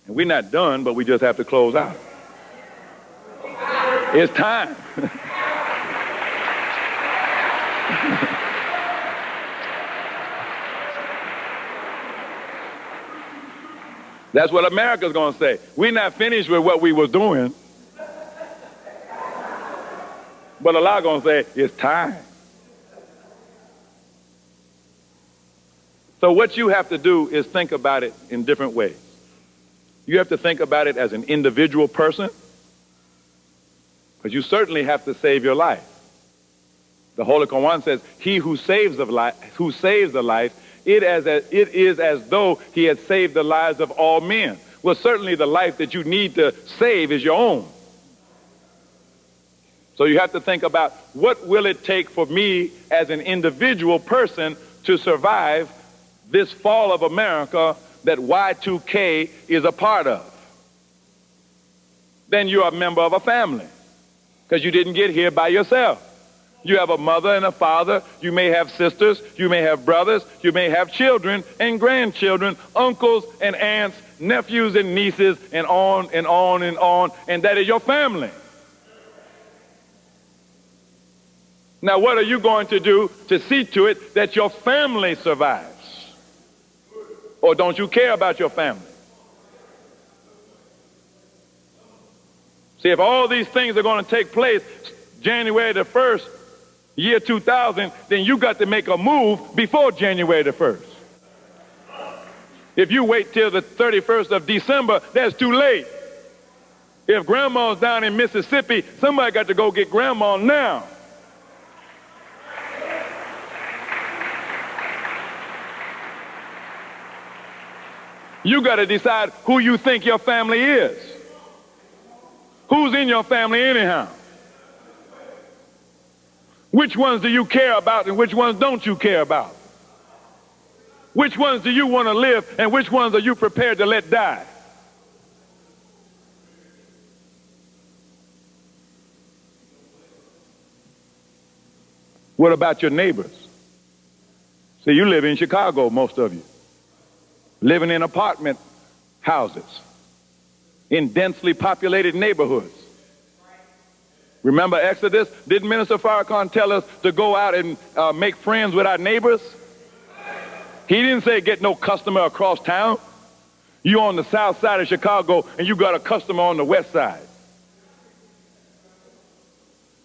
And we're not done, but we just have to close out. It's time. That's what America's going to say. We're not finished with what we were doing. But Allah going to say, it's time. So what you have to do is think about it in different ways. You have to think about it as an individual person, because you certainly have to save your life. The Holy Quran says, he who saves a life, it is as though he had saved the lives of all men. Well, certainly the life that you need to save is your own. So you have to think about, what will it take for me as an individual person to survive this fall of America that Y2K is a part of? Then you're a member of a family, because you didn't get here by yourself. You have a mother and a father. You may have sisters. You may have brothers. You may have children and grandchildren, uncles and aunts, nephews and nieces, and on and on and on. And that is your family. Now, what are you going to do to see to it that your family survives? Or don't you care about your family? See, if all these things are going to take place January the 1st, year 2000, then you got to make a move before January the 1st. If you wait till the 31st of December, that's too late. If grandma's down in Mississippi, somebody got to go get grandma now. You got to decide who you think your family is. Who's in your family anyhow? Which ones do you care about and which ones don't you care about? Which ones do you want to live and which ones are you prepared to let die? What about your neighbors? See, you live in Chicago, most of you. Living in apartment houses, in densely populated neighborhoods. Remember Exodus? Didn't Minister Farrakhan tell us to go out and make friends with our neighbors? He didn't say get no customer across town. You on the south side of Chicago and you got a customer on the west side.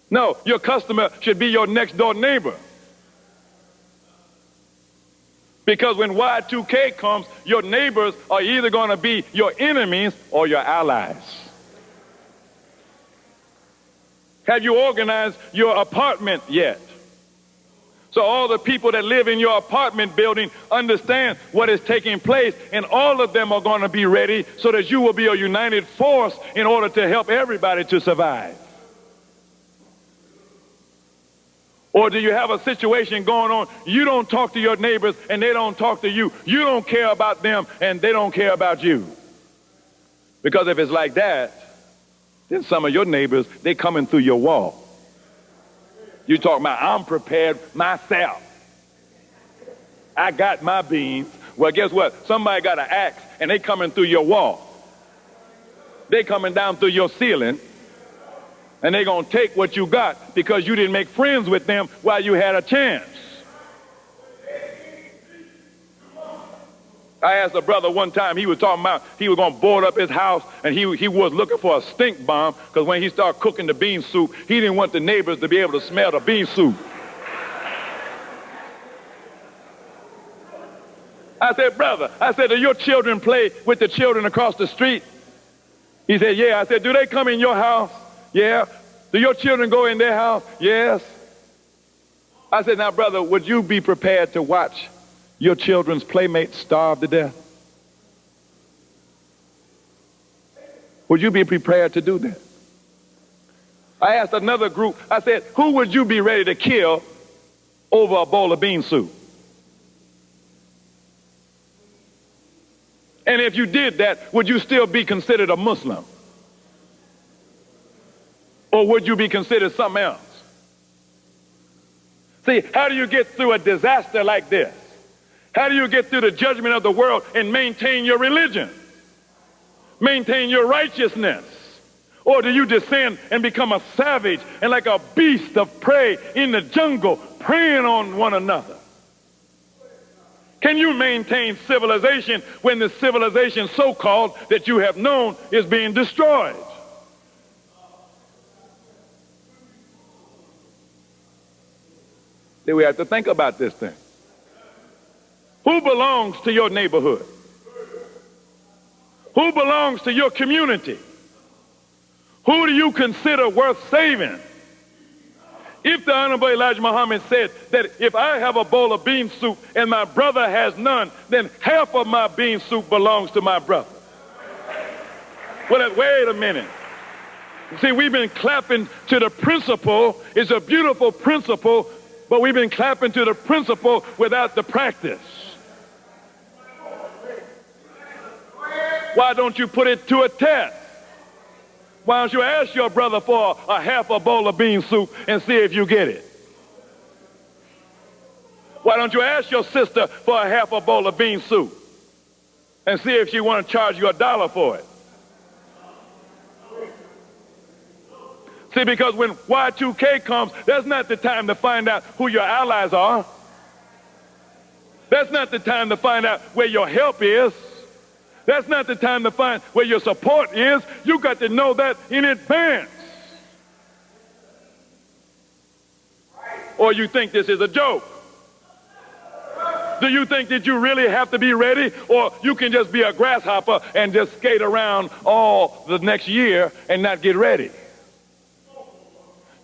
No, your customer should be your next door neighbor. Because when Y2K comes, your neighbors are either going to be your enemies or your allies. Have you organized your apartment yet? So all the people that live in your apartment building understand what is taking place, and all of them are going to be ready so that you will be a united force in order to help everybody to survive. Or do you have a situation going on, you don't talk to your neighbors and they don't talk to you. You don't care about them and they don't care about you. Because if it's like that, then some of your neighbors, they coming through your wall. You talk about, I'm prepared myself. I got my beans. Well, guess what? Somebody got an axe and they coming through your wall. They coming down through your ceiling. And they're going to take what you got because you didn't make friends with them while you had a chance. I asked a brother one time, he was talking about he was going to board up his house, and he was looking for a stink bomb because when he started cooking the bean soup, he didn't want the neighbors to be able to smell the bean soup. I said, brother, do your children play with the children across the street? He said, yeah. I said, do they come in your house? Yeah. Do your children go in their house? Yes. I said, now, brother, would you be prepared to watch your children's playmates starve to death? Would you be prepared to do that? I asked another group, I said, who would you be ready to kill over a bowl of bean soup? And if you did that, would you still be considered a Muslim? Or would you be considered something else? See, how do you get through a disaster like this? How do you get through the judgment of the world and maintain your religion? Maintain your righteousness? Or do you descend and become a savage and like a beast of prey in the jungle, preying on one another? Can you maintain civilization when the civilization so-called that you have known is being destroyed? Then we have to think about this thing. Who belongs to your neighborhood? Who belongs to your community? Who do you consider worth saving? If the Honorable Elijah Muhammad said that if I have a bowl of bean soup and my brother has none, then half of my bean soup belongs to my brother. Well, wait a minute. See, we've been clapping to the principle. It's a beautiful principle, but we've been clapping to the principle without the practice. Why don't you put it to a test? Why don't you ask your brother for a half a bowl of bean soup and see if you get it? Why don't you ask your sister for a half a bowl of bean soup and see if she want to charge you $1 for it? See, because when Y2K comes, that's not the time to find out who your allies are. That's not the time to find out where your help is. That's not the time to find where your support is. You got to know that in advance. Or you think this is a joke? Do you think that you really have to be ready? Or you can just be a grasshopper and just skate around all the next year and not get ready?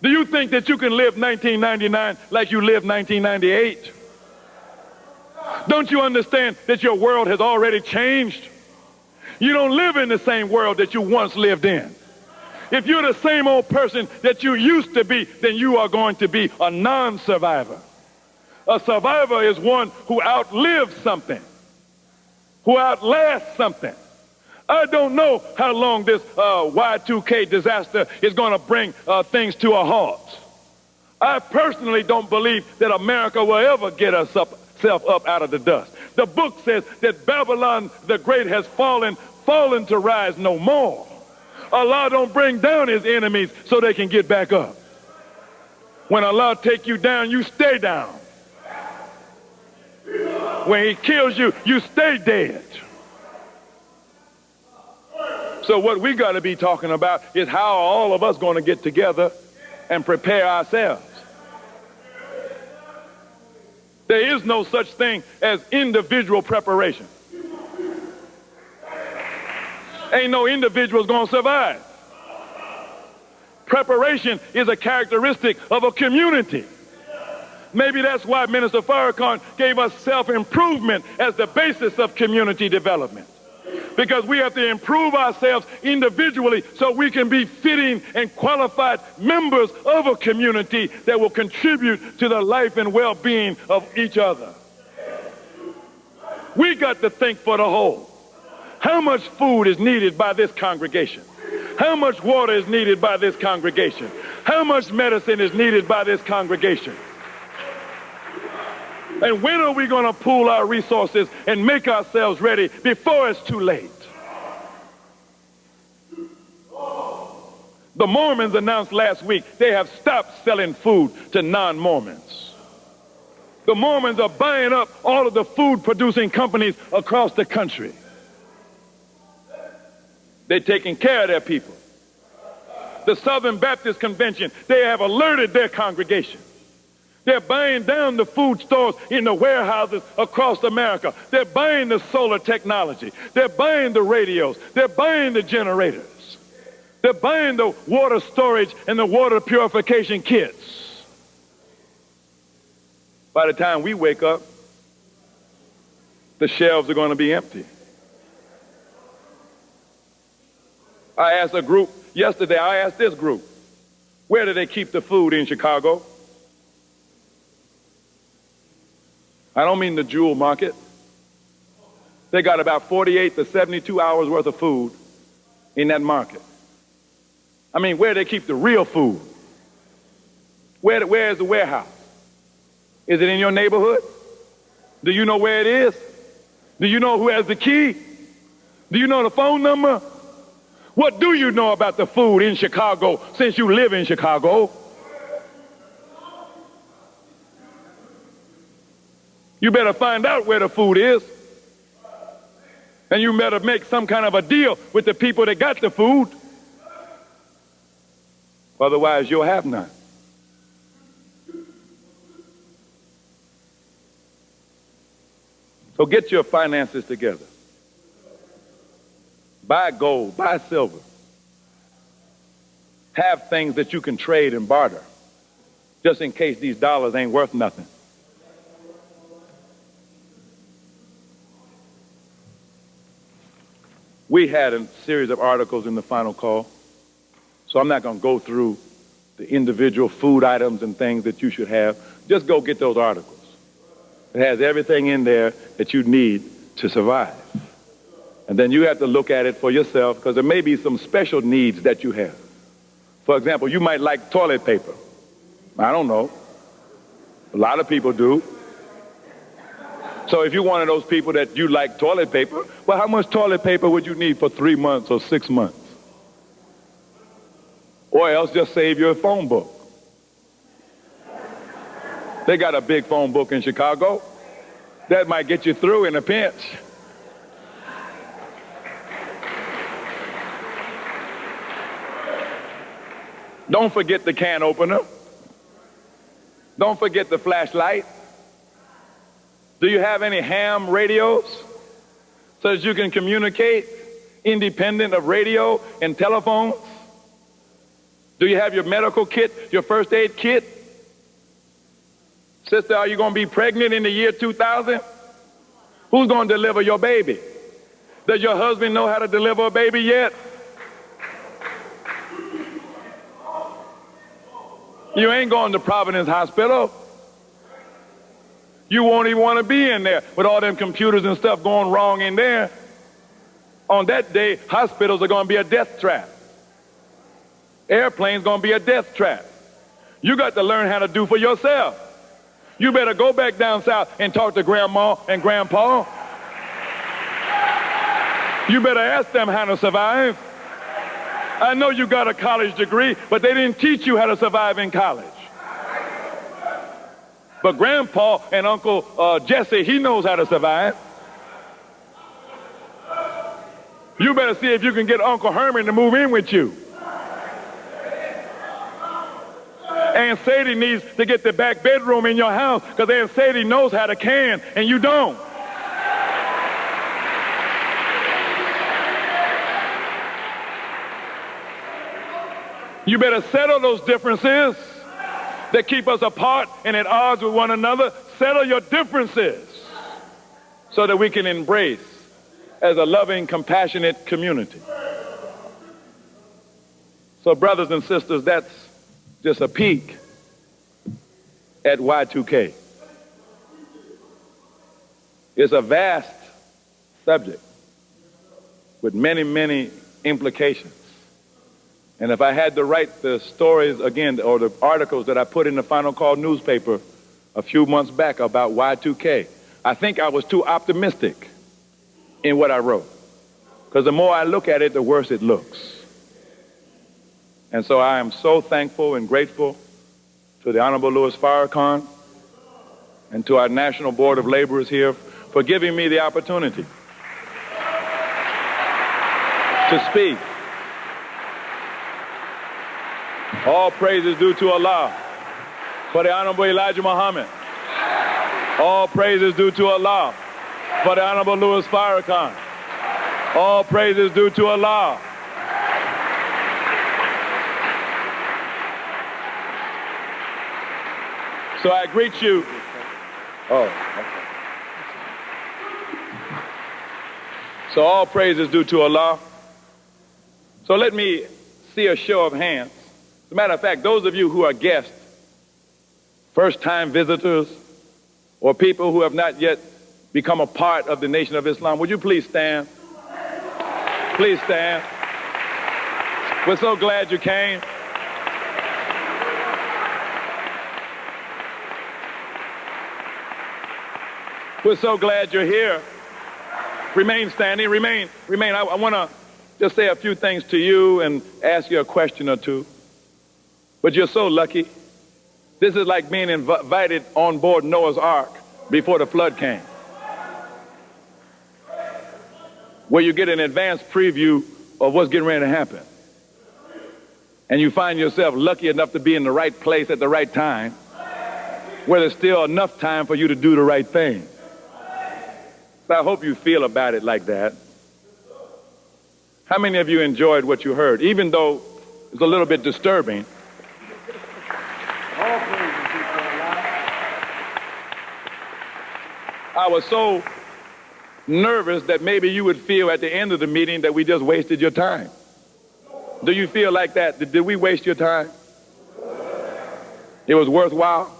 Do you think that you can live 1999 like you lived 1998? Don't you understand that your world has already changed? You don't live in the same world that you once lived in. If you're the same old person that you used to be, then you are going to be a non-survivor. A survivor is one who outlives something, who outlasts something. I don't know how long this Y2K disaster is going to bring things to a halt. I personally don't believe that America will ever get herself up out of the dust. The book says that Babylon the Great has fallen to rise no more. Allah don't bring down his enemies so they can get back up. When Allah take you down, you stay down. When he kills you, you stay dead. So what we got to be talking about is how are all of us going to get together and prepare ourselves. There is no such thing as individual preparation. Ain't no individual's going to survive. Preparation is a characteristic of a community. Maybe that's why Minister Farrakhan gave us self-improvement as the basis of community development. Because we have to improve ourselves individually so we can be fitting and qualified members of a community that will contribute to the life and well-being of each other. We got to think for the whole. How much food is needed by this congregation? How much water is needed by this congregation? How much medicine is needed by this congregation? And when are we going to pool our resources and make ourselves ready before it's too late? The Mormons announced last week they have stopped selling food to non-Mormons. The Mormons are buying up all of the food-producing companies across the country. They're taking care of their people. The Southern Baptist Convention, they have alerted their congregation. They're buying down the food stores in the warehouses across America. They're buying the solar technology. They're buying the radios. They're buying the generators. They're buying the water storage and the water purification kits. By the time we wake up, the shelves are going to be empty. I asked a group yesterday, I asked this group, where do they keep the food in Chicago? I don't mean the jewel market. They got about 48 to 72 hours worth of food in that market. I mean, where do they keep the real food? Where is the warehouse? Is it in your neighborhood? Do you know where it is? Do you know who has the key? Do you know the phone number? What do you know about the food in Chicago since you live in Chicago? You better find out where the food is. And you better make some kind of a deal with the people that got the food. Otherwise, you'll have none. So get your finances together. Buy gold, buy silver. Have things that you can trade and barter, just in case these dollars ain't worth nothing. We had a series of articles in the final call, so I'm not going to go through the individual food items and things that you should have. Just go get those articles. It has everything in there that you need to survive. And then you have to look at it for yourself, because there may be some special needs that you have. For example, you might like toilet paper. I don't know. A lot of people do. So if you're one of those people that you like toilet paper, well, how much toilet paper would you need for 3 months or 6 months? Or else just save your phone book. They got a big phone book in Chicago. That might get you through in a pinch. Don't forget the can opener. Don't forget the flashlight. Do you have any ham radios so that you can communicate independent of radio and telephones? Do you have your medical kit, your first aid kit? Sister, are you going to be pregnant in the year 2000? Who's going to deliver your baby? Does your husband know how to deliver a baby yet? You ain't going to Providence Hospital. You won't even want to be in there with all them computers and stuff going wrong in there. On that day, hospitals are going to be a death trap. Airplanes going to be a death trap. You got to learn how to do for yourself. You better go back down south and talk to grandma and grandpa. You better ask them how to survive. I know you got a college degree, but they didn't teach you how to survive in college. But Grandpa and Uncle Jesse, he knows how to survive. You better see if you can get Uncle Herman to move in with you. Aunt Sadie needs to get the back bedroom in your house, because Aunt Sadie knows how to can and you don't. You better settle those differences that keep us apart and at odds with one another. Settle your differences so that we can embrace as a loving, compassionate community. So brothers and sisters, that's just a peek at Y2K. It's a vast subject with many, many implications. And if I had to write the stories again, or the articles that I put in the Final Call newspaper a few months back about Y2K, I think I was too optimistic in what I wrote. Because the more I look at it, the worse it looks. And so I am so thankful and grateful to the Honorable Louis Farrakhan and to our National Board of Laborers here for giving me the opportunity to speak. All praise is due to Allah for the Honorable Elijah Muhammad. All praise is due to Allah for the Honorable Louis Farrakhan. All praise is due to Allah. So I greet you. Oh, okay. So all praise is due to Allah. So let me see a show of hands. As a matter of fact, those of you who are guests, first-time visitors, or people who have not yet become a part of the Nation of Islam, would you please stand? Please stand. We're so glad you came. We're so glad you're here. Remain standing, remain. I want to just say a few things to you and ask you a question or two. But you're so lucky. This is like being invited on board Noah's Ark before the flood came, where you get an advanced preview of what's getting ready to happen. And you find yourself lucky enough to be in the right place at the right time, where there's still enough time for you to do the right thing. So I hope you feel about it like that. How many of you enjoyed what you heard, even though it's a little bit disturbing? I was so nervous that maybe you would feel at the end of the meeting that we just wasted your time. Do you feel like that? Did we waste your time? It was worthwhile?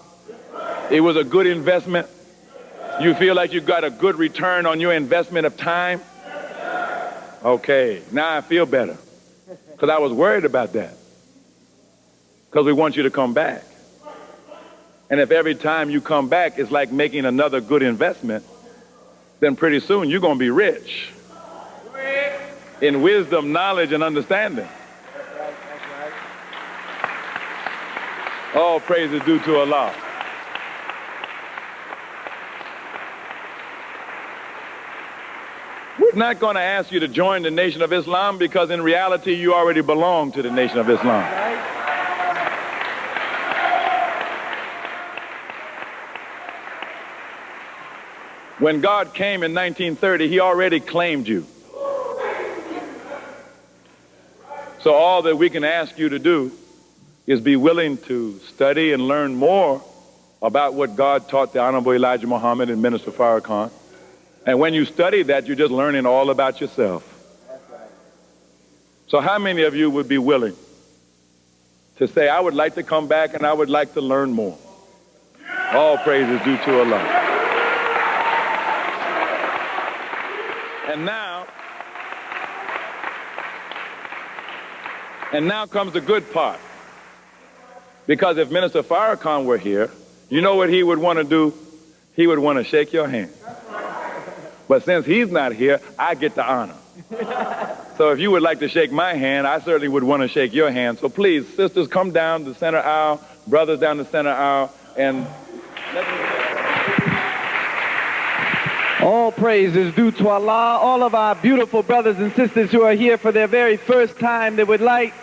It was a good investment? You feel like you got a good return on your investment of time? Okay, now I feel better. Because I was worried about that. Because we want you to come back. And if every time you come back it's like making another good investment, then pretty soon you're going to be rich in wisdom, knowledge, and understanding. All praise is due to Allah. We're not going to ask you to join the Nation of Islam because in reality you already belong to the Nation of Islam. When God came in 1930, he already claimed you. So all that we can ask you to do is be willing to study and learn more about what God taught the Honorable Elijah Muhammad and Minister Farrakhan. And when you study that, you're just learning all about yourself. So how many of you would be willing to say, I would like to come back and I would like to learn more? All praise is due to Allah. And now comes the good part. Because if Minister Farrakhan were here, you know what he would want to do? He would want to shake your hand. But since he's not here, I get the honor. So if you would like to shake my hand, I certainly would want to shake your hand. So please, sisters, come down the center aisle, brothers down the center aisle, and let me... All praise is due to Allah. All of our beautiful brothers and sisters who are here for their very first time, they would like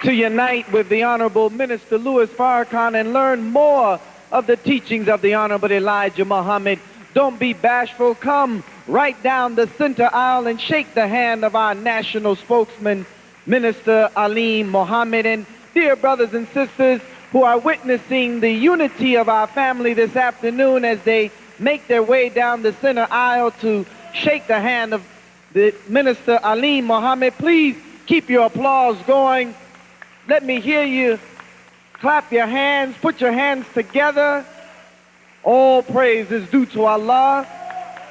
to unite with the Honorable Minister Louis Farrakhan and learn more of the teachings of the Honorable Elijah Muhammad. Don't be bashful. Come right down the center aisle and shake the hand of our national spokesman, Minister Alim Muhammad. And dear brothers and sisters who are witnessing the unity of our family this afternoon as they make their way down the center aisle to shake the hand of the Minister Alim Mohammed. Please keep your applause going. Let me hear you clap your hands, put your hands together. All praise is due to Allah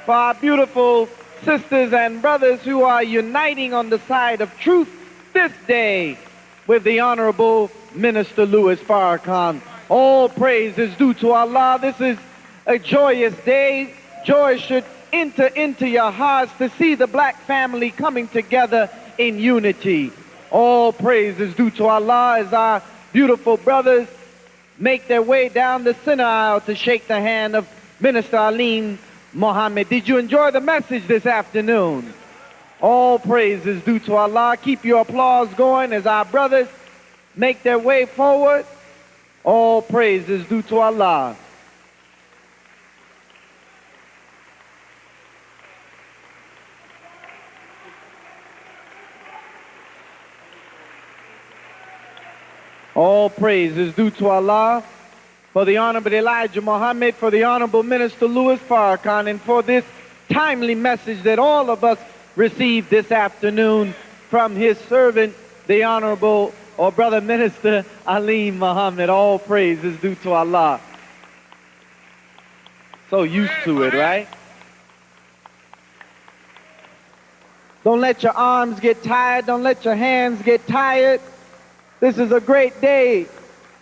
for our beautiful sisters and brothers who are uniting on the side of truth this day with the Honorable Minister Louis Farrakhan. All praise is due to Allah. This is a joyous day. Joy should enter into your hearts to see the black family coming together in unity. All praise is due to Allah as our beautiful brothers make their way down the center aisle to shake the hand of Minister Alim Mohammed. Did you enjoy the message this afternoon? All praise is due to Allah. Keep your applause going as our brothers make their way forward. All praise is due to Allah. All praise is due to Allah for the Honorable Elijah Muhammad, for the Honorable Minister Louis Farrakhan, and for this timely message that all of us received this afternoon from his servant, the Honorable or Brother Minister Alim Muhammad. All praise is due to Allah. So used to it, right? Don't let your arms get tired. Don't let your hands get tired. This is a great day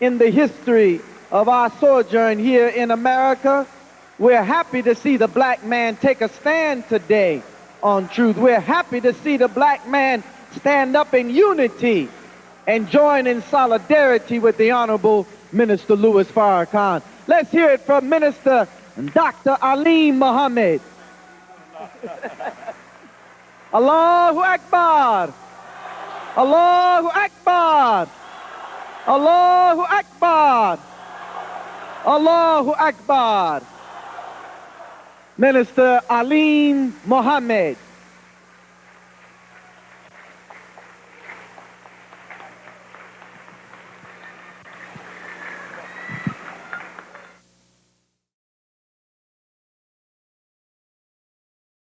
in the history of our sojourn here in America. We're happy to see the black man take a stand today on truth. We're happy to see the black man stand up in unity and join in solidarity with the Honorable Minister Louis Farrakhan. Let's hear it from Minister Dr. Alim Mohammed. Allahu Akbar! Allahu Akbar! Allahu Akbar! Allahu Akbar! Minister Alim Mohammed.